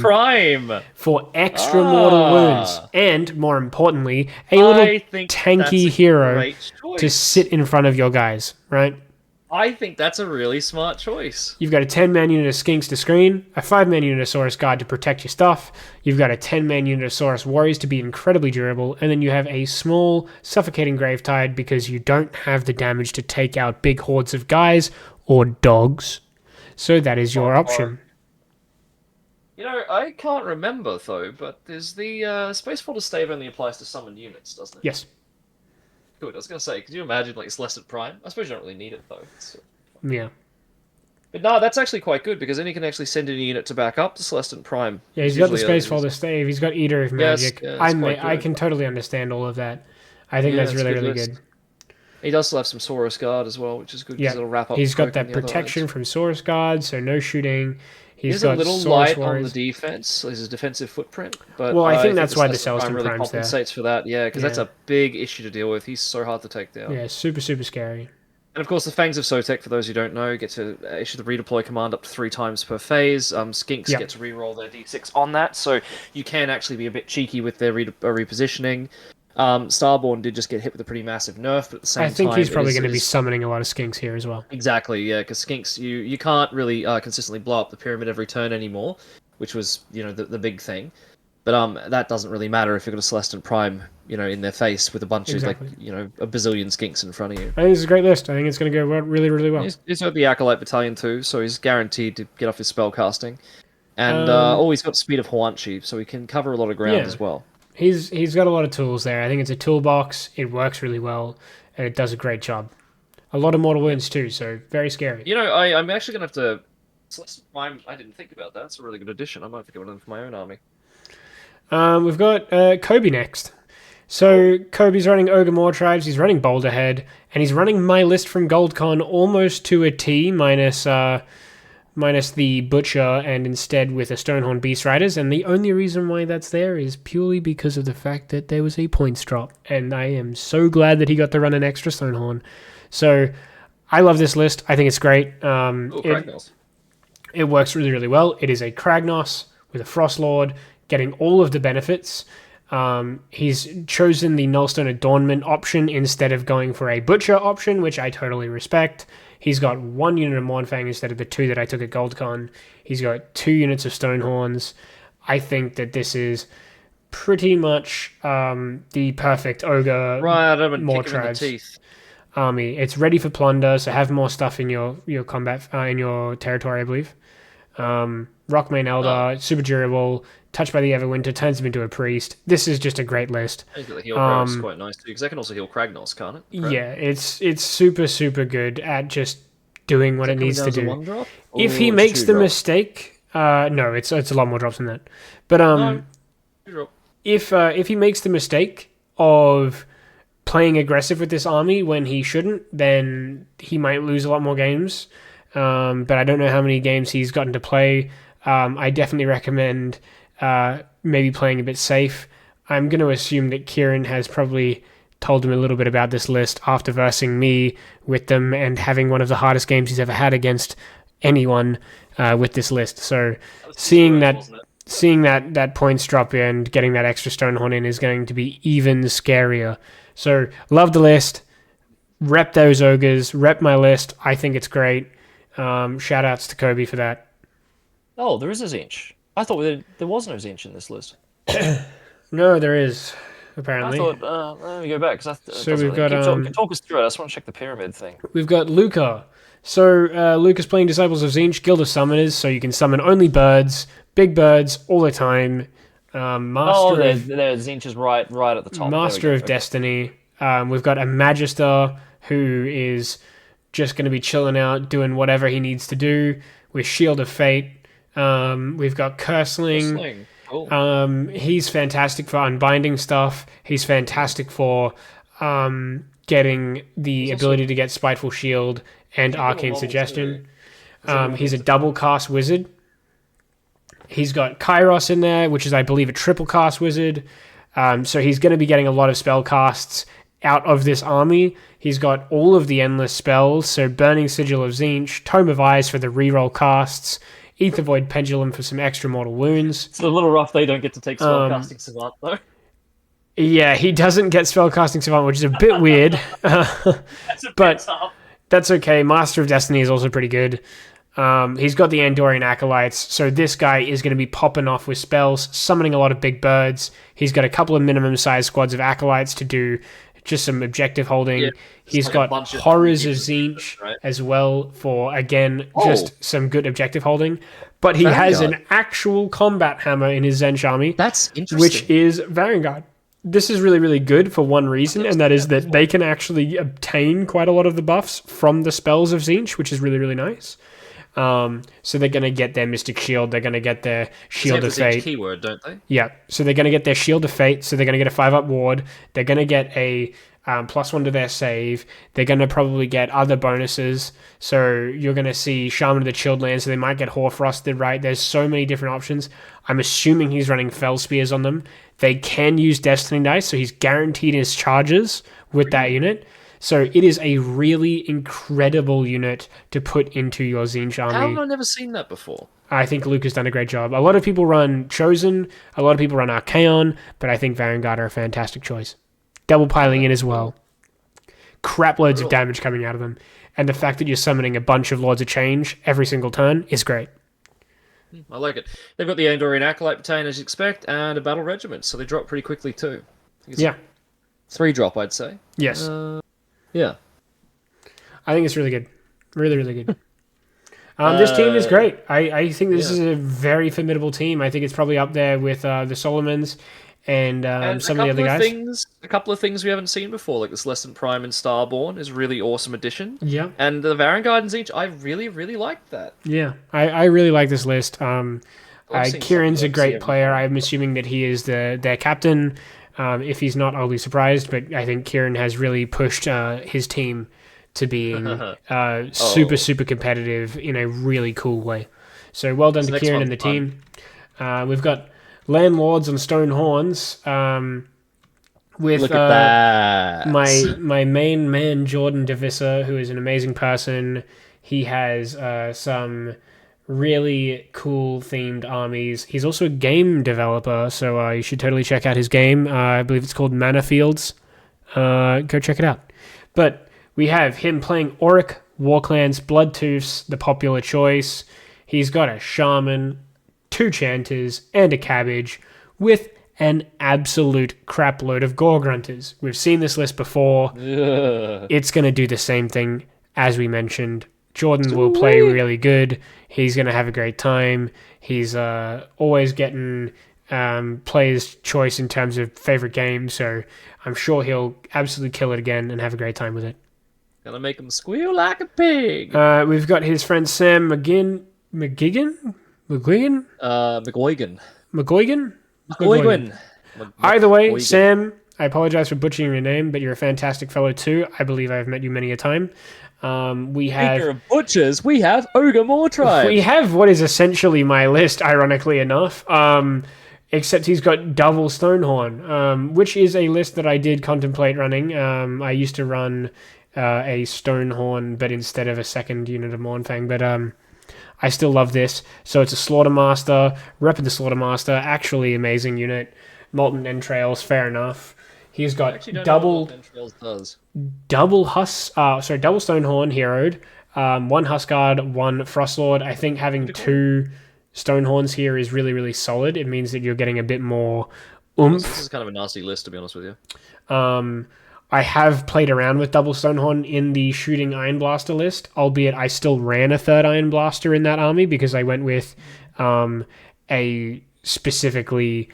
Prime. For extra mortal wounds. And, more importantly, a little tanky hero to sit in front of your guys. Right? I think that's a really smart choice. You've got a 10-man unit of Skinks to screen, a 5-man unit of Saurus Guard to protect your stuff, you've got a 10-man unit of Saurus Warriors to be incredibly durable, and then you have a small, suffocating Gravetide because you don't have the damage to take out big hordes of guys or dogs. So that is your option. I can't remember, though, but there's the Spacefall to Stave only applies to summoned units, doesn't it? Yes. Good. I was going to say, could you imagine Celestin Prime? I suppose you don't really need it, though. Yeah. But no, that's actually quite good, because then you can actually send in a unit to back up to Celestin Prime. Yeah, he's got the Spacefall to Stave, he's got Eater of Magic. I can totally understand all of that. I think that's really, really good. He does still have some Saurus Guard as well, which is good, because it'll wrap up. He's got that protection from Saurus Guard, so no shooting. He's got a little light on the defense. His defensive footprint, but I think that's why the Celestin really Prime's compensates for that. Yeah, because that's a big issue to deal with. He's so hard to take down. Yeah, super, super scary. And of course, the Fangs of Sotek, for those who don't know, get to issue the redeploy command up to 3 times per phase. Skinks get to reroll their d6 on that, so you can actually be a bit cheeky with their repositioning. Starborn did just get hit with a pretty massive nerf, but at the same time, I think he's probably going to be summoning a lot of Skinks here as well. Exactly, yeah, because Skinks, you can't really consistently blow up the pyramid every turn anymore, which was the big thing. But that doesn't really matter if you've got a Celestin Prime, in their face with a bunch of a bazillion Skinks in front of you. I think it's a great list. I think it's going to go really, really well. He's got the Acolyte Battalion too, so he's guaranteed to get off his spell casting, and he's got Speed of Hawanchi, so he can cover a lot of ground as well. He's got a lot of tools there. I think it's a toolbox. It works really well, and it does a great job. A lot of mortal wounds too, so very scary. I'm actually going to have to... Celestin Prime, I didn't think about that. It's a really good addition. I might have to get one of them for my own army. We've got Kobe next. So Kobe's running Ogre Moor Tribes, he's running Boulderhead, and he's running my list from GoldCon almost to a T, minus the Butcher, and instead with a Stonehorn Beast Riders. And the only reason why that's there is purely because of the fact that there was a points drop, and I am so glad that he got to run an extra Stonehorn. So I love this list. I think it's great. It works really, really well. It is a Kragnos with a Frost Lord, getting all of the benefits. He's chosen the Nullstone Adornment option instead of going for a Butcher option, which I totally respect. He's got 1 unit of Mournfang instead of the 2 that I took at GoldCon. He's got 2 units of Stonehorns. I think that this is pretty much the perfect Ogre Moor Tribes army. It's ready for plunder, so have more stuff in your combat in your territory, I believe. Rockmane Eldar, super durable, touched by the Everwinter, turns him into a priest. This is just a great list. I think the heal is quite nice too, because that can also heal Kragnos, can't it? Yeah, it's super, super good at just doing what it needs to do. If he makes the mistake, no, it's a lot more drops than that. But if he makes the mistake of playing aggressive with this army when he shouldn't, then he might lose a lot more games. But I don't know how many games he's gotten to play. I definitely recommend maybe playing a bit safe. I'm going to assume that Kieran has probably told him a little bit about this list after versing me with them and having one of the hardest games he's ever had against anyone with this list. So seeing that points drop and getting that extra Stonehorn in is going to be even scarier. So love the list. Rep those ogres. Rep my list. I think it's great. Shout outs to Kobe for that. Oh, there is a Zinch. I thought there was no Zinch in this list. No, there is. Apparently. I thought, let me go back. So we've got... talk us through it. I just want to check the pyramid thing. We've got Luca. So Luca's playing Disciples of Zinch, Guild of Summoners, so you can summon only birds, big birds, all the time. Zinch is right at the top. Master of Destiny. We've got a Magister who is just going to be chilling out, doing whatever he needs to do with Shield of Fate. We've got Curseling. Cool. He's fantastic for unbinding stuff. He's fantastic for getting the ability to get Spiteful Shield and Arcane Suggestion. He's a double cast wizard. He's got Kairos in there, which is, I believe, a triple cast wizard. So he's going to be getting a lot of spell casts out of this army. He's got all of the endless spells, so Burning Sigil of Zinch, Tome of Eyes for the reroll casts, Ether Void Pendulum for some extra mortal wounds. It's a little rough they don't get to take Spellcasting Savant, though. Yeah, he doesn't get Spellcasting Savant, which is a bit weird. But that's okay. Master of Destiny is also pretty good. He's got the Andorian Acolytes, so this guy is going to be popping off with spells, summoning a lot of big birds. He's got a couple of minimum-sized squads of Acolytes to do just some objective holding. Yeah, he's got Horrors of Zinch as well for, again, just some good objective holding. But he has an actual combat hammer in his Zench army. That's interesting. Which is Vanguard. This is really, really good for one reason, and that is that they can actually obtain quite a lot of the buffs from the spells of Zinch, which is really, really nice. So they're going to get their Mystic Shield, they're going to get their Shield of Fate. Keyword, don't they? Yeah, so they're going to get their Shield of Fate, so they're going to get a 5-up ward, they're going to get a +1 to their save, they're going to probably get other bonuses, so you're going to see Shaman of the Chilled Land, so they might get Hoarfrosted, right? There's so many different options. I'm assuming he's running Fell Spears on them. They can use Destiny Dice, so he's guaranteed his charges with that unit. So it is a really incredible unit to put into your Zinch army. How have I never seen that before? I think Luke has done a great job. A lot of people run Chosen, a lot of people run Archaon, but I think Vanguard are a fantastic choice. Double piling in as well. Crap loads of damage coming out of them. And the fact that you're summoning a bunch of Lords of Change every single turn is great. I like it. They've got the Andorian Acolyte Battalion, as you expect, and a Battle Regiment, so they drop pretty quickly too. Yeah. 3-drop, I'd say. Yes. Yeah. I think it's really good. Really, really good. This team is great. I think this is a very formidable team. I think it's probably up there with the Solomons and some of the other guys. A couple of things we haven't seen before, like this Lesson Prime and Starborn is a really awesome addition. Yeah. And the Vanguard and Zinch, I really, really like that. Yeah, I really like this list. Kieran's a great player. I'm assuming that he is their captain. If he's not, I'll be surprised, but I think Kieran has really pushed his team to being super, super competitive in a really cool way. So well done to Kieran and the team. We've got Landlords on Stone Horns with Look at that. my main man, Jordan Devissa, who is an amazing person. He has some really cool themed armies. He's also a game developer, so you should totally check out his game. I believe it's called Mana Fields. Go check it out. But we have him playing Auric, Warclans, Bloodtooths, the popular choice. He's got a Shaman, 2 Chanters, and a Cabbage, with an absolute crap load of Gore Grunters. We've seen this list before. Ugh. It's going to do the same thing, as we mentioned. Jordan will play really good. He's going to have a great time. He's always getting player's choice in terms of favorite game, so I'm sure he'll absolutely kill it again and have a great time with it. Gonna make him squeal like a pig. We've got his friend Sam McGuigan. Either way, Sam I apologize for butchering your name, but you're a fantastic fellow too. I believe I've met you many a time. We have Speaking of butchers, we have Ogre Mortribe. we have what is essentially my list, ironically enough. Except he's got double Stonehorn, which is a list that I did contemplate running. I used to run a Stonehorn, but instead of a second unit of Mournfang. But I still love this. So it's a Slaughtermaster, repping the Slaughtermaster, actually amazing unit. Molten Entrails, fair enough. He's got double Stonehorn heroed, one Huskard, one Frostlord. I think having two Stonehorns here is really, really solid. It means that you're getting a bit more oomph. This is kind of a nasty list, to be honest with you. I have played around with double Stonehorn in the shooting Iron Blaster list, albeit I still ran a third Iron Blaster in that army because I went with a specifically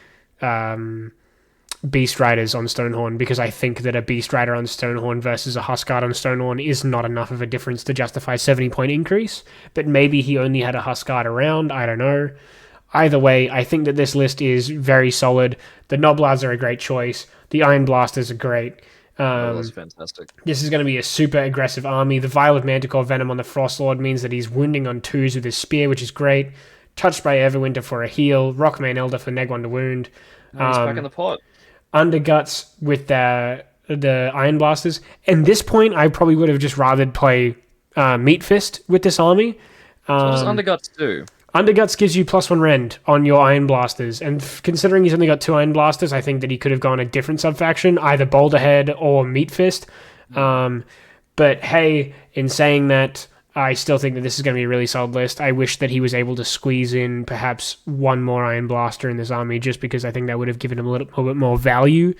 Beast Riders on Stonehorn, because I think that a Beast Rider on Stonehorn versus a Huskard on Stonehorn is not enough of a difference to justify 70-point increase, but maybe he only had a Huskard around, I don't know. Either way, I think that this list is very solid. The Noblards are a great choice. The Iron Blasters are great. That's fantastic. This is going to be a super aggressive army. The Vial of Manticore Venom on the Frostlord means that he's wounding on 2s with his spear, which is great. Touched by Everwinter for a heal. Rockmane Elder for neg 1 to wound. He's back in the pot. Underguts with the Iron Blasters. At this point, I probably would have just rather play Meat Fist with this army. So what does Underguts do? Underguts gives you +1 rend on your Iron Blasters, and considering he's only got 2 Iron Blasters, I think that he could have gone a different subfaction, either Boulderhead or Meat Fist. But hey, in saying that, I still think that this is going to be a really solid list. I wish that he was able to squeeze in perhaps one more Iron Blaster in this army, just because I think that would have given him a little bit more value.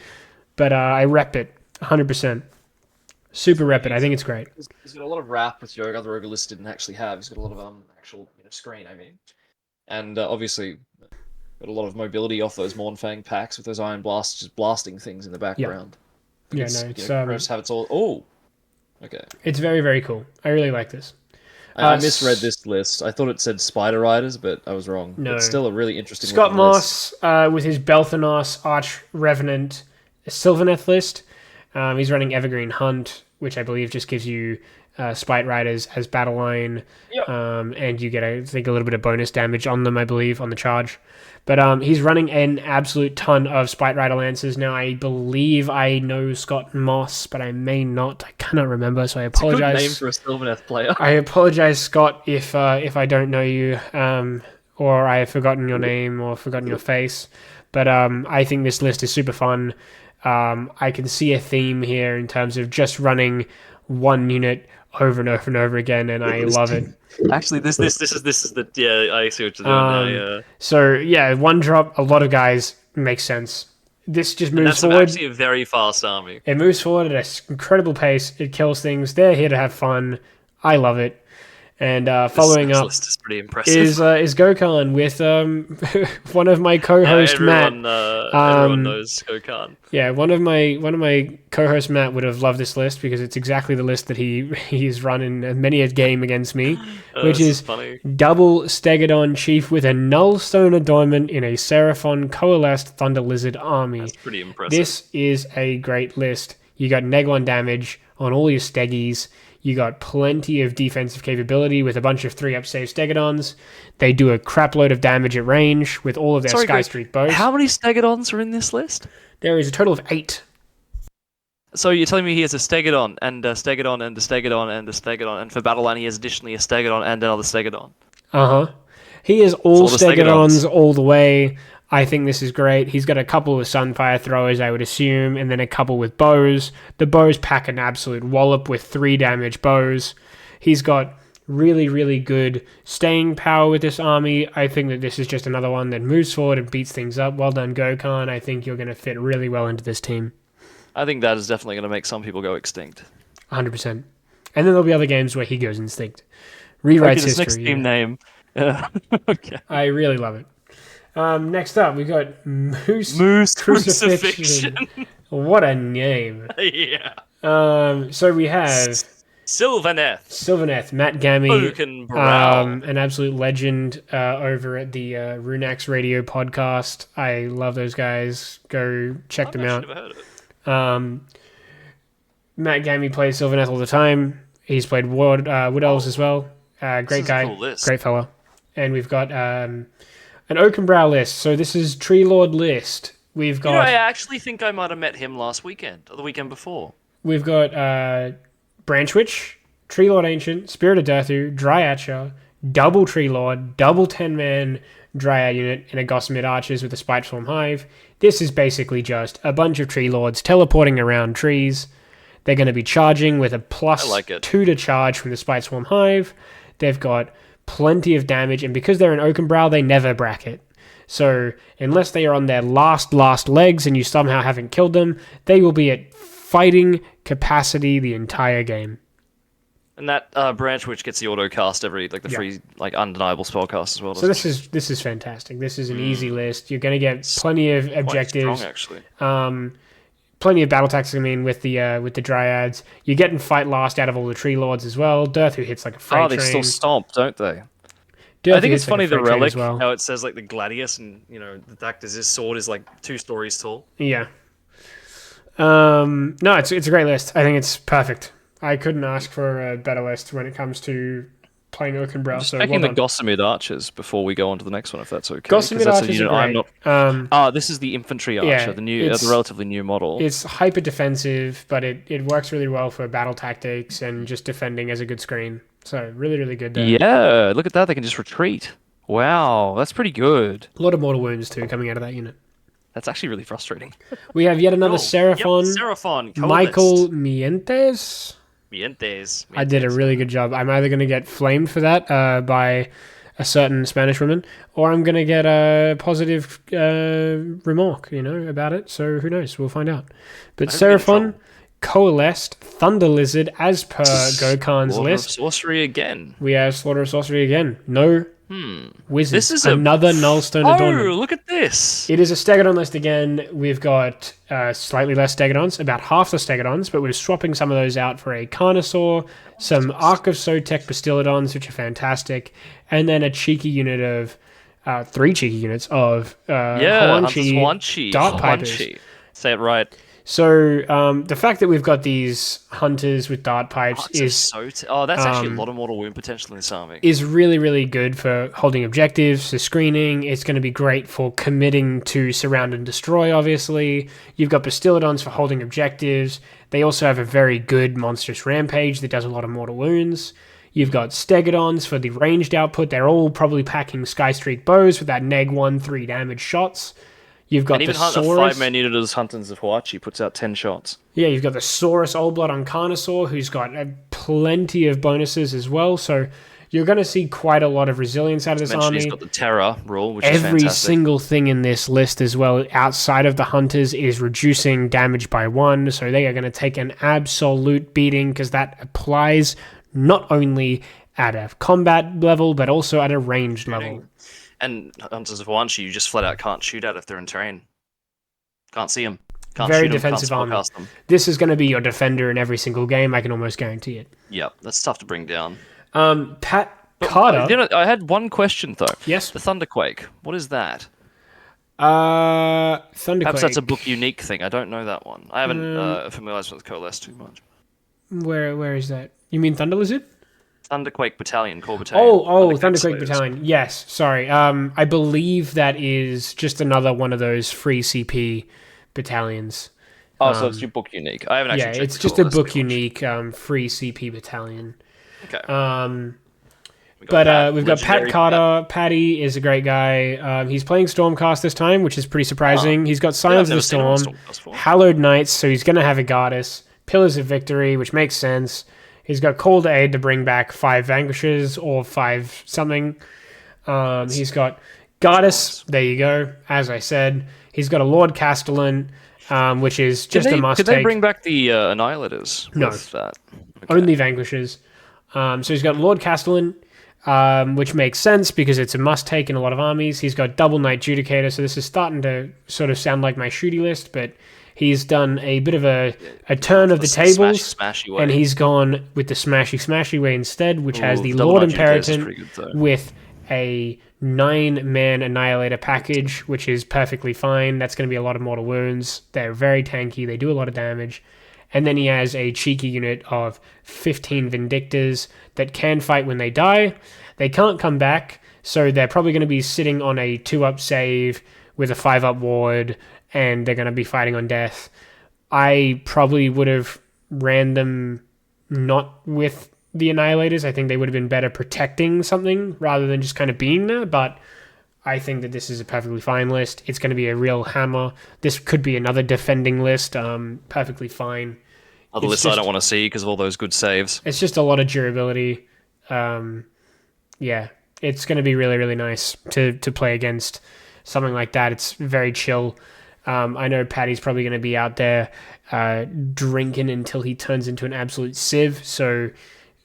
But I rep it 100%. Super rep it. I think it's great. He's got a lot of wrap, which your other Ogre list didn't actually have. He's got a lot of actual screen, I mean. And obviously got a lot of mobility off those Mournfang packs with those Iron Blasters just blasting things in the background. Yeah, it's have its all... Oh! Okay. It's very, very cool. I really like this. I misread this list. I thought it said Spider Riders, but I was wrong. No. It's still a really interesting Scott list. Moss with his Belthanos, Arch Revenant, Sylvaneth list. He's running Evergreen Hunt, which I believe just gives you Spite Riders as battle line. Yep. And you get, I think, a little bit of bonus damage on them, I believe, on the charge. But he's running an absolute ton of Spite Rider Lancers. Now, I believe I know Scott Moss, but I may not. I cannot remember, so I apologize. It's a good name for a Sylvaneth player. I apologize, Scott, if I don't know you, or I have forgotten your name or forgotten your face. But I think this list is super fun. I can see a theme here in terms of just running one unit over and over and over again, and I love it. Actually, this is the I see what you're doing now. Yeah. So yeah, one drop, a lot of guys makes sense. This just moves forward. That's actually a very fast army. It moves forward at an incredible pace. It kills things. They're here to have fun. I love it. And following up list is pretty impressive. is Gokhan with one of my co-host Matt. Everyone knows Gokhan. Yeah, one of my co-hosts Matt would have loved this list because it's exactly the list that he's run in many a game against me, which is funny. Double Stegodon Chief with a Nullstone Adornment in a Seraphon Coalesced Thunder Lizard army. That's pretty impressive. This is a great list. You got neg 1 damage on all your Steggies. You got plenty of defensive capability with a bunch of 3-up save Stegodons. They do a crap load of damage at range with all of their Sky Street bows. How many Stegodons are in this list? There is a total of 8. So you're telling me he has a Stegodon, and a Stegodon, and a Stegodon, and a Stegodon, and for Battleline he has additionally a Stegodon and another Stegodon. Uh-huh. He is all the Stegodons all the way. I think this is great. He's got a couple with Sunfire throwers, I would assume, and then a couple with bows. The bows pack an absolute wallop with 3 damage bows. He's got really, really good staying power with this army. I think that this is just another one that moves forward and beats things up. Well done, Gokhan. I think you're going to fit really well into this team. I think that is definitely going to make some people go extinct. 100%. And then there'll be other games where he goes extinct. Rewrites history. Next team name. Okay. I really love it. Next up, we got Moose Crucifixion. What a name. Yeah. So we have Sylvaneth, Matt Gammy, Oakenbrow. an absolute legend over at the Runax Radio podcast. I love those guys. Go check them out. Never heard of it. Matt Gammy plays Sylvaneth all the time. He's played Wood Elves as well. Great This is a guy, cool list. great fella. And we've got an Oakenbrow list. So this is Tree Lord list. We've got. I actually think I might have met him last weekend or the weekend before. We've got Branch Witch, Tree Lord Ancient, Spirit of Durthu, Dryadshire, double Tree Lord, double 10-man Dryad unit, and a Gossamer Archers with a Spiteswarm Hive. This is basically just a bunch of Tree Lords teleporting around trees. They're going to be charging with a +2 to charge from the Spiteswarm Hive. They've got plenty of damage, and because they're an Oakenbrow, they never bracket. So unless they are on their last legs and you somehow haven't killed them, they will be at fighting capacity the entire game. And that branch which gets the auto cast every free undeniable spellcast as well. So this is fantastic. This is an easy list. You're going to get plenty of objectives. Quite strong, actually. Plenty of battle tactics. I mean, with the Dryads, you're getting fight last out of all the Tree Lords as well. Durthu hits like a freight train. They still stomp, don't they? Durthu I think it's funny like the relic, well. how it says like the gladius, and the fact is his sword is like 2 stories tall. Yeah. No, it's a great list. I think it's perfect. I couldn't ask for a better list when it comes to playing Oakenbrow. Just So checking well the Gossamer Archers before we go on to the next one, if that's okay. Gossamer Archers are great. I'm not. This is the infantry archer, Yeah, the relatively new model. It's hyper defensive, but it works really well for battle tactics and just defending as a good screen. So really, really good there. Yeah, look at that. They can just retreat. Wow, that's pretty good. A lot of mortal wounds too coming out of that unit. That's actually really frustrating. We have yet another Seraphon. Yep, Seraphon. Michael Mientes. I did a really good job. I'm either going to get flamed for that by a certain Spanish woman, or I'm going to get a positive remark, about it. So who knows? We'll find out. But Seraphon, Coalesced, Thunder Lizard, as per Gokhan's list. Slaughter of Sorcery again. We have Slaughter of Sorcery again. No Wizards. This is another Nullstone Adornment. Oh, look at this. It is a Stegodon list again. We've got slightly less Stegodons, about half the Stegodons, but we're swapping some of those out for a Carnosaur, some Arc of Sotek Bastillodons, which are fantastic, and then a cheeky unit of 3 cheeky units of Hawanchi Dart Pipers. Say it right. So the fact that we've got these hunters with dart pipes that's actually a lot of mortal wound potential in this army. Is really, really good for holding objectives, for screening. It's going to be great for committing to surround and destroy, obviously. You've got Bastillodons for holding objectives. They also have a very good monstrous rampage that does a lot of mortal wounds. You've got Stegodons for the ranged output. They're all probably packing Skystreak bows with that neg 1 3 damage shots. You've got and even the a 5-man unit of Hunters of Hawachi puts out 10 shots. Yeah, you've got the Saurus Old Blood on Carnosaur, who's got plenty of bonuses as well. So you're going to see quite a lot of resilience out of this army. He's got the Terror rule, which is Every fantastic. single thing in this list as well, outside of the Hunters, is reducing damage by 1. So they are going to take an absolute beating because that applies not only at a combat level, but also at a ranged level. And Hunters of Hawachi, you just flat out can't shoot at if they're in terrain. Can't see them. Can't Very shoot defensive them, army. them. This is going to be your defender in every single game. I can almost guarantee it. Yep, that's tough to bring down. Pat Carter. I had one question though. Yes. The Thunderquake. What is that? Thunderquake. Perhaps that's a book unique thing. I don't know that one. I haven't familiarized with Coalesce too much. Where is that? You mean Thunder Lizard? Thunderquake Battalion, Core Battalion. Thunderquake Battalion. Yes, sorry. I believe that is just another one of those free CP battalions. So it's your book unique. I haven't actually checked it's just a book unique free CP battalion. Okay. We've got Pat Carter. Patty is a great guy. He's playing Stormcast this time, which is pretty surprising. He's got Silence of the Storm, Hallowed Knights, so he's going to have a goddess. Pillars of Victory, which makes sense. He's got Call to Aid to bring back 5 Vanquishes or 5 something. He's got Goddess. There you go. As I said, he's got a Lord Castellan, which is just a must-take. Could they bring back the Annihilators? No. With that? Okay. Only Vanquishes. So he's got Lord Castellan, which makes sense because it's a must-take in a lot of armies. He's got Double Knight Judicator, so this is starting to sort of sound like my shooty list, but he's done a bit of a turn of the tables, and he's gone with the smashy way instead, which has the Lord Imperator with a 9-man Annihilator package, which is perfectly fine. That's going to be a lot of mortal wounds. They're very tanky. They do a lot of damage. And then he has a cheeky unit of 15 Vindictors that can fight when they die. They can't come back, so they're probably going to be sitting on a 2-up save with a 5-up ward, and they're going to be fighting on death. I probably would have ran them not with the Annihilators. I think they would have been better protecting something rather than just kind of being there, but I think that this is a perfectly fine list. It's going to be a real hammer. This could be another defending list. Perfectly fine. Other lists I don't want to see because of all those good saves. It's just a lot of durability. Yeah, it's going to be really, really nice to play against something like that. It's very chill. I know Paddy's probably going to be out there drinking until he turns into an absolute sieve. So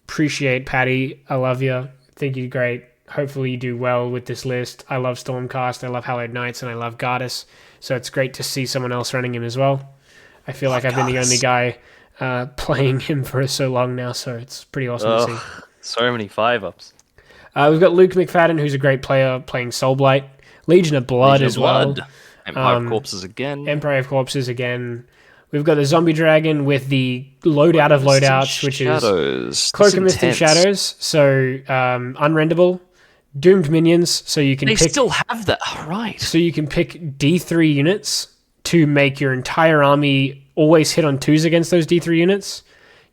appreciate Paddy. I love you. Think you're great. Hopefully you do well with this list. I love Stormcast, I love Hallowed Knights, and I love Gardas. So it's great to see someone else running him as well. I feel like I've been the only guy playing him for so long now, so it's pretty awesome to see. So many 5-ups. We've got Luke McFadden, who's a great player, playing Soulblight. Legion of Blood as well. Empire of Corpses again. Empire of Corpses again. We've got the Zombie Dragon with the loadout of loadouts, which is Cloak of Mist and Shadows, so unrendable. Doomed minions, so you can They pick... still have that, right. So you can pick D3 units to make your entire army always hit on 2s against those D3 units.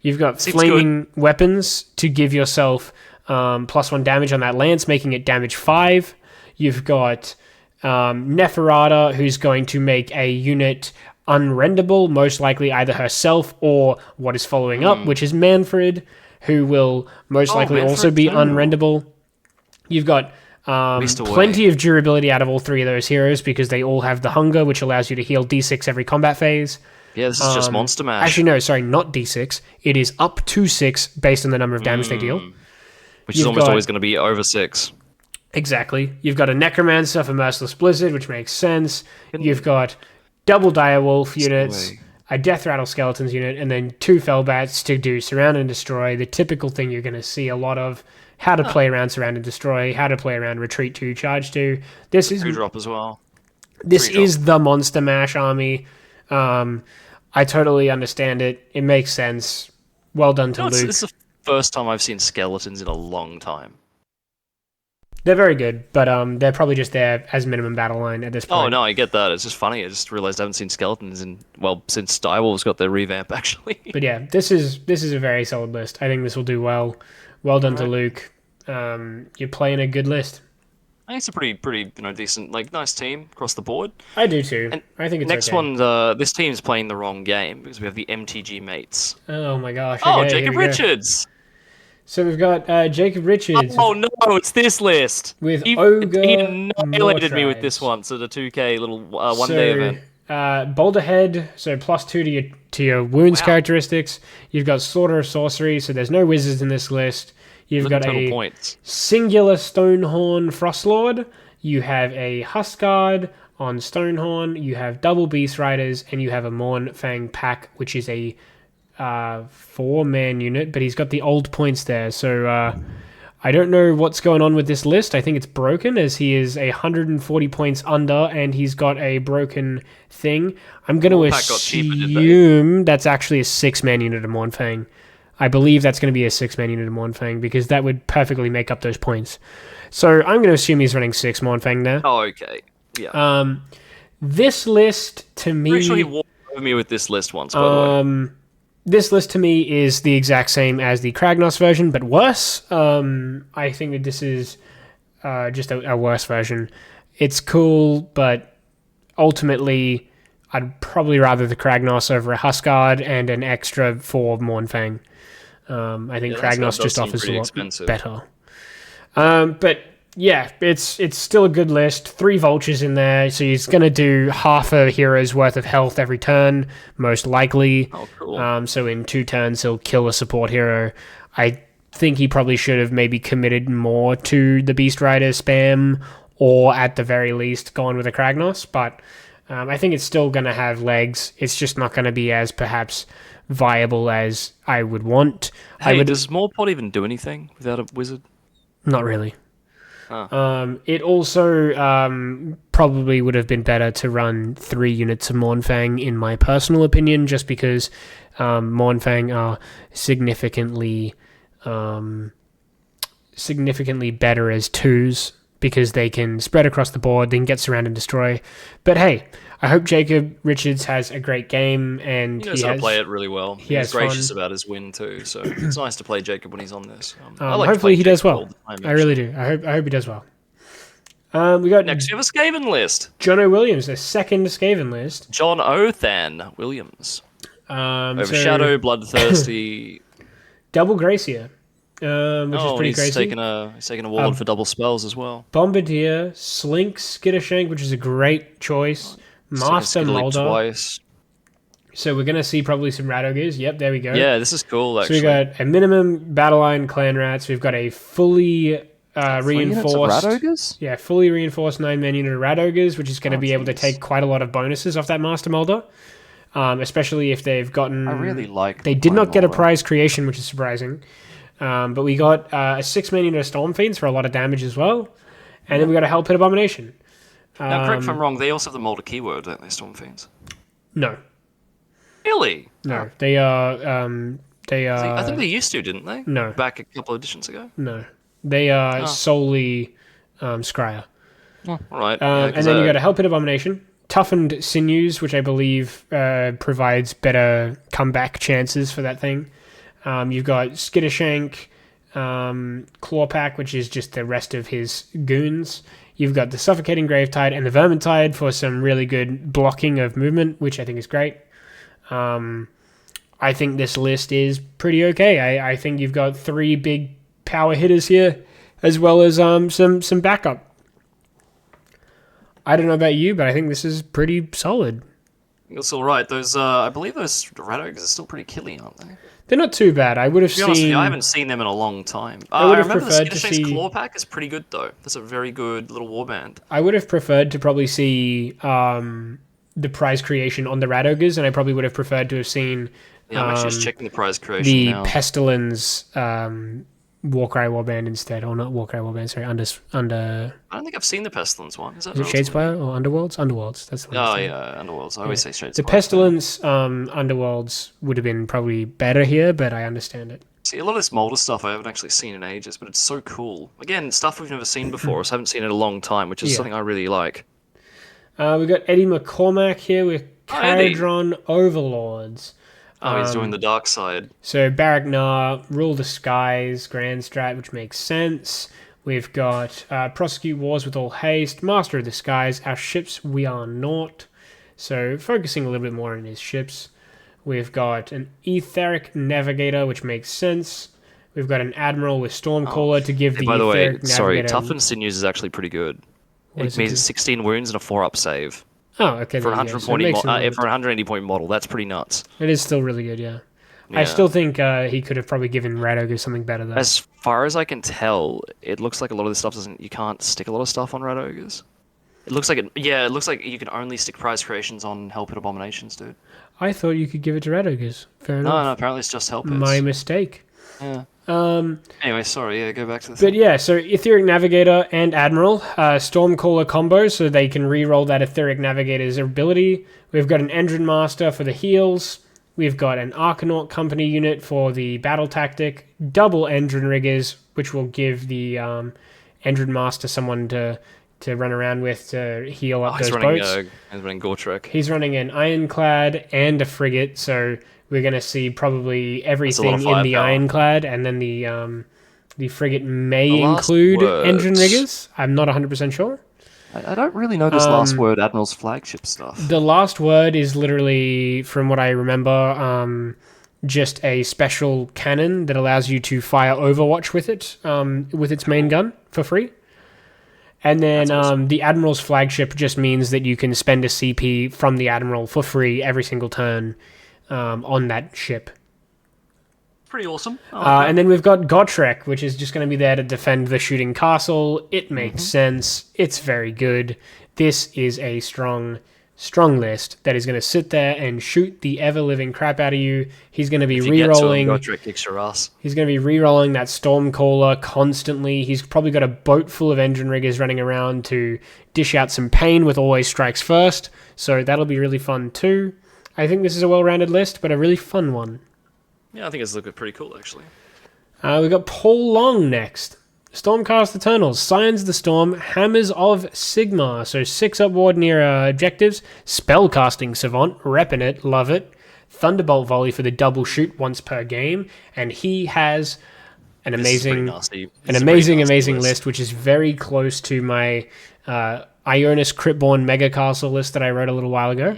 You've got flaming weapons to give yourself +1 damage on that lance, making it damage 5. You've got Neferata, who's going to make a unit unrendable, most likely either herself or what is following up, which is Manfred, who will most likely also be unrendable. You've got plenty of durability out of all 3 of those heroes because they all have the hunger, which allows you to heal D6 every combat phase. Yeah, this is just Monster Mash. Actually, no, sorry, not D6. It is up to 6 based on the number of damage they deal. Which is almost always going to be over 6. Exactly. You've got a Necromancer for Merciless Blizzard, which makes sense. You've got double Direwolf units, a Death Rattle Skeletons unit, and then 2 Fellbats to do Surround and Destroy, the typical thing you're going to see a lot of. How to play around Surround and Destroy, how to play around Retreat 2, Charge 2. This is 2-drop as well. This is the Monster Mash army. I totally understand it. It makes sense. Well done to Luke. It's the first time I've seen skeletons in a long time. They're very good, but they're probably just there as minimum battle line at this point. Oh, no, I get that. It's just funny. I just realized I haven't seen skeletons since Direwolves got their revamp, actually. But yeah, this is a very solid list. I think this will do well. Well done to Luke. You're playing a good list. I think it's a pretty decent, nice team across the board. I do too. And I think it's next okay. one, this team's playing the wrong game because we have the MTG mates. Oh my gosh. Oh, Okay, Jacob Richards! So we've got Jacob Richards. Oh no, it's this list! With he Ogre annihilated me with Mortrides. this one, so the 2K little one-day event. Boulder Head, so +2 to your wounds characteristics. You've got Slaughter of Sorcery, so there's no wizards in this list. You've got a singular Stonehorn Frostlord. You have a Huskguard on Stonehorn. You have double Beast Riders, and you have a Mournfang Pack, which is a 4-man unit, but he's got the old points there. So I don't know what's going on with this list. I think it's broken, as he is 140 points under, and he's got a broken thing. I'm going to assume that's actually a 6-man unit of Mournfang. I believe that's going to be a 6-man unit of Mournfang, because that would perfectly make up those points. So I'm going to assume he's running 6 Mournfang there. Oh, okay. Yeah. This list, to me... Pretty sure he walked over me with this list once, by the way. This list, to me, is the exact same as the Kragnos version, but worse. I think that this is just a worse version. It's cool, but ultimately, I'd probably rather the Kragnos over a Huskguard and an extra for Mournfang. I think Kragnos just offers a lot better. But yeah, it's still a good list. 3 vultures in there, so he's going to do half a hero's worth of health every turn, most likely. Oh, cool. So in 2 turns, he'll kill a support hero. I think he probably should have maybe committed more to the Beast Rider spam, or at the very least gone with a Kragnos, but I think it's still going to have legs. It's just not going to be as perhaps viable as I would want. Hey, does Morpod even do anything without a wizard? Not really. It also probably would have been better to run 3 units of Mornfang, in my personal opinion, just because Mornfang are significantly better as 2s, because they can spread across the board, they can get surround and destroy. But hey, I hope Jacob Richards has a great game, and he knows how to play it really well. He's gracious fun about his win too, so it's nice to play Jacob when he's on this. Hopefully he does well. I really do. I hope he does well. We got next. You have a Skaven list. Jono Williams, the second Skaven list. John Othan Williams. Overshadow, Bloodthirsty. Double Gracier. Which is pretty crazy. He's taken a ward for double spells as well. Bombardier, Slink, Skittershank, which is a great choice. Master Molder. Twice. So we're going to see probably some Rat Ogres. Yep, there we go. Yeah, this is cool, actually. So we got a minimum Battle Line Clan Rats. We've got a fully reinforced... Rat Ogres? Yeah, fully reinforced 9-man unit of Rat Ogres, which is going to be able to take quite a lot of bonuses off that Master Molder. Especially if they've gotten... I really like... They did not get a prize creation, which is surprising. But we got a 6-man unit of Storm Fiends for a lot of damage as well. And then we got a Hell Pit Abomination. Now, correct if I'm wrong, they also have the Molder keyword, don't they, Storm Fiends? No. Really? No. They are... I think they used to, didn't they? No. Back a couple of editions ago? No. They are solely Scryer. Oh, all right. And then you got a Hell Pit Abomination. Toughened Sinews, which I believe provides better comeback chances for that thing. You've got Skittershank, Clawpack, which is just the rest of his goons. You've got the Suffocating Gravetide and the Vermintide for some really good blocking of movement, which I think is great. I think this list is pretty okay. I think you've got 3 big power hitters here, as well as some backup. I don't know about you, but I think this is pretty solid. That's all right. Those, I believe those Rat Ogres are still pretty killy, aren't they? They're not too bad. I would have seen... I haven't seen them in a long time. I would have remember preferred the to Skittershank's see... Claw Pack is pretty good, though. That's a very good little warband. I would have preferred to probably see the prize creation on the Rat Ogres, and I probably would have preferred to have seen... Yeah, I'm actually just checking the prize creation the now. Pestilence Warcry Warband instead, or not Warcry Warband, sorry, under... I don't think I've seen the Pestilence one. Is it Shadespire or Underworlds? Underworlds, that's the one. Oh, yeah, Underworlds. I always say Shadespire. The Pestilence Underworlds would have been probably better here, but I understand it. See, a lot of this Molder stuff I haven't actually seen in ages, but it's so cool. Again, stuff we've never seen before, so I haven't seen it in a long time, which is something I really like. We've got Eddie McCormack here with Kharadron Overlords. Oh, he's doing the dark side. So Barak Nar, Rule the Skies, Grand Strat, which makes sense. We've got Prosecute Wars with All Haste, Master of the Skies, Our Ships We Are Naught. So focusing a little bit more on his ships. We've got an Etheric Navigator, which makes sense. We've got an Admiral with Stormcaller to give the by the way, Etheric sorry, Navigator... Toughened Sinews is actually pretty good. It means 16 wounds and a 4-up save. Oh, okay. For 180 point model, that's pretty nuts. It is still really good, yeah. I still think he could have probably given Rat Ogre something better though. As far as I can tell, it looks like a lot of this stuff doesn't. You can't stick a lot of stuff on Rat Ogres. It looks like it. Yeah, it looks like you can only stick prize creations on Hell Pit Abominations, dude. I thought you could give it to Rat Ogres. Fair enough. No, apparently it's just Hell Pits. My mistake. Yeah. Anyway, sorry. Yeah, go back to the. But yeah, so Etheric Navigator and Admiral, Stormcaller combo, so they can re-roll that Etheric Navigator's ability. We've got an Endrin Master for the heals. We've got an Arcanaut Company unit for the battle tactic. Double Endrin Riggers, which will give the Endrin Master someone to run around with to heal up those boats. He's running Gortrek. He's running an Ironclad and a frigate, so we're going to see probably everything in the Ironclad, and then the frigate may include engine riggers. I'm not 100% sure. I don't really know this last word, Admiral's flagship stuff. The last word is literally, from what I remember, just a special cannon that allows you to fire Overwatch with it, with its main gun for free. And then awesome. The Admiral's flagship just means that you can spend a CP from the Admiral for free every single turn on that ship. Pretty awesome. And then we've got Gotrek, which is just going to be there to defend the shooting castle. It makes sense. It's very good. This is a strong strong list that is going to sit there and shoot the ever-living crap out of you. He's going to be If you get to him, re-rolling. Godric kicks your ass. He's going to be re-rolling that Stormcaller constantly. He's probably got a boat full of engine riggers running around to dish out some pain with Always Strikes First. So that'll be really fun too. I think this is a well-rounded list, but a really fun one. Yeah, I think it's looking pretty cool, actually. We've got Paul Long next. Stormcast Eternals, Scions of the Storm, Hammers of Sigmar. So 6 upward near objectives. Spellcasting Savant, repping it, love it. Thunderbolt Volley for the double shoot once per game. And he has an amazing list, which is very close to my Ionis Cryptborn Mega Castle list that I wrote a little while ago.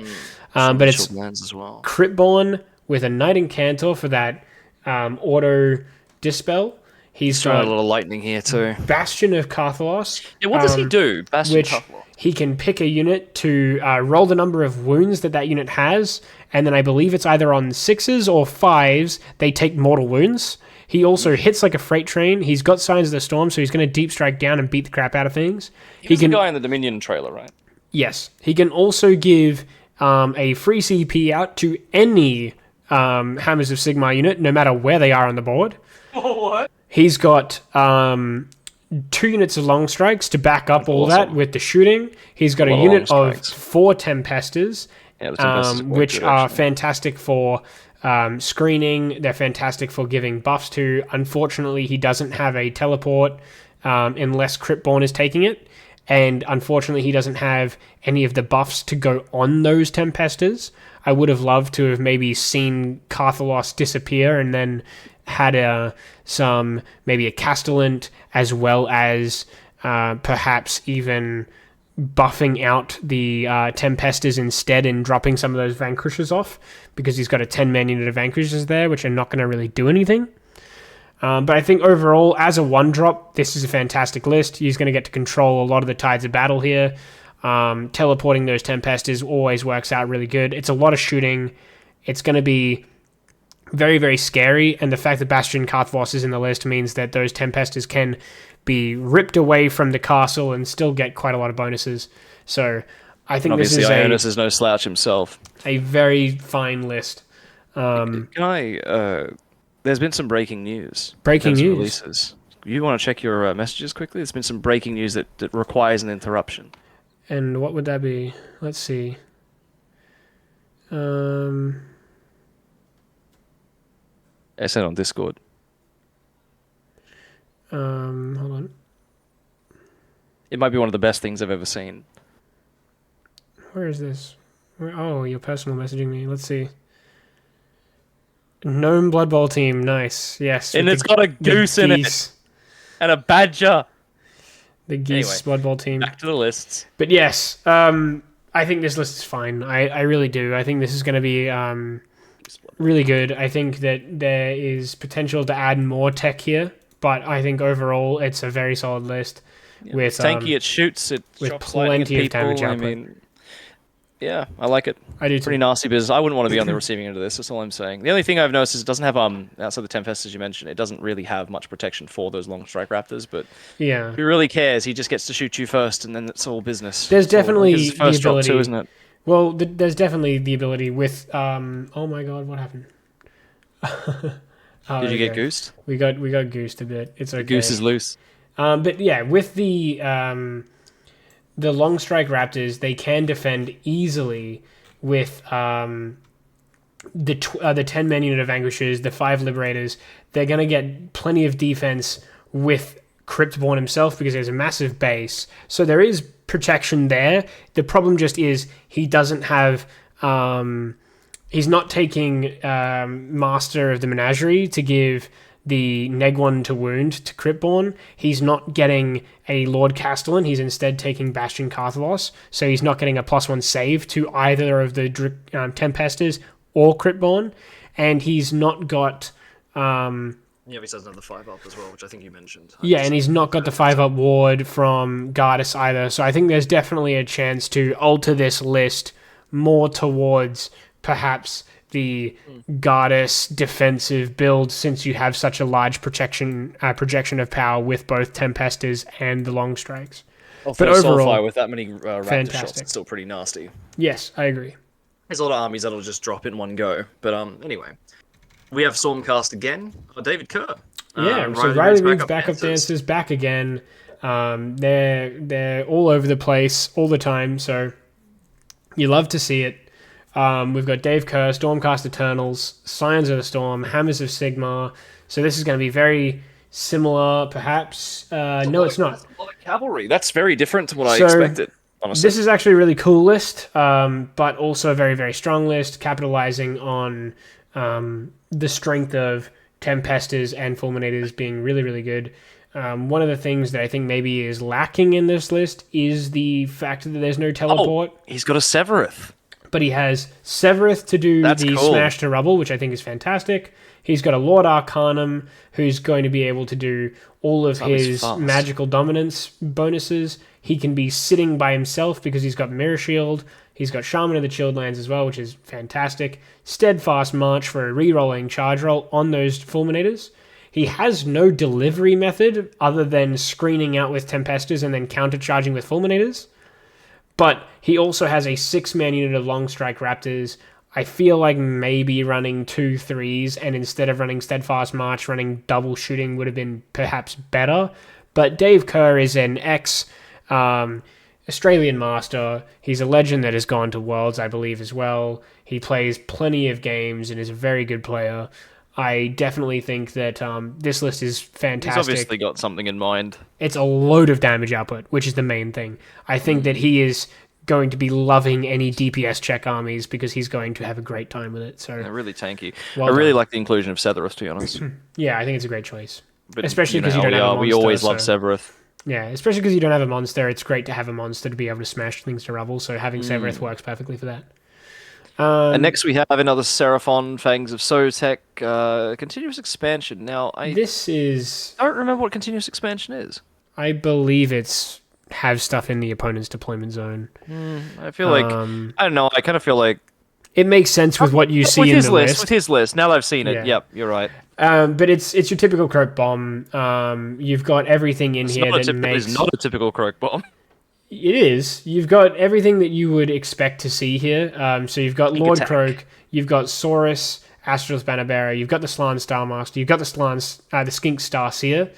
But it's as well. Cryptborn with a Knight Incantor for that auto dispel. He's got a little lightning here too. Bastion of Carthalos. Yeah, what does he do? Bastion of Carthalos. He can pick a unit to roll the number of wounds that unit has, and then I believe it's either on 6s or 5s, they take mortal wounds. He also hits like a freight train. He's got Signs of the Storm, so he's going to deep strike down and beat the crap out of things. He was the guy in the Dominion trailer, right? Yes. He can also give a free CP out to any Hammers of Sigmar unit, no matter where they are on the board. What? He's got 2 units of long strikes to back up all that with the shooting. He's got a unit of 4 Tempesters, which are fantastic for screening. They're fantastic for giving buffs to. Unfortunately, he doesn't have a teleport unless Cryptborn is taking it. And unfortunately, he doesn't have any of the buffs to go on those Tempesters. I would have loved to have maybe seen Carthalos disappear and then had maybe a Castellant, as well as perhaps even buffing out the Tempesters instead and dropping some of those Vanquishers off, because he's got a 10-man unit of Vanquishers there, which are not going to really do anything. But I think overall, as a 1-drop, this is a fantastic list. He's going to get to control a lot of the tides of battle here. Teleporting those Tempesters always works out really good. It's a lot of shooting. It's going to be very, very scary, and the fact that Bastion Carthalos is in the list means that those Tempesters can be ripped away from the castle and still get quite a lot of bonuses. So I think this is Ionis is no slouch himself. A very fine list. Can I... there's been some breaking news. Breaking news? Releases. You want to check your messages quickly? There's been some breaking news that requires an interruption. And what would that be? Let's see. I sent on Discord. Hold on. It might be one of the best things I've ever seen. Where is this? Oh, your personal messaging me. Let's see. Gnome Blood Bowl team. Nice. Yes. And it's got a goose in it. And a badger. The Geese Blood Bowl team. Back to the lists. But yes, I think this list is fine. I really do. I think this is going to be really good. I think that there is potential to add more tech here, but I think overall it's a very solid list. Yeah, with tanky, it shoots, it with chops plenty of damage I output. mean, yeah, I like it. I do too. Pretty nasty business. I wouldn't want to be on the receiving end of this. That's all I'm saying. The only thing I've noticed is it doesn't have outside the Tempest, as you mentioned, it doesn't really have much protection for those long strike raptors. But yeah, if he really cares, he just gets to shoot you first, and then it's all business. There's definitely the first the ability, drop too, isn't it? Well, there's definitely the ability with. Oh my god, what happened? Did you get goosed? We got goosed a bit. It's okay. The goose is loose. But yeah, with the long strike raptors, they can defend easily with the 10-man unit of Vanquishers, the 5 Liberators. They're going to get plenty of defense with Cryptborn himself because there's a massive base. So there is protection there. The problem just is he doesn't have... he's not taking Master of the Menagerie to give the neg 1 to wound to Cryptborn. He's not getting a Lord Castellan. He's instead taking Bastion Carthalos. So he's not getting a +1 save to either of the Tempesters or Cryptborn. And he's not got... Yeah, he doesn't have the 5-up as well, which I think you mentioned. Yeah, and he's not got the 5-up ward from Gardas either. So I think there's definitely a chance to alter this list more towards perhaps the Gardas defensive build, since you have such a large projection of power with both Tempesters and the long strikes. But overall, Soulfire with that many raptor fantastic. shots, it's still pretty nasty. Yes, I agree. There's a lot of armies that'll just drop in one go. But anyway, we have Stormcast again. David Kerr. Yeah, so Riley Reid's backup dancers back again. They're all over the place all the time, so you love to see it. We've got Dave Kerr, Stormcast Eternals, Scions of the Storm, Hammers of Sigmar. So this is going to be very similar, perhaps. No, it's not. A lot of cavalry. That's very different to what I expected, honestly. This is actually a really cool list, but also a very, very strong list, capitalizing on the strength of Tempestors and Fulminators being really, really good. One of the things that I think maybe is lacking in this list is the fact that there's no teleport. Oh, he's got a Severeth. But he has Severeth to do That's the cool. Smash to Rubble, which I think is fantastic. He's got a Lord Arcanum who's going to be able to do all of his magical dominance bonuses. He can be sitting by himself because he's got Mirror Shield. He's got Shaman of the Chilled Lands as well, which is fantastic. Steadfast March for a re-rolling charge roll on those Fulminators. He has no delivery method other than screening out with Tempestors and then counter-charging with Fulminators. But he also has a 6-man unit of Long Strike Raptors. I feel like maybe running 2 3s and instead of running Steadfast March, running double shooting would have been perhaps better. But Dave Kerr is an Australian master. He's a legend that has gone to Worlds, I believe, as well. He plays plenty of games and is a very good player. I definitely think that this list is fantastic. He's obviously got something in mind. It's a load of damage output, which is the main thing. I think that he is going to be loving any DPS check armies because he's going to have a great time with it. So They're really tanky. Well I really done. like the inclusion of Severus, to be honest. Yeah, I think it's a great choice. But, Especially because you don't have a monster. We always love so- Severus. Yeah, especially because you don't have a monster. It's great to have a monster to be able to smash things to rubble. So having Severeth works perfectly for that. And next we have another Seraphon, Fangs of Sotek, continuous expansion. Now, I This don't remember what continuous expansion is. I believe it's have stuff in the opponent's deployment zone. I feel like, I don't know, I kind of feel like... It makes sense with what you see in the list. With his list, now that I've seen it, Yeah. yep, you're right. But it's your typical Croak Bomb. You've got everything in here that makes... It's not a typical Croak Bomb. It is. You've got everything that you would expect to see here. So you've got Lord attack. Croak, you've got Saurus, Astral's Bannerbearer, you've got the Slann Starmaster, you've got the Skink Starseer,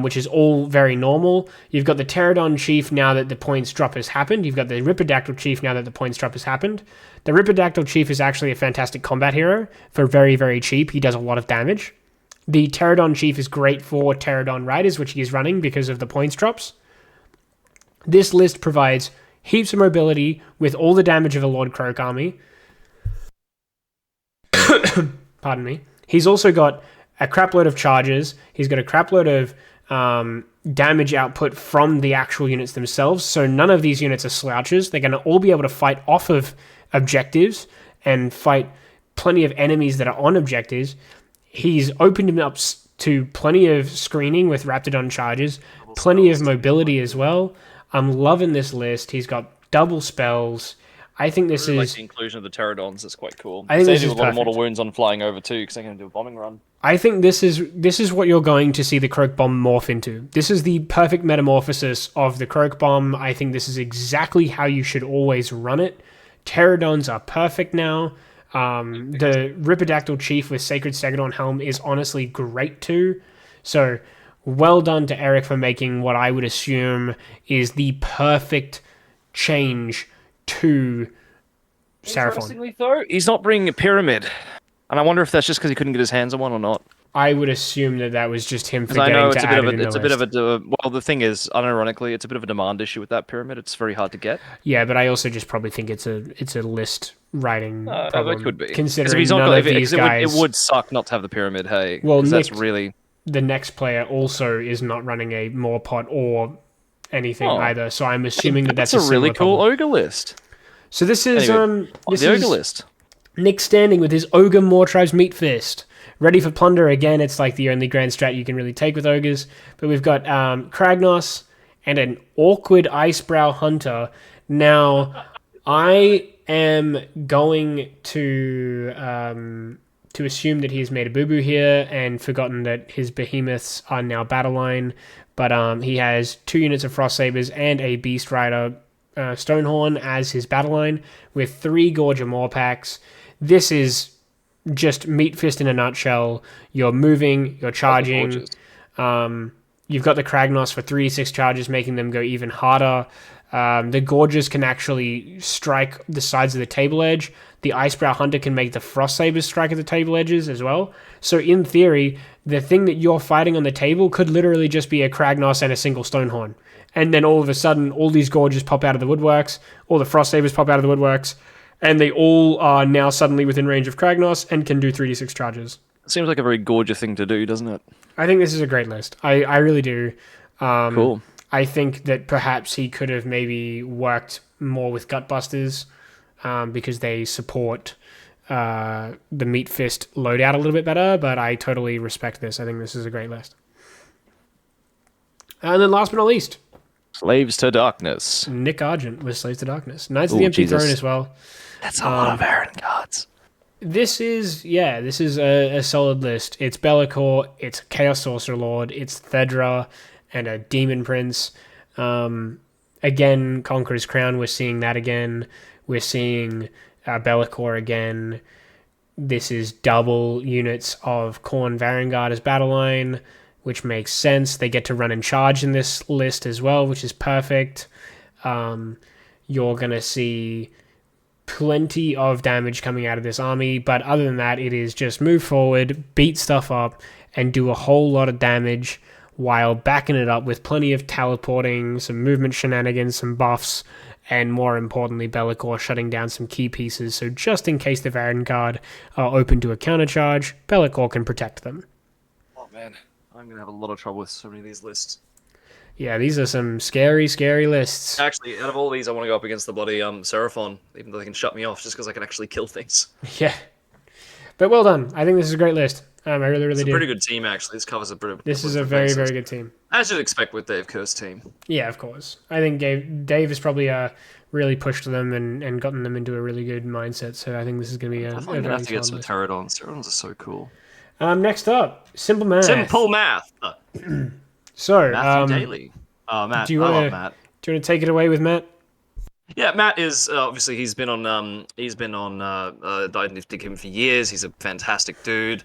which is all very normal. You've got the Pterodon Chief now that the points drop has happened. You've got the Ripidactyl Chief now that the points drop has happened. The Ripidactyl Chief is actually a fantastic combat hero for very, very cheap. He does a lot of damage. The Pterodon Chief is great for Pterodon Riders, which he is running because of the points drops. This list provides heaps of mobility with all the damage of a Lord Croak army. Pardon me. He's also got a crapload of charges. He's got a crapload of damage output from the actual units themselves. So none of these units are slouches. They're going to all be able to fight off of objectives and fight plenty of enemies that are on objectives. He's opened him up to plenty of screening with Raptidon charges, plenty of mobility as well. I'm loving this list. He's got double spells. I think this I really is... like the inclusion of the Pterodons. It's quite cool. I think They this do is a lot of perfect. mortal wounds on flying over too, because they're going to do a bombing run. I think this is what you're going to see the Croak Bomb morph into. This is the perfect metamorphosis of the Croak Bomb. I think this is exactly how you should always run it. Pterodons are perfect now. The Ripidactyl Chief with Sacred Stegodon Helm is honestly great too. So, well done to Eric for making what I would assume is the perfect change to Seraphon. Interestingly, though, he's not bringing a pyramid. And I wonder if that's just because he couldn't get his hands on one or not. I would assume that was just him Because I forgetting know to it's a add bit of it in a, the it's a bit list. of a, well, the thing is, unironically, it's a bit of a demand issue with that pyramid. It's very hard to get. Yeah, but I also just probably think it's a list writing problem. It could be. 'Cause Considering if he's not none got- of if- these 'cause guys... it would suck not to have the pyramid, hey. Well, 'Cause that's Nick- really... The next player also is not running a Morpot or anything Oh. either, so I'm assuming that's a really similar cool problem. ogre list. So this is Anyway, this the is ogre list. Nick Standing with his Ogre More Tribes Meat Fist. Ready for plunder again. It's like the only grand strat you can really take with ogres. But we've got Kragnos and an awkward Icebrow Hunter. Now, I am going to to assume that he's made a boo-boo here and forgotten that his behemoths are now battle line. But he has 2 units of Frost Sabers and a Beast Rider Stonehorn as his battle line with 3 Gorger Maw packs. This is just Meat Fist in a nutshell. You're moving, you're charging. You've got the Kragnos for 3d6 charges, making them go even harder. The Gorges can actually strike the sides of the table edge. The Icebrow Hunter can make the Frost Sabers strike at the table edges as well. So in theory, the thing that you're fighting on the table could literally just be a Kragnos and a single Stonehorn. And then all of a sudden, all these Gorges pop out of the woodworks, all the Frost Sabers pop out of the woodworks, and they all are now suddenly within range of Kragnos and can do 3d6 charges. Seems like a very gorgeous thing to do, doesn't it? I think this is a great list. I really do. Cool. I think that perhaps he could have maybe worked more with Gutbusters because they support the Meat Fist loadout a little bit better, but I totally respect this. I think this is a great list. And then last but not least, Slaves to Darkness. Nick Argent with Slaves to Darkness. Knights of the Empty Throne as well. That's a lot of Aaron cards. This is a solid list. It's Be'lakor, it's Chaos Sorcerer Lord, it's Thedra, and a Demon Prince. Again, Conqueror's Crown, we're seeing that again. We're seeing Be'lakor again. This is double units of Khorne Varangard as battle line, which makes sense. They get to run and charge in this list as well, which is perfect. You're going to see plenty of damage coming out of this army, but other than that, it is just move forward, beat stuff up, and do a whole lot of damage while backing it up with plenty of teleporting, some movement shenanigans, some buffs, and more importantly, Be'lakor shutting down some key pieces, so just in case the Vanguard are open to a countercharge, Be'lakor can protect them. Oh man, I'm going to have a lot of trouble with so many of these lists. Yeah, these are some scary, scary lists. Actually, out of all these, I want to go up against the bloody Seraphon, even though they can shut me off just because I can actually kill things. Yeah. But well done. I think this is a great list. I really, really do. It's a pretty good team, actually. This covers a pretty. This is a very, very good team. As you'd expect with Dave Kerr's team. Yeah, of course. I think Dave has probably really pushed them and gotten them into a really good mindset. So I think this is going to be a I'm very going to have to get some list. Pterodons. Pterodons are so cool. Next up, Simple Math. Simple Math. So, Matthew Daly. Matt. Do you want to take it away with Matt? Yeah, Matt is obviously he's been on Deepkin for years. He's a fantastic dude.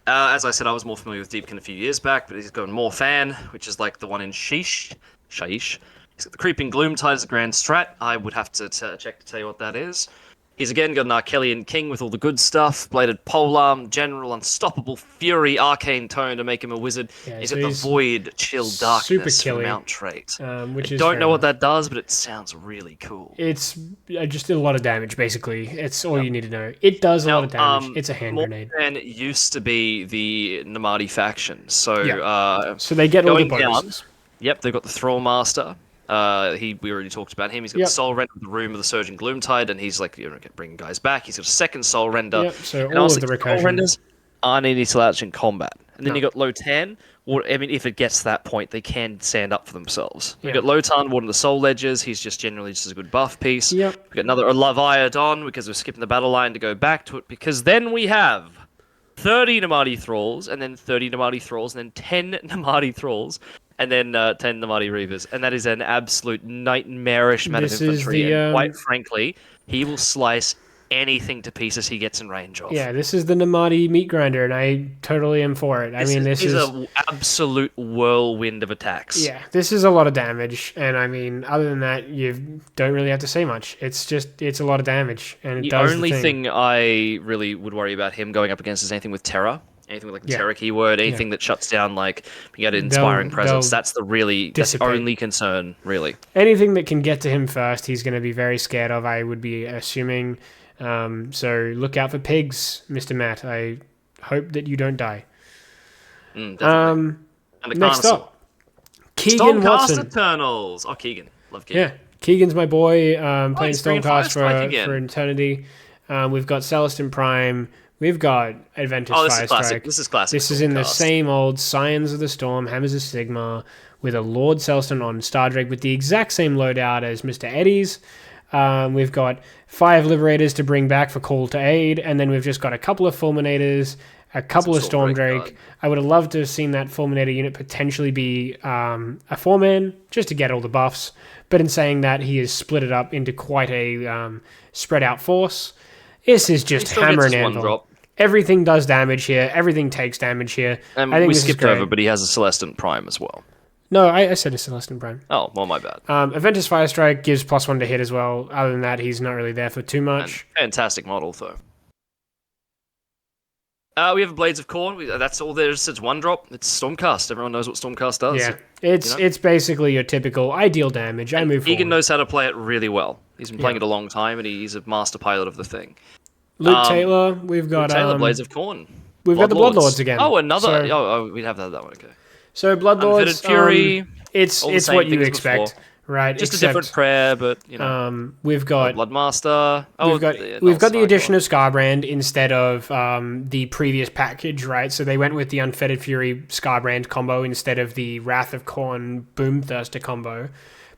As I said, I was more familiar with Deepkin a few years back, but he's gone more fan, which is like the one in Shaish. He's got the Creeping Gloomtide as a grand strat. I would have to check to tell you what that is. He's again got an Arkellian King with all the good stuff. Bladed Polearm, General, Unstoppable Fury, Arcane Tone to make him a wizard. Yeah, he's so got the Void, Chill, Darkness super Mount trait. Which I is don't know fair what that does, but it sounds really cool. It's just a lot of damage, basically. It's all you need to know. It does a lot of damage. It's a hand grenade. And it used to be the Namadi faction. So, so they get all the going bonuses. down, yep, they've got the Thrallmaster. We already talked about him. He's got the Soul Render of the Room of the Surging Gloomtide, and he's like bringing guys back. He's got a second Soul Render. Yep, so and all also of the Soul recursion. Renders aren't any slouch in combat. And then you got Lotan. Or, I mean, if it gets to that point, they can stand up for themselves. Yeah. We've got Lotan, one of the Soul Ledgers. He's just generally just a good buff piece. Yep. We've got another Leviathan, because we're skipping the battle line to go back to it, because then we have 30 Namadi Thralls, and then 30 Namadi Thralls, and then 10 Namadi Thralls, and then 10 Namadi Reavers. And that is an absolute nightmarish amount of infantry. And quite frankly, he will slice anything to pieces he gets in range of. Yeah, this is the Namadi meat grinder, and I totally am for it. This is an absolute whirlwind of attacks. Yeah, this is a lot of damage, and I mean, other than that, you don't really have to say much. It's a lot of damage, and it does the only thing. I really would worry about him going up against is anything with Terra. Anything with like the Terra keyword, anything that shuts down like you get an Inspiring Presence. That's the only concern, really. Anything that can get to him first, he's going to be very scared of, I would be assuming. So look out for pigs, Mr. Matt. I hope that you don't die. And next up, Keegan Watson. Eternals. Oh, Keegan. Love Keegan. Yeah, Keegan's my boy. Playing Stormcast for Eternity. We've got Celestin Prime. We've got Adventus Firestrike. This is classic. This is in the same old Scions of the Storm, Hammers of Sigma, with a Lord Celestin on Stardrake with the exact same loadout as Mr. Eddie's. We've got 5 Liberators to bring back for call to aid, and then we've just got a couple of Fulminators, a couple of Stormdrake. I would have loved to have seen that Fulminator unit potentially be a 4-man, just to get all the buffs. But in saying that, he has split it up into quite a spread out force. This is just hammer and anvil. Everything does damage here. Everything takes damage here. And I think we skipped over, but he has a Celestant Prime as well. No, I said a Celestin Prime. Oh, well, my bad. Aventus Firestrike gives +1 to hit as well. Other than that, he's not really there for too much. And fantastic model, though. We have Blades of Khorne. That's all there is. It's 1 drop. It's Stormcast. Everyone knows what Stormcast does. Yeah, it's basically your typical ideal damage. I move forward. Egan knows how to play it really well. He's been playing it a long time, and he's a master pilot of the thing. Luke Taylor, we've got... Taylor, Blades of Khorne. We've got the Bloodlords again. Oh, another... So, we'd have that one, okay. So Bloodlords, Unfitted Fury, it's what you expect, right? Just a different prayer, but we've got Bloodmaster. We've got the addition of Scarbrand instead of the previous package, right? So they went with the Unfettered Fury Scarbrand combo instead of the Wrath of Khorne Boomthirster combo,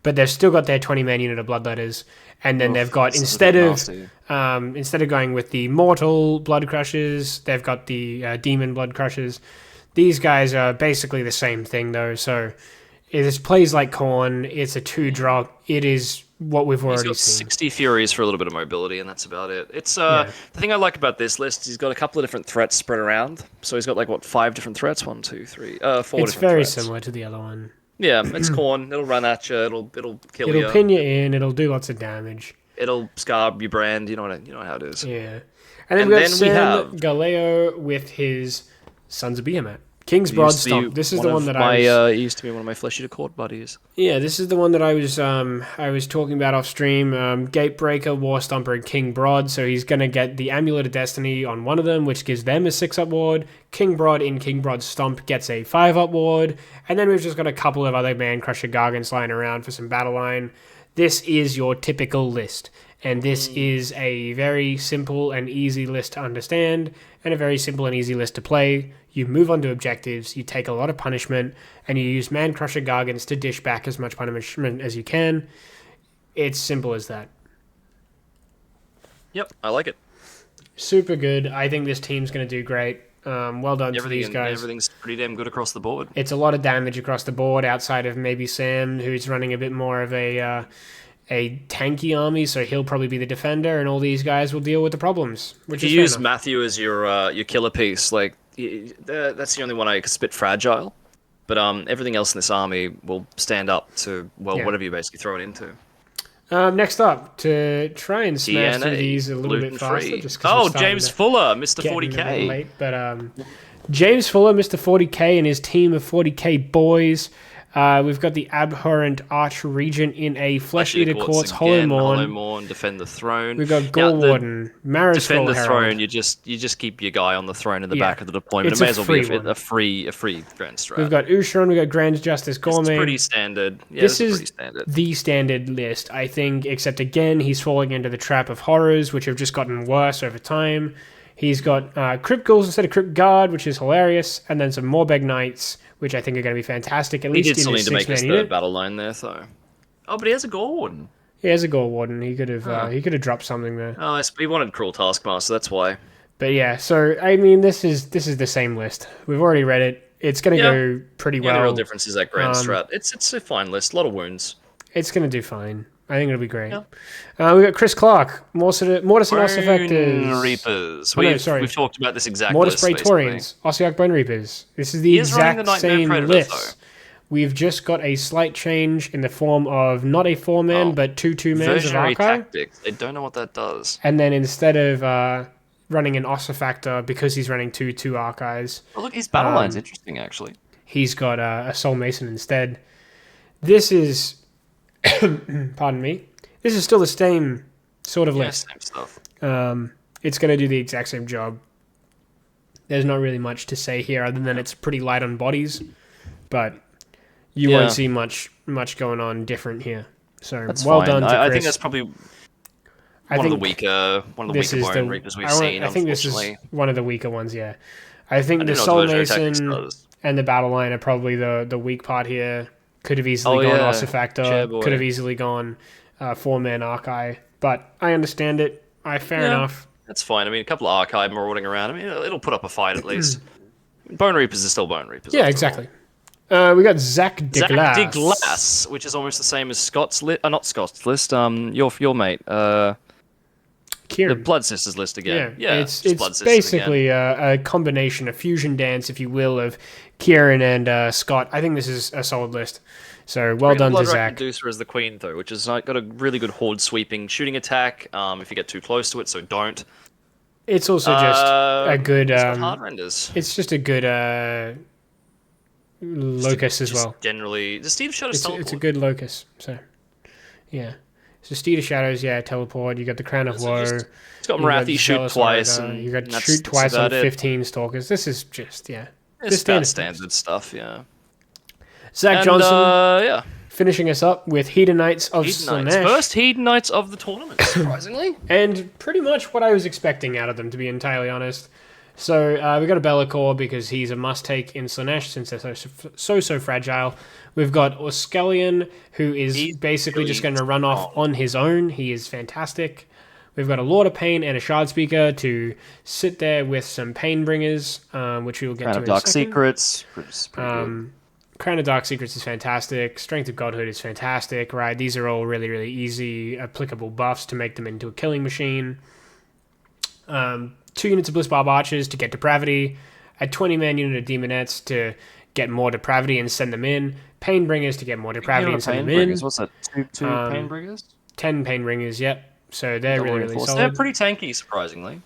but they've still got their 20-man unit of Bloodletters, and then they've got instead of going with the Mortal Blood Crushers, they've got the Demon Blood Crushers. These guys are basically the same thing, though. So it plays like Khorne. It's a 2-drop. It is what we've already seen. 60 Furies for a little bit of mobility, and that's about it. It's the thing I like about this list. He's got a couple of different threats spread around. So he's got 5 different threats. 1, 2, 3, 4 different threats. It's very similar to the other one. Yeah, it's Khorne. It'll run at you. It'll kill you. It'll pin you in. It'll do lots of damage. It'll scar your brand. You know how it is. Yeah, and then we have Galeo with his Sons of Behemoth. King's Broad Stomp. This is the one that he used to be one of my Flesh Eater Court buddies. Yeah, this is the one that I was talking about off stream. Gatebreaker, War Stomper, and King Broad. So he's gonna get the Amulet of Destiny on one of them, which gives them a 6-up ward. King Broad in King Broad Stomp gets a 5-up ward, and then we've just got a couple of other Man Crusher Gargants lying around for some battle line. This is your typical list. And this is a very simple and easy list to understand, and a very simple and easy list to play. You move on to objectives, you take a lot of punishment, and you use Man Crusher Gargants to dish back as much punishment as you can. It's simple as that. Yep, I like it. Super good. I think this team's going to do great. Well done to these guys. Everything's pretty damn good across the board. It's a lot of damage across the board, outside of maybe Sam, who's running a bit more of a tanky army, so he'll probably be the defender, and all these guys will deal with the problems. If you use Matthew as your killer piece, that's the only one I could spit fragile. But everything else in this army will stand up to whatever you basically throw it into. Next up, to try and smash through these a little bit faster. James Fuller, Mr. 40k. Late, but James Fuller, Mr. 40k, and his team of 40k boys. We've got the Abhorrent Archregent in a Flesh Eater Courts Hollow Morn, Defend the Throne. We've got Gore Warden, Marrow Defend the Herald. Throne. You just keep your guy on the throne in the back of the deployment. It may as well be a free Grand Strat. We've got Usharon, we've got Grand Justice Gorman. It's pretty standard. Yeah, this is the standard list, I think, except again, he's falling into the trap of horrors, which have just gotten worse over time. He's got Crypt Ghouls instead of Crypt Guard, which is hilarious, and then some Morbeg Knights, which I think are going to be fantastic, at least in his 6-man unit. He did something to make us the battle line there, though. Oh, but he has a Gore Warden. He has a Gore Warden. He could have dropped something there. Oh, he wanted Cruel Taskmaster, that's why. But yeah, so, I mean, this is the same list. We've already read it. It's going to go pretty well. The real difference is that Grand Strat. It's a fine list. A lot of wounds. It's going to do fine. I think it'll be great. Yeah. We've got Chris Clark, Mortis and Ossifactors. Reapers. We've talked about this exact Mortis list. Praetorians, Ossiarch Bone Reapers. This is the exact same list. We've just got a slight change in the form of not a 4-man, but 2 2-mans of Archive. Tactics. I don't know what that does. And then instead of running an Ossifactor, because he's running 2 Archives. Oh, look, his battle line's interesting, actually. He's got a Soul Mason instead. This is... pardon me. This is still the same sort of list. Same stuff. It's going to do the exact same job. There's not really much to say here other than it's pretty light on bodies, but you won't see much going on different here. So that's well fine. done to Chris. I think that's probably one of the weaker Bone Reapers we've seen. I think this is one of the weaker ones. Yeah, I think the Soul Mason and the Battle Line are probably the weak part here. Could have easily gone Ossifactor. Could have easily gone 4-man Archive, but I understand it. Fair enough. That's fine. I mean, a couple of Archive marauding around. I mean, it'll put up a fight at least. Bone Reapers are still Bone Reapers. Yeah, exactly. We got Zach de Glass, which is almost the same as Scott's list. Not Scott's list. Your mate. Kieran. The Blood Sisters list again. Yeah, it's basically a combination, a fusion dance, if you will, of Kieran and Scott. I think this is a solid list. So well done to Zach. Medusa as the queen, though, which has got a really good horde sweeping shooting attack. If you get too close to it, so don't. It's also just a good. Hard renders. It's just a good locus as well. Generally, the Steed of Shadows teleport. It's a good locus. So yeah. So Steed of Shadows, teleport. You got the Crown of Woe. It's got Marathi shoot twice. You got shoot twice on 15 stalkers. This is just It's standard stuff. Yeah. Zach Johnson, finishing us up with Hedonites of Slaanesh. First Hedonites of the tournament, surprisingly. And pretty much what I was expecting out of them, to be entirely honest. So we got a Be'lakor because he's a must-take in Slaanesh since they're so fragile. We've got Orskelion, who is basically just going to run off on his own. He is fantastic. We've got a Lord of Pain and a Shard Speaker to sit there with some Painbringers, which we will get to in a second. Dark Secrets, pretty good. Crown of Dark Secrets is fantastic. Strength of Godhood is fantastic, right? These are all really, really easy, applicable buffs to make them into a killing machine. 2 units of Blissbarb Archers to get Depravity. A 20-man unit of Demonettes to get more Depravity and send them in. Painbringers to get more Depravity and send them in. What's that? Two Painbringers? 10 Painbringers, yep. So they're really solid. They're pretty tanky, surprisingly.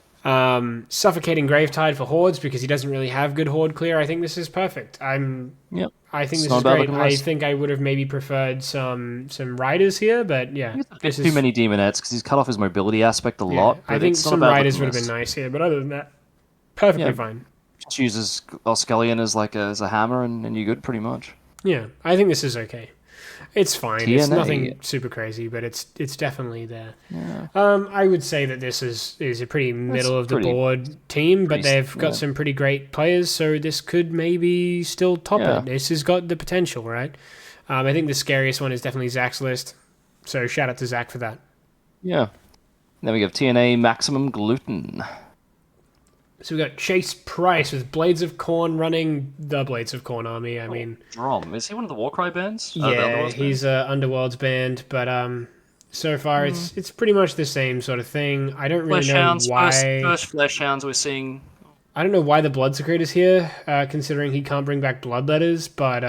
Suffocating Gravetide for Hordes because he doesn't really have good Horde clear. I think this is perfect. I think this is great. I think I would have maybe preferred some Riders here, but yeah. This is too many Demonettes because he's cut off his mobility aspect a lot. I think some Riders would have been nice here, but other than that, perfectly fine. Just uses Orskelion as a hammer and you're good pretty much. Yeah, I think this is okay. It's fine. TNA. It's nothing super crazy, but it's definitely there. Yeah. I would say that this is a pretty middle of the board team, but they've got some pretty great players, so this could maybe still top it. This has got the potential, right? I think the scariest one is definitely Zach's list, so shout out to Zach for that. Yeah. Then we have TNA Maximum Gluten. So we got Chase Price with Blades of Khorne running the Blades of Khorne army. I mean, Drom, is he one of the Warcry bands? Yeah, he's a Underworld's band, but so far it's pretty much the same sort of thing. I don't really know why. First Flesh Hounds we're seeing. I don't know why the Bloodsecret is here, considering he can't bring back Bloodletters. But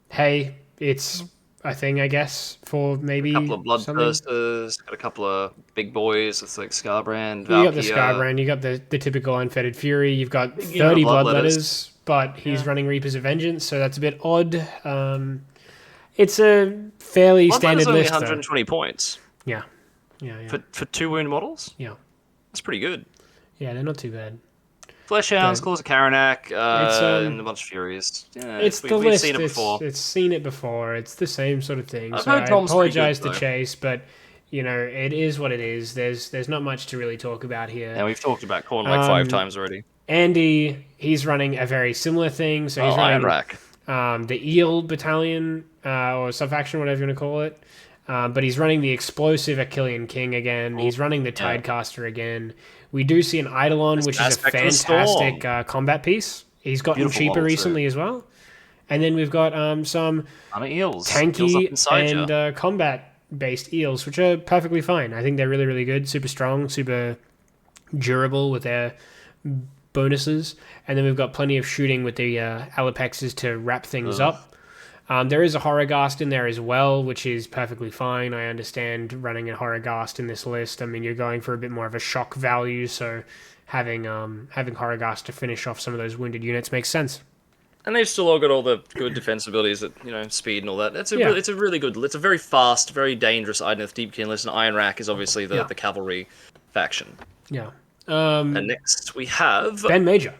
hey, it's a thing, I guess, for maybe a couple of Bloodthirsters, got a couple of big boys with like Scarbrand. You got the Scarbrand, you got the typical Unfettered Fury, you've got 30 Bloodletters, but he's running Reapers of Vengeance, so that's a bit odd. It's a fairly standard only list. 120 points. Yeah. For 2 wound models? Yeah. That's pretty good. Yeah, they're not too bad. Fleshhounds, Claws of Karanak, and a bunch of Furies. Yeah, we've seen it before. It's seen it before. It's the same sort of thing. So I apologize to Chase, but it is what it is. There's not much to really talk about here. Yeah, we've talked about Khorne like 5 times already. Andy, he's running a very similar thing. So he's running the Eel Battalion or Subfaction, whatever you want to call it. But he's running the Explosive Achillean King again. He's running the Tidecaster again. We do see an Eidolon, which is a fantastic combat piece. He's gotten cheaper recently as well. And then we've got some tanky and combat-based eels, which are perfectly fine. I think they're really, really good. Super strong, super durable with their bonuses. And then we've got plenty of shooting with the Alapexes to wrap things up. There is a Horrorghast in there as well, which is perfectly fine. I understand running a Horrorghast in this list. I mean, you're going for a bit more of a shock value, so having Horrorghast to finish off some of those wounded units makes sense. And they've still all got all the good defense abilities, that speed and all that. It's a really good. It's a very fast, very dangerous Idoneth Deepkin list. And Iron Rack is obviously the cavalry faction. Yeah. And next we have Ben Major.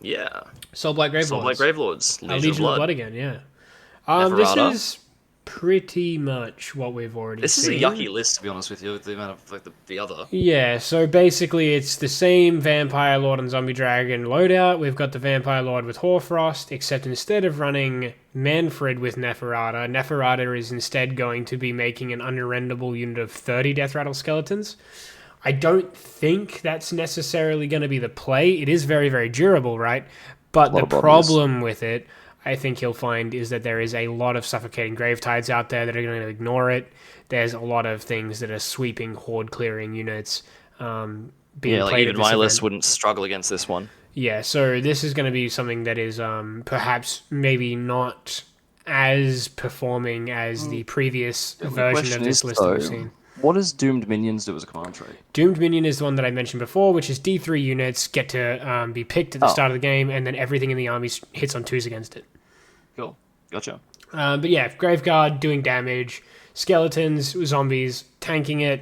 Yeah. Soulblight Gravelords. Legion of Blood again. Yeah. pretty much what we've already This is seen. a yucky list, to be honest with you, with the amount of like the other. Yeah, so basically it's the same Vampire Lord and Zombie Dragon loadout. We've got the Vampire Lord with Hoarfrost, except instead of running Manfred with Neferata, Neferata is instead going to be making an unrendable unit of 30 Death Rattle Skeletons. I don't think that's necessarily going to be the play. It is very, very durable, right? But the problem with it, I think you'll find, is that there is a lot of Suffocating Gravetides out there that are going to ignore it. There's a lot of things that are sweeping horde clearing units being played even at this my list event. wouldn't struggle against this one. Yeah, so this is going to be something that is perhaps maybe not as performing as the previous version of this list that we've seen. What does Doomed Minions do as a command trait? Doomed Minion is the one that I mentioned before, which is D3 units get to be picked at the start of the game, and then everything in the army hits on 2s against it. Cool. Gotcha. But yeah, Graveguard doing damage, skeletons, zombies, tanking it.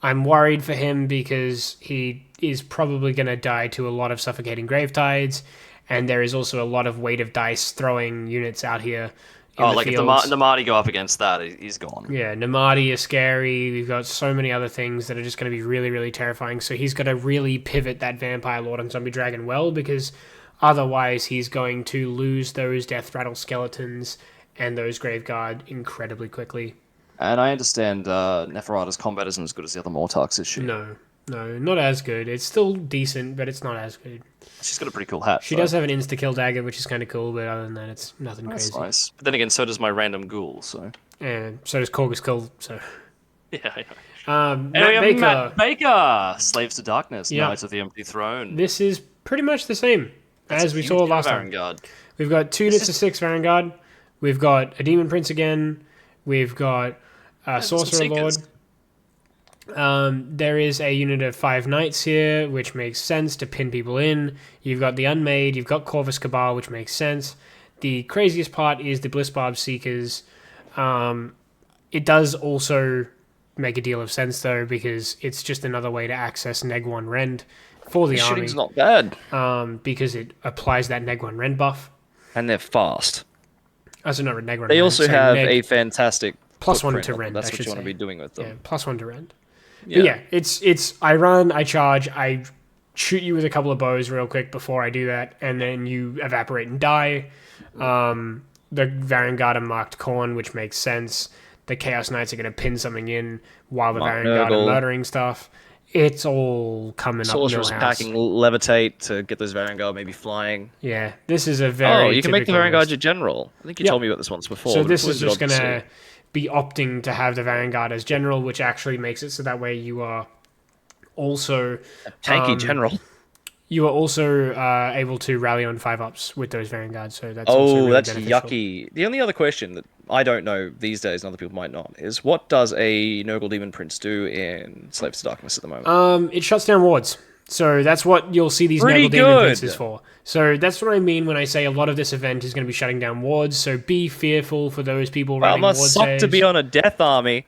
I'm worried for him because he is probably going to die to a lot of Suffocating Gravetides, and there is also a lot of weight of dice throwing units out here. Like if the Namati go up against that, he's gone. Yeah, Namati is scary. We've got so many other things that are just going to be really, really terrifying. So he's got to really pivot that Vampire Lord and Zombie Dragon well, because otherwise he's going to lose those Death Rattle Skeletons and those Graveguard incredibly quickly. And I understand Neferata's combat isn't as good as the other Mortarks, is she? No, not as good. It's still decent, but it's not as good. She's got a pretty cool hat. She does have an insta-kill dagger, which is kind of cool, but other than that, it's nothing That's crazy. nice. But then again, so does my random ghoul, so... And so does Korgus Kull, so... Yeah, I know. Matt Baker. Baker! Slaves to Darkness, Yeah. Knights of the Empty Throne. This is pretty much the same as we saw last time. Vanguard. We've got 2 units of 6 Vanguard. We've got a Demon Prince again. We've got Sorcerer Lord. There is a unit of 5 Knights here, which makes sense to pin people in. You've got the Unmade. You've got Corvus Cabal, which makes sense. The craziest part is the Blissbarb Seekers. It does also make a deal of sense, though, because it's just another way to access Neg 1 Rend for the army. Shooting's not bad. Because it applies that Neg 1 Rend buff. And they're fast. Also, not Neg 1 They Rend, also so have Neg a fantastic plus 1 footprint. to Rend. That's I what should you want say. to be doing with them. Yeah, plus 1 to Rend. But yeah, it's I run, I charge, I shoot you with a couple of bows real quick before I do that, and then you evaporate and die. The Vanguard are marked Corn, which makes sense. The Chaos Knights are going to pin something in while the Vanguard are murdering stuff. It's all coming up. Sorcerer's packing Levitate to get those Vanguard maybe flying. Yeah, this is a very you can make the Vanguard list. your general. I think you told me about this once before. So this is just going to be opting to have the Vanguard as general, which actually makes it so that way you are also... A tanky general. You are also able to rally on 5-ups with those Vanguards, so that's also really that's beneficial. yucky. The only other question that I don't know these days, and other people might not, is what does a Nurgle Demon Prince do in Slaves to Darkness at the moment? It shuts down wards. So that's what you'll see these Pretty Nurgle Demon good. Princes for. So that's what I mean when I say a lot of this event is going to be shutting down wards. So be fearful for those people running ward must suck saves. to be on a death army.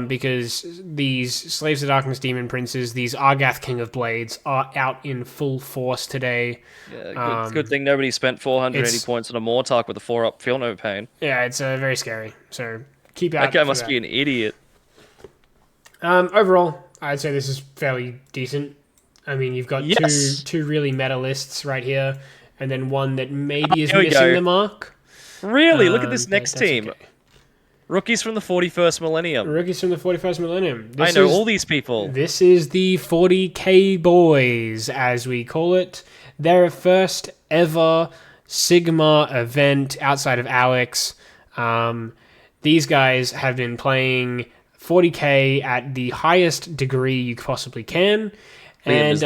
Because these Slaves to Darkness Demon Princes, these Argath King of Blades, are out in full force today. Yeah, good thing nobody spent 480 points on a Mortark with a 4-up Feel No Pain. Yeah, it's very scary. So keep out. That guy must be an idiot. Overall, I'd say this is fairly decent. I mean, you've got two really meta lists right here, and then one that maybe is missing the mark. Really? Look at this next team. Okay. Rookies from the 41st Millennium. Rookies from the 41st Millennium. I know all these people. This is the 40k boys, as we call it. Their first ever Sigma event outside of Alex. These guys have been playing 40k at the highest degree you possibly can. And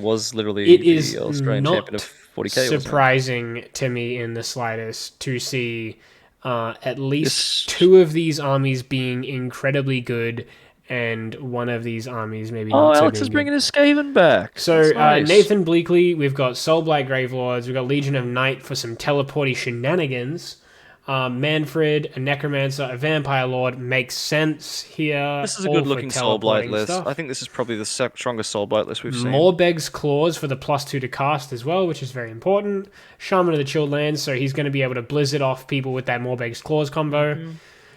was literally it is the Australian champion of 40k. Surprising to me in the slightest to see at least 2 of these armies being incredibly good, and one of these armies maybe not so Alex is good. bringing his Skaven back. So nice. Nathan Bleakley, we've got Soulblight Gravelords, we've got Legion of Night for some teleporty shenanigans. Manfred, a Necromancer, a Vampire Lord makes sense here. This is a good-looking Soulblight list. Stuff. I think this is probably the strongest Soulblight list we've seen. Morbeg's Claws for the +2 to cast as well, which is very important. Shaman of the Chilled Lands, so he's going to be able to blizzard off people with that Morbeg's Claws combo.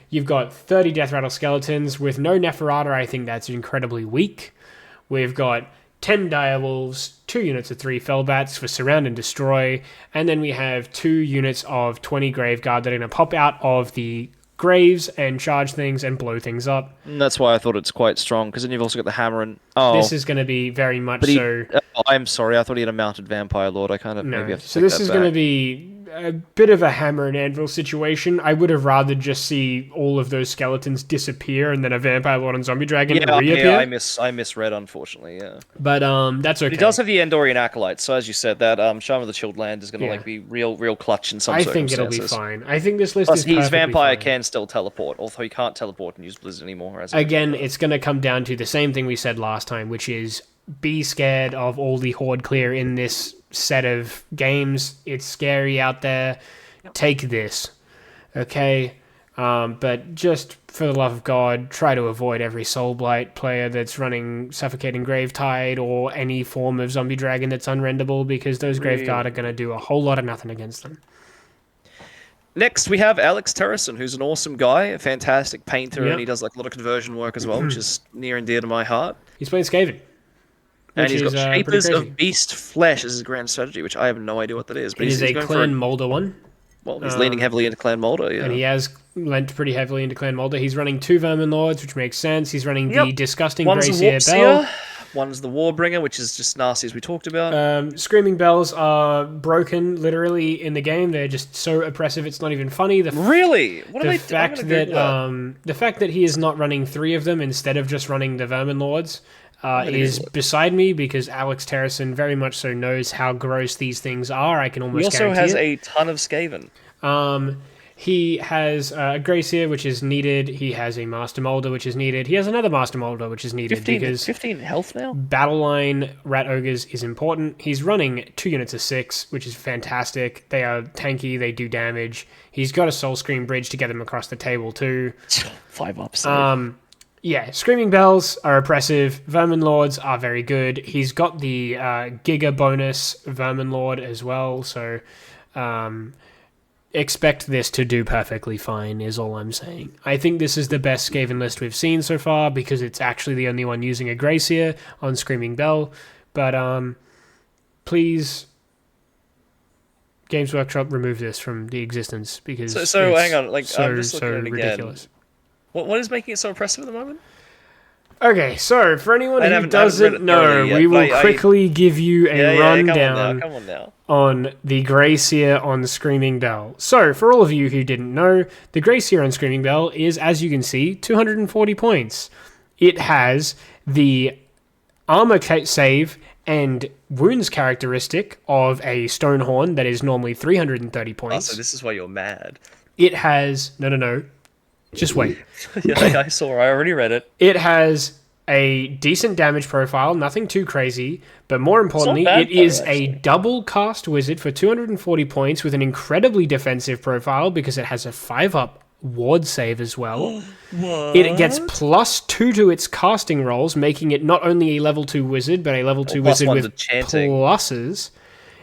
You've got 30 Death Rattle Skeletons. With no Neferata, I think that's incredibly weak. We've got 10 Direwolves, 2 units of 3 Fellbats for Surround and Destroy, and then we have 2 units of 20 Graveguard that are going to pop out of the graves and charge things and blow things up. And that's why I thought it's quite strong, because then you've also got the hammer and... This is going to be very much so... I'm sorry, I thought he had a mounted Vampire Lord. I kind of maybe have to so this is going to be a bit of a hammer and anvil situation. I would have rather just see all of those skeletons disappear and then a Vampire Lord and Zombie Dragon reappear. Yeah, I misread, unfortunately, yeah. But that's okay. He does have the Endorian Acolyte, so as you said, that Charm of the Chilled Land is going to be real clutch in some circumstances. I think it'll be fine. I think this list Plus, is perfectly his Vampire fine. can still teleport, although he can't teleport and use Blizzard anymore. Again, it's going to come down to the same thing we said last time, which is be scared of all the Horde clear in this set of games. It's scary out there. Take this, okay? But just for the love of God, try to avoid every Soulblight player that's running Suffocating Gravetide or any form of Zombie Dragon that's unrendable, because those Graveguard are going to do a whole lot of nothing against them. Next, we have Alex Terrison, who's an awesome guy, a fantastic painter, and he does like a lot of conversion work as well, which is near and dear to my heart. He's playing Skaven. And he's got Shapers of Beast Flesh as his grand strategy, which I have no idea what that is. But it is a Clan Molder one. Well, he's leaning heavily into Clan Molder, yeah. And he has lent pretty heavily into Clan Molder. He's running 2 Vermin Lords, which makes sense. He's running the disgusting Gracier Bell. One's the Warbringer, which is just nasty, as we talked about. Screaming Bells are broken, literally, in the game. They're just so oppressive, it's not even funny. Really? What are they doing? The fact that he is not running 3 of them instead of just running the Vermin Lords is beside me, because Alex Terrison very much so knows how gross these things are. I can almost guarantee it. He also has a ton of Skaven. He has a Gracier, which is needed. He has a Master Molder, which is needed. He has another Master Molder, which is needed. 15 health now? Battle line Rat Ogres is important. He's running 2 units of 6, which is fantastic. They are tanky, they do damage. He's got a Soul Scream bridge to get them across the table too. 5 ups. Yeah, Screaming Bells are oppressive. Vermin Lords are very good. He's got the Giga bonus Vermin Lord as well, so expect this to do perfectly fine, is all I'm saying. I think this is the best Skaven list we've seen so far, because it's actually the only one using a Gracier on Screaming Bell. But please, Games Workshop, remove this from the existence, because so hang on, like so, I'm just looking at it ridiculous. Again. What is making it so impressive at the moment? Okay, so for anyone who doesn't know, we will quickly give you a rundown on the Gracier on Screaming Bell. So, for all of you who didn't know, the Gracier on Screaming Bell is, as you can see, 240 points. It has the armor save and wounds characteristic of a Stonehorn that is normally 330 points. Oh, so this is why you're mad. It has... No. Just wait. Yeah, I saw. I already read it. It has a decent damage profile, nothing too crazy, but more importantly, it is a double cast wizard for 240 points with an incredibly defensive profile, because it has a 5-up ward save as well. It gets +2 to its casting rolls, making it not only a level 2 wizard, but a level 2 wizard with pluses.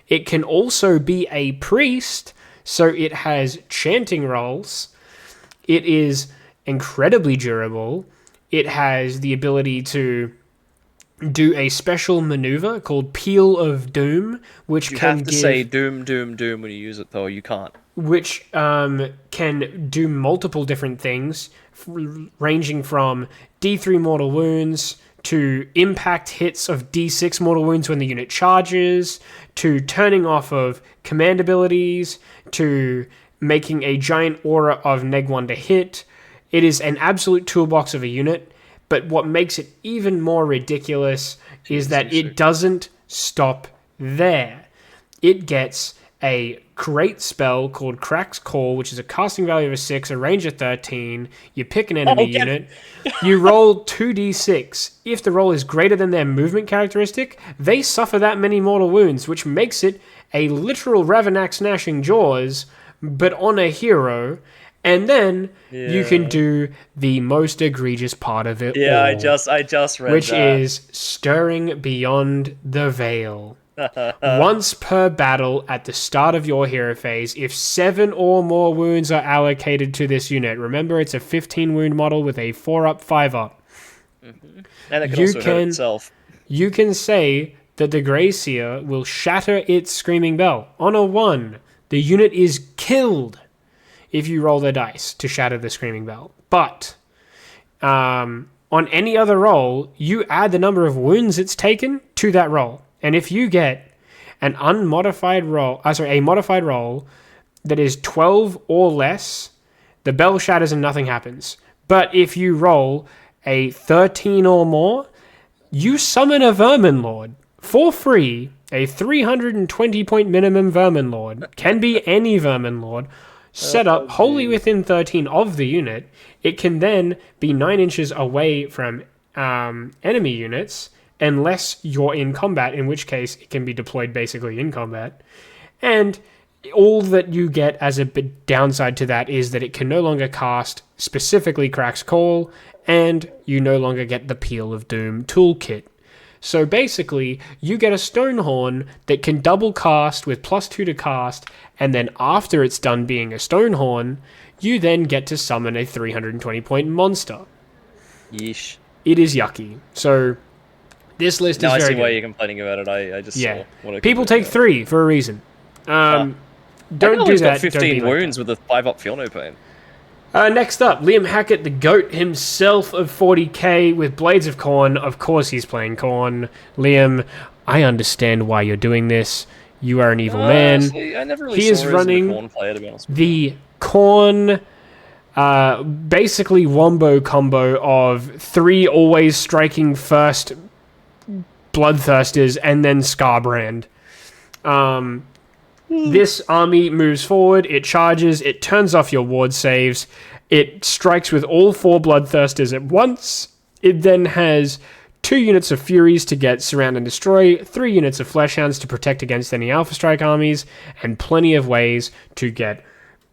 It can also be a priest, so it has chanting rolls. It is incredibly durable. It has the ability to do a special maneuver called Peel of Doom, which you can have to say doom when you use it, though. You can't. Which can do multiple different things, ranging from D3 mortal wounds to impact hits of D6 mortal wounds when the unit charges, to turning off of command abilities, to making a giant aura of neg 1 to hit. It is an absolute toolbox of a unit, but what makes it even more ridiculous is that it doesn't stop there. It gets a great spell called Crack's Call, which is a casting value of a 6, a range of 13. You pick an enemy unit, you roll 2d6. If the roll is greater than their movement characteristic, they suffer that many mortal wounds, which makes it a literal Ravanax Gnashing Jaws, but on a hero, and then you can do the most egregious part of it all. I just read which that. is Stirring Beyond the Veil. Once per battle at the start of your hero phase, if 7 or more wounds are allocated to this unit, remember it's a 15 wound model with a 4-up, 5-up. Mm-hmm. And it can also hurt itself. You can say that the Gracier will shatter its Screaming Bell. On a 1, the unit is killed if you roll the dice to shatter the Screaming Bell. But on any other roll, you add the number of wounds it's taken to that roll. And if you get an modified roll that is 12 or less, the bell shatters and nothing happens. But if you roll a 13 or more, you summon a Vermin Lord for free. A 320-point minimum Vermin Lord. Can be any Vermin Lord. Set up wholly within 13 of the unit. It can then be 9 inches away from enemy units, unless you're in combat, in which case it can be deployed basically in combat. And all that you get as a bit downside to that is that it can no longer cast specifically Crack's Call, and you no longer get the Peel of Doom toolkit. So basically, you get a Stonehorn that can double cast with +2 to cast, and then after it's done being a Stonehorn, you then get to summon a 320-point monster. Yeesh. It is yucky. So this list is very good. I see why you're complaining about it. I just saw what People take 3 for a reason. Don't do that. Got 15 wounds with a 5-up Feel No Pain. Next up, Liam Hackett, the GOAT himself of 40k with Blades of Khorne. Of course he's playing Khorne. Liam, I understand why you're doing this. You are an evil man. See, I never really he is running Khorne player, to be honest. The Khorne, basically wombo combo of 3 always striking first Bloodthirsters and then Scarbrand. This army moves forward, it charges, it turns off your ward saves, it strikes with all 4 Bloodthirsters at once, it then has 2 units of Furies to get Surround and Destroy, 3 units of Fleshhounds to protect against any Alpha Strike armies, and plenty of ways to get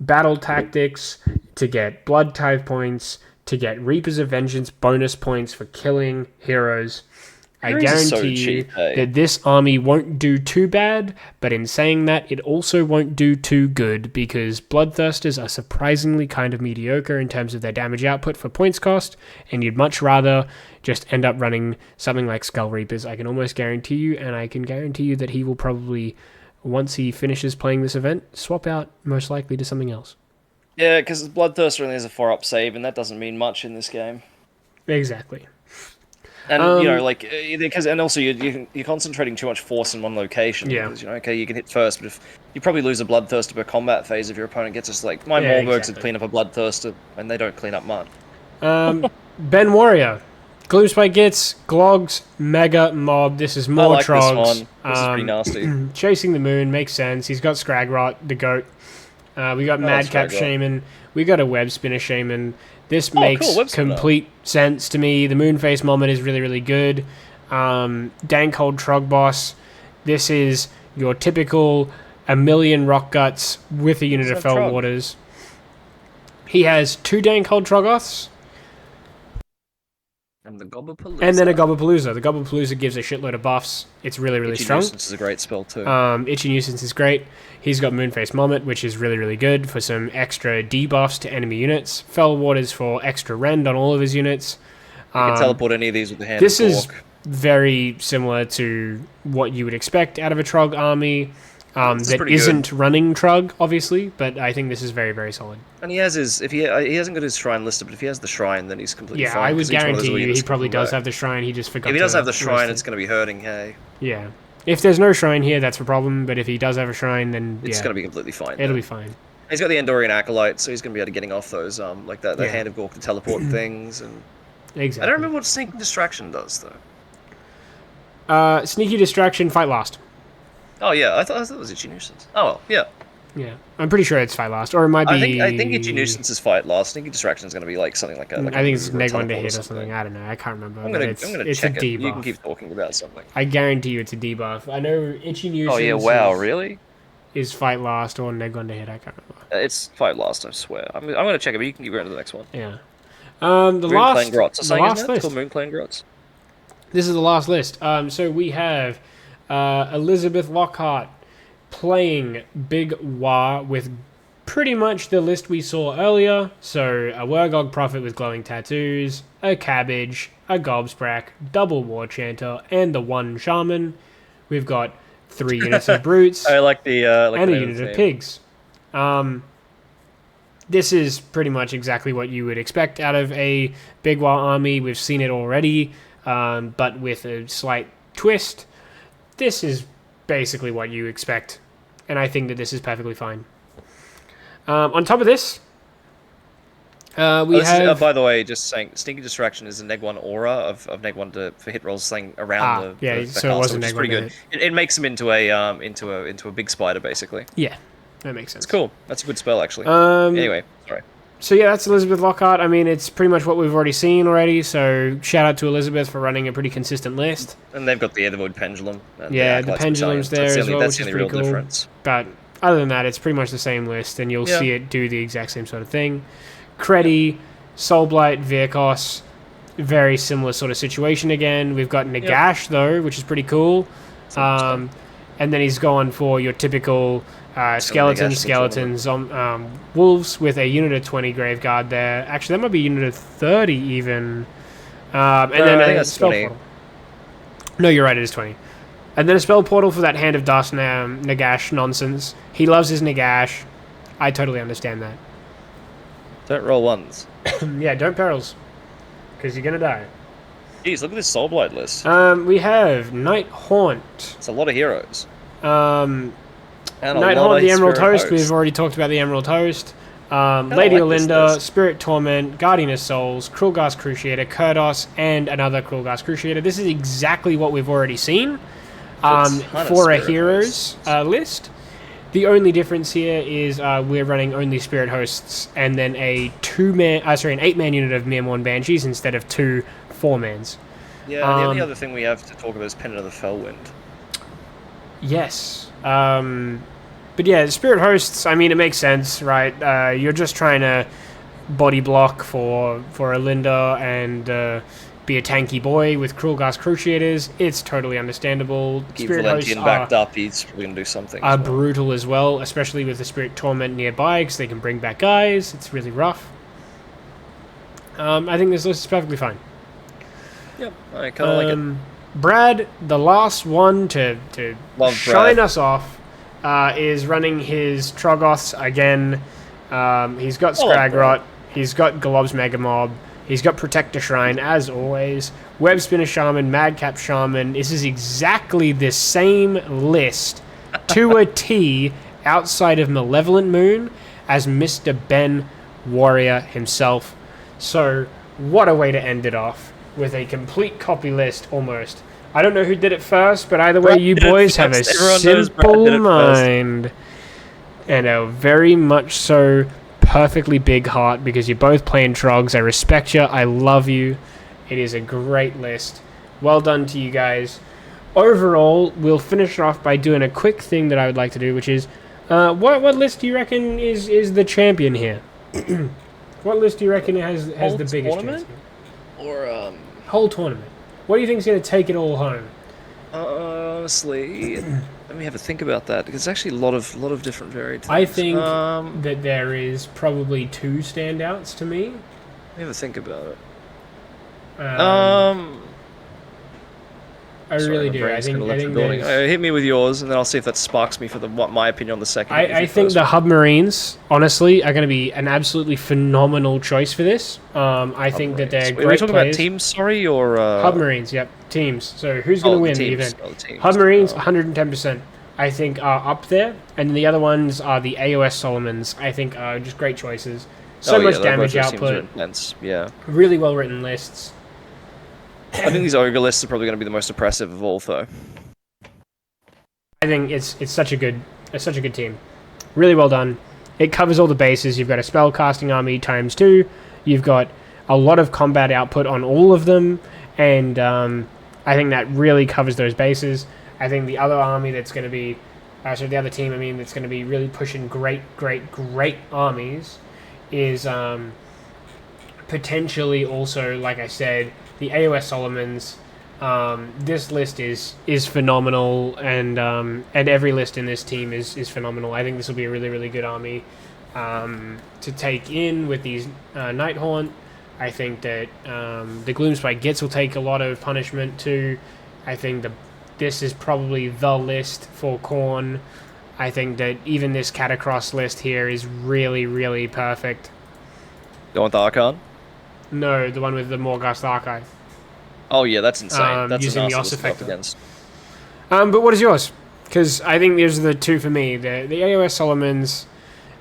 Battle Tactics, to get Blood Tithe points, to get Reapers of Vengeance bonus points for killing heroes. I guarantee you that this army won't do too bad, but in saying that, it also won't do too good, because Bloodthirsters are surprisingly kind of mediocre in terms of their damage output for points cost, and you'd much rather just end up running something like Skull Reapers. I can almost guarantee you, and I can guarantee you that he will probably, once he finishes playing this event, swap out most likely to something else. Yeah, because Bloodthirster only has a 4-up save, and that doesn't mean much in this game. Exactly. And, because also you're concentrating too much force in one location. Yeah. Because, okay, you can hit first, but if you probably lose a Bloodthirster per combat phase if your opponent gets us, like, my Morbergs would clean up a Bloodthirster, and they don't clean up much. Ben Warrior. Gloomspike gets Glogs, Mega Mob. This is more Trogs. This one. This is pretty nasty. Chasing the Moon makes sense. He's got Scragrot, the GOAT. We got Madcap Shaman. We got a Web Spinner Shaman. This makes complete sense to me. The Moonface Moment is really, really good. Dankhold Trog Boss. This is your typical 1,000,000 Rock Guts with a unit of Fell Waters. He has 2 Dankhold Troggoths. And the Gobblepalooza. And then a Gobblepalooza. The Gobblepalooza gives a shitload of buffs. It's really, really strong. Itchy Nuisance is a great spell too. Itchy Nuisance is great. He's got Moonface Moment, which is really, really good for some extra debuffs to enemy units. Fell Waters for extra rend on all of his units. You can teleport any of these with the hand. This is very similar to what you would expect out of a Trog army. That isn't running Trug, obviously, but I think this is very, very solid. And he has his, if he hasn't got his shrine listed, but if he has the shrine, then he's completely fine. Yeah, I would guarantee you he probably does have the shrine, he just forgot to. If he does have the shrine, it's going to be hurting, hey. Yeah. If there's no shrine here, that's a problem, but if he does have a shrine, then it's going to be completely fine. It'll be fine. He's got the Andorian Acolyte, so he's going to be able to getting off those, like that Hand of Gork to teleport things. And exactly. I don't remember what Sneaking Distraction does, though. Sneaky Distraction, fight last. Oh yeah, I thought it was Itchy Nuisance. Oh well, yeah. Yeah, I'm pretty sure it's fight last, or it might be. I think Itchy Nuisance is fight last. Sneaky Distraction is going to be like something like a. I think it's Neg 1 to hit or something. I don't know. I can't remember. I'm going to check it. Debuff. You can keep talking about something. I guarantee you it's a debuff. I know Itchy Nuisance. Oh yeah! Wow, really? Is fight last or Neg 1 to hit? I can't remember. It's fight last. I swear. I'm going to check it, but you can keep going to the next one. Yeah. The last list. Moon Clan Grots. This is the last list. So we have Elizabeth Lockhart playing Big Wah with pretty much the list we saw earlier. So a Wergog Prophet with glowing tattoos, a Cabbage, a Gobsprak, double War Chanter, and the one Shaman. We've got 3 units of Brutes I like the and the a unit of Pigs. This is pretty much exactly what you would expect out of a Big Wah army. We've seen it already, but with a slight twist. This is basically what you expect, and I think that this is perfectly fine. On top of this, we have... by the way, just saying, Sneaky Distraction is a neg 1 aura of neg 1 for hit rolls saying around the so castle, it was a which neg is pretty 1 good. It makes him into a big spider, basically. Yeah, that makes sense. It's cool. That's a good spell, actually. Anyway, sorry. So yeah, that's Elizabeth Lockhart. I mean, it's pretty much what we've already seen already, so shout out to Elizabeth for running a pretty consistent list. And they've got the Etherwood Pendulum. And Yeah, the Acolyte's Pendulum's Battalion. there as well, That's which the is only pretty real cool. difference. But other than that, it's pretty much the same list, and you'll see it do the exact same sort of thing. Credi, Soulblight, Virkos, very similar sort of situation again. We've got Nagash, though, which is pretty cool. And then he's gone for your typical skeletons, wolves with a unit of 20 Graveguard there. Actually, that might be a unit of 30 even. And then I think a that's spell 20. portal. No, you're right, it is 20. And then a spell portal for that Hand of Dust Nagash nonsense. He loves his Nagash. I totally understand that. Don't roll ones. Yeah, don't perils. Because you're going to die. Jeez, look at this Soulblight list. We have Night Haunt. It's a lot of heroes. And lot Night Haunt, of the Emerald Spirit Host. Host. We've already talked about the Emerald Host. Lady like this Olinda, list. Spirit Torment, Guardian of Souls, Krulghast Cruciator, Kurdos, and another Krulghast Cruciator. This is exactly what we've already seen ton of for a Spirit heroes list. The only difference here is we're running only Spirit Hosts and then an 8-man unit of Mirmorn Banshees instead of 2 4-mans. Yeah, the only other thing we have to talk about is Pendant of the Fellwind. Yes. But yeah, Spirit Hosts, I mean, it makes sense, right? You're just trying to body block for Olinda and be a tanky boy with Krulghast Cruciators. It's totally understandable. Keep Spirit Hosts Valentian backed up, he's probably going to do something. are brutal as well, especially with the Spirit Torment nearby, because they can bring back guys. It's really rough. I think this list is perfectly fine. Yep, I kind of like it. Brad, the last one to Love shine Brad. us off, is running his Troggoths again. He's got I love Scragrot, Brad. he's got Golob's Megamob, he's got Protector Shrine, as always, Web Spinner Shaman, Madcap Shaman. This is exactly the same list to a T outside of Malevolent Moon as Mr. Ben Warrior himself. So, what a way to end it off, with a complete copy list, almost. I don't know who did it first, but either way, Brad you did it boys have a first. Everyone knows Brad simple did it first. mind. And a very much so perfectly big heart, because you're both playing Trogs. I respect you. I love you. It is a great list. Well done to you guys. Overall, we'll finish off by doing a quick thing that I would like to do, which is, what list do you reckon is the champion here? What list do you reckon has the biggest tournament? chance? Or, Whole tournament. What do you think is going to take it all home? honestly, let me have a think about that, because it's actually a lot of different varied things. I think that there is probably 2 standouts to me. Let me have a think about it. I Sorry, really my do. brain's I kinda left the think building. there's- Hit me with yours, and then I'll see if that sparks me for what my opinion on the second. I think the Hub Marines, honestly, are going to be an absolutely phenomenal choice for this. I think that they're Are we great talking players. about teams, sorry, or Hub Marines, yep, teams. So who's going to win the event? Oh, the teams. Hub Marines, 110%. I think are up there, and then the other ones are the AOS Solomons. I think are just great choices. So much damage output. Yeah, Really well written lists. I think these ogre lists are probably going to be the most oppressive of all, though. I think it's such a good team. Really well done. It covers all the bases. You've got a spell casting army times 2. You've got a lot of combat output on all of them, and I think that really covers those bases. I think the other army that's going to be, the other team, that's going to be really pushing great armies is potentially also, like I said, the AOS Solomons. This list is phenomenal, and every list in this team is phenomenal. I think this will be a really, really good army to take in with these Nighthaunt. I think that the Gloomspike Gitz will take a lot of punishment too. I think this is probably the list for Khorne. I think that even this Catacross list here is really, really perfect. Going with the Archon? No, the one with the Morghast Archive. Oh yeah, that's insane. That's using a the nasty Os list to go up effector. against. But what is yours? Because I think these are the two for me. The AOS Solomons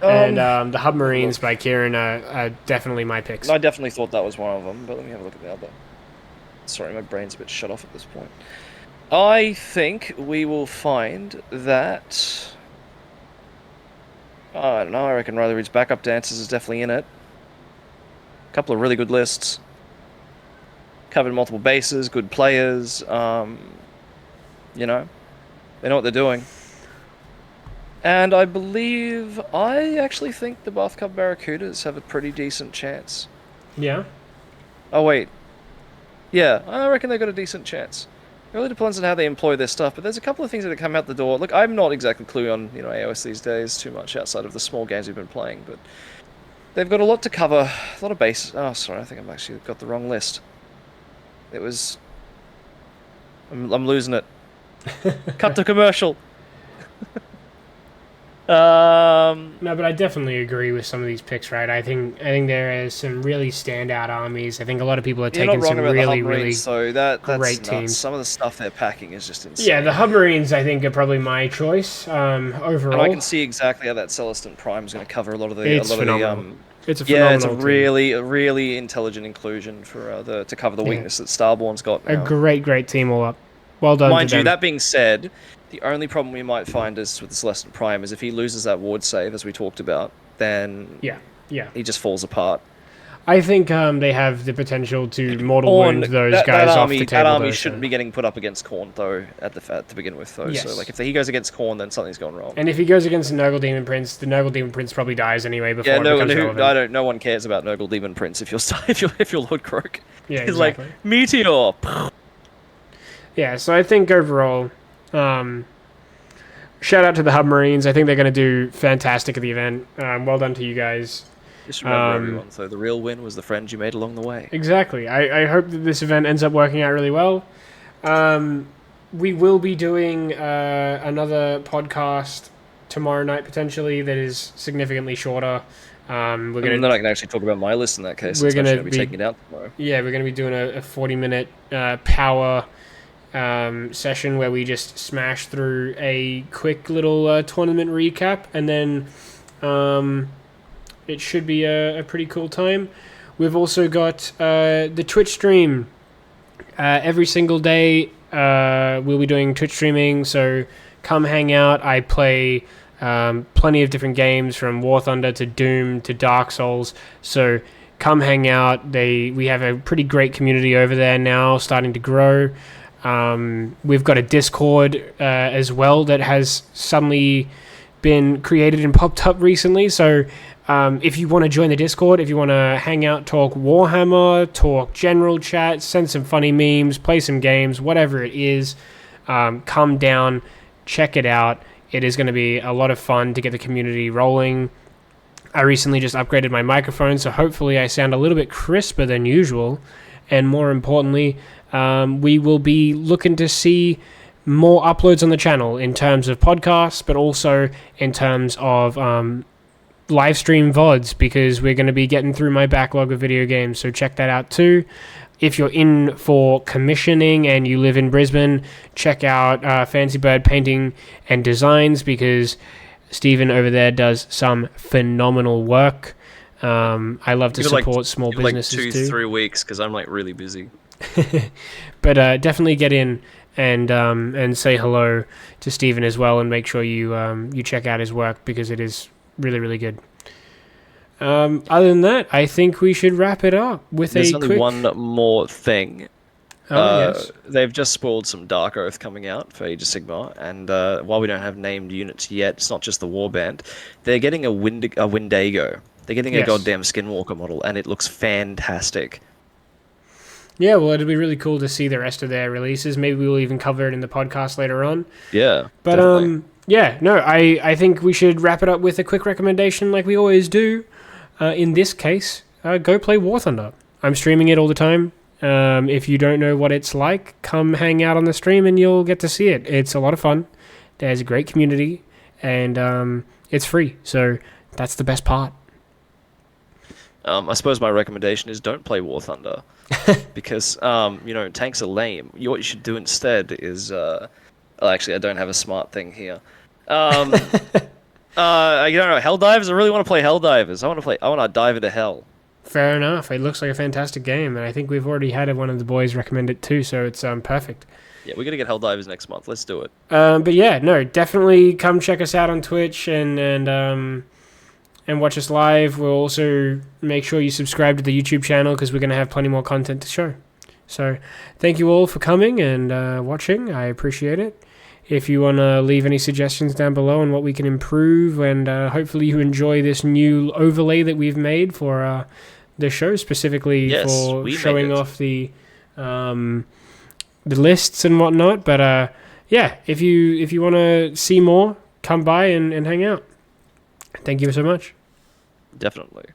and the Hub Marines by Kieran are definitely my picks. I definitely thought that was one of them, but let me have a look at the other. Sorry, my brain's a bit shut off at this point. I think we will find that... I don't know, I reckon Riley Reed's Backup Dancers is definitely in it. A couple of really good lists. Covered multiple bases, good players, you know, they know what they're doing. And I actually think the Bath Cup Barracudas have a pretty decent chance. Yeah? Oh wait. Yeah, I reckon they've got a decent chance. It really depends on how they employ their stuff, but there's a couple of things that come out the door. Look, I'm not exactly cluey on, AOS these days too much outside of the small games we've been playing, but they've got a lot to cover, a lot of base. Oh, sorry, I think I've actually got the wrong list. It was... I'm losing it. Cut to commercial. No, but I definitely agree with some of these picks, right? I think there is some really standout armies. I think a lot of people are taking some really, really that's great nuts. teams. Some of the stuff they're packing is just insane. Yeah, the Hub Marines, I think, are probably my choice overall. And I can see exactly how that Celestant Prime is going to cover a lot of the... It's phenomenal. It's a phenomenal yeah, it's a team. really intelligent inclusion for to cover the weakness that Starborn's got now. A great team all up. Well done. Mind to you, them. that being said, the only problem we might find is with the Celestant Prime is if he loses that ward save, as we talked about, then yeah, he just falls apart. I think they have the potential to mortal wound those guys off the table. That army shouldn't be getting put up against Khorne, though, to begin with, though. Yes. So, like, if he goes against Khorne, then something's gone wrong. And if he goes against the Nurgle Demon Prince, the Nurgle Demon Prince probably dies anyway before it becomes relevant. No one cares about Nurgle Demon Prince if you're Lord Croak. Yeah, He's exactly. like, Meteor! Yeah, so I think overall, shout out to the Hub Marines. I think they're going to do fantastic at the event. Well done to you guys. Just remember, everyone, so the real win was the friends you made along the way. Exactly. I hope that this event ends up working out really well. We will be doing another podcast tomorrow night, potentially, that is significantly shorter. Then I can actually talk about my list in that case. We're going to be taking it out tomorrow. Yeah, we're going to be doing a 40-minute power session where we just smash through a quick little tournament recap, and then it should be a pretty cool time. We've also got the Twitch stream. Every single day we'll be doing Twitch streaming, so come hang out. I play plenty of different games, from War Thunder to Doom to Dark Souls, so come hang out. We have a pretty great community over there now, starting to grow. We've got a Discord as well that has suddenly been created and popped up recently, so if you want to join the Discord, if you want to hang out, talk Warhammer, talk general chat, send some funny memes, play some games, whatever it is, come down, check it out. It is going to be a lot of fun to get the community rolling. I recently just upgraded my microphone, so hopefully I sound a little bit crisper than usual, and more importantly, we will be looking to see more uploads on the channel in terms of podcasts, but also in terms of live stream VODs, because we're going to be getting through my backlog of video games, so check that out too. If you're in for commissioning and you live in Brisbane, check out Fancy Bird Painting and Designs, because Stephen over there does some phenomenal work. I love to support small businesses like 2-3 weeks, because I'm like really busy. But definitely get in and say hello to Stephen as well, and make sure you check out his work, because it is really, really good. Other than that, I think we should wrap it up with There's only one more thing. Yes. They've just spoiled some Dark Oath coming out for Age of Sigmar, and while we don't have named units yet, it's not just the Warband. They're getting a Wendigo. They're getting a goddamn Skinwalker model, and it looks fantastic. Yeah, well, it'll be really cool to see the rest of their releases. Maybe we'll even cover it in the podcast later on. Yeah, But definitely. yeah, no, I think we should wrap it up with a quick recommendation, like we always do. In this case, go play War Thunder. I'm streaming it all the time. If you don't know what it's like, come hang out on the stream and you'll get to see it. It's a lot of fun. There's a great community, and it's free. So that's the best part. I suppose my recommendation is don't play War Thunder because tanks are lame. What you should do instead is actually I don't have a smart thing here. I don't know, Helldivers. I really want to play Helldivers. I want to dive into hell. Fair enough. It looks like a fantastic game, and I think we've already had one of the boys recommend it too, so it's perfect. Yeah, we're gonna get Helldivers next month. Let's do it. But yeah, no, definitely come check us out on Twitch and watch us live. We'll also make sure you subscribe to the YouTube channel because we're going to have plenty more content to show. So thank you all for coming and watching. I appreciate it. If you want to leave any suggestions down below on what we can improve, and hopefully you enjoy this new overlay that we've made for the show, specifically for showing off the lists and whatnot. But yeah, if you want to see more, come by and hang out. Thank you so much. Definitely.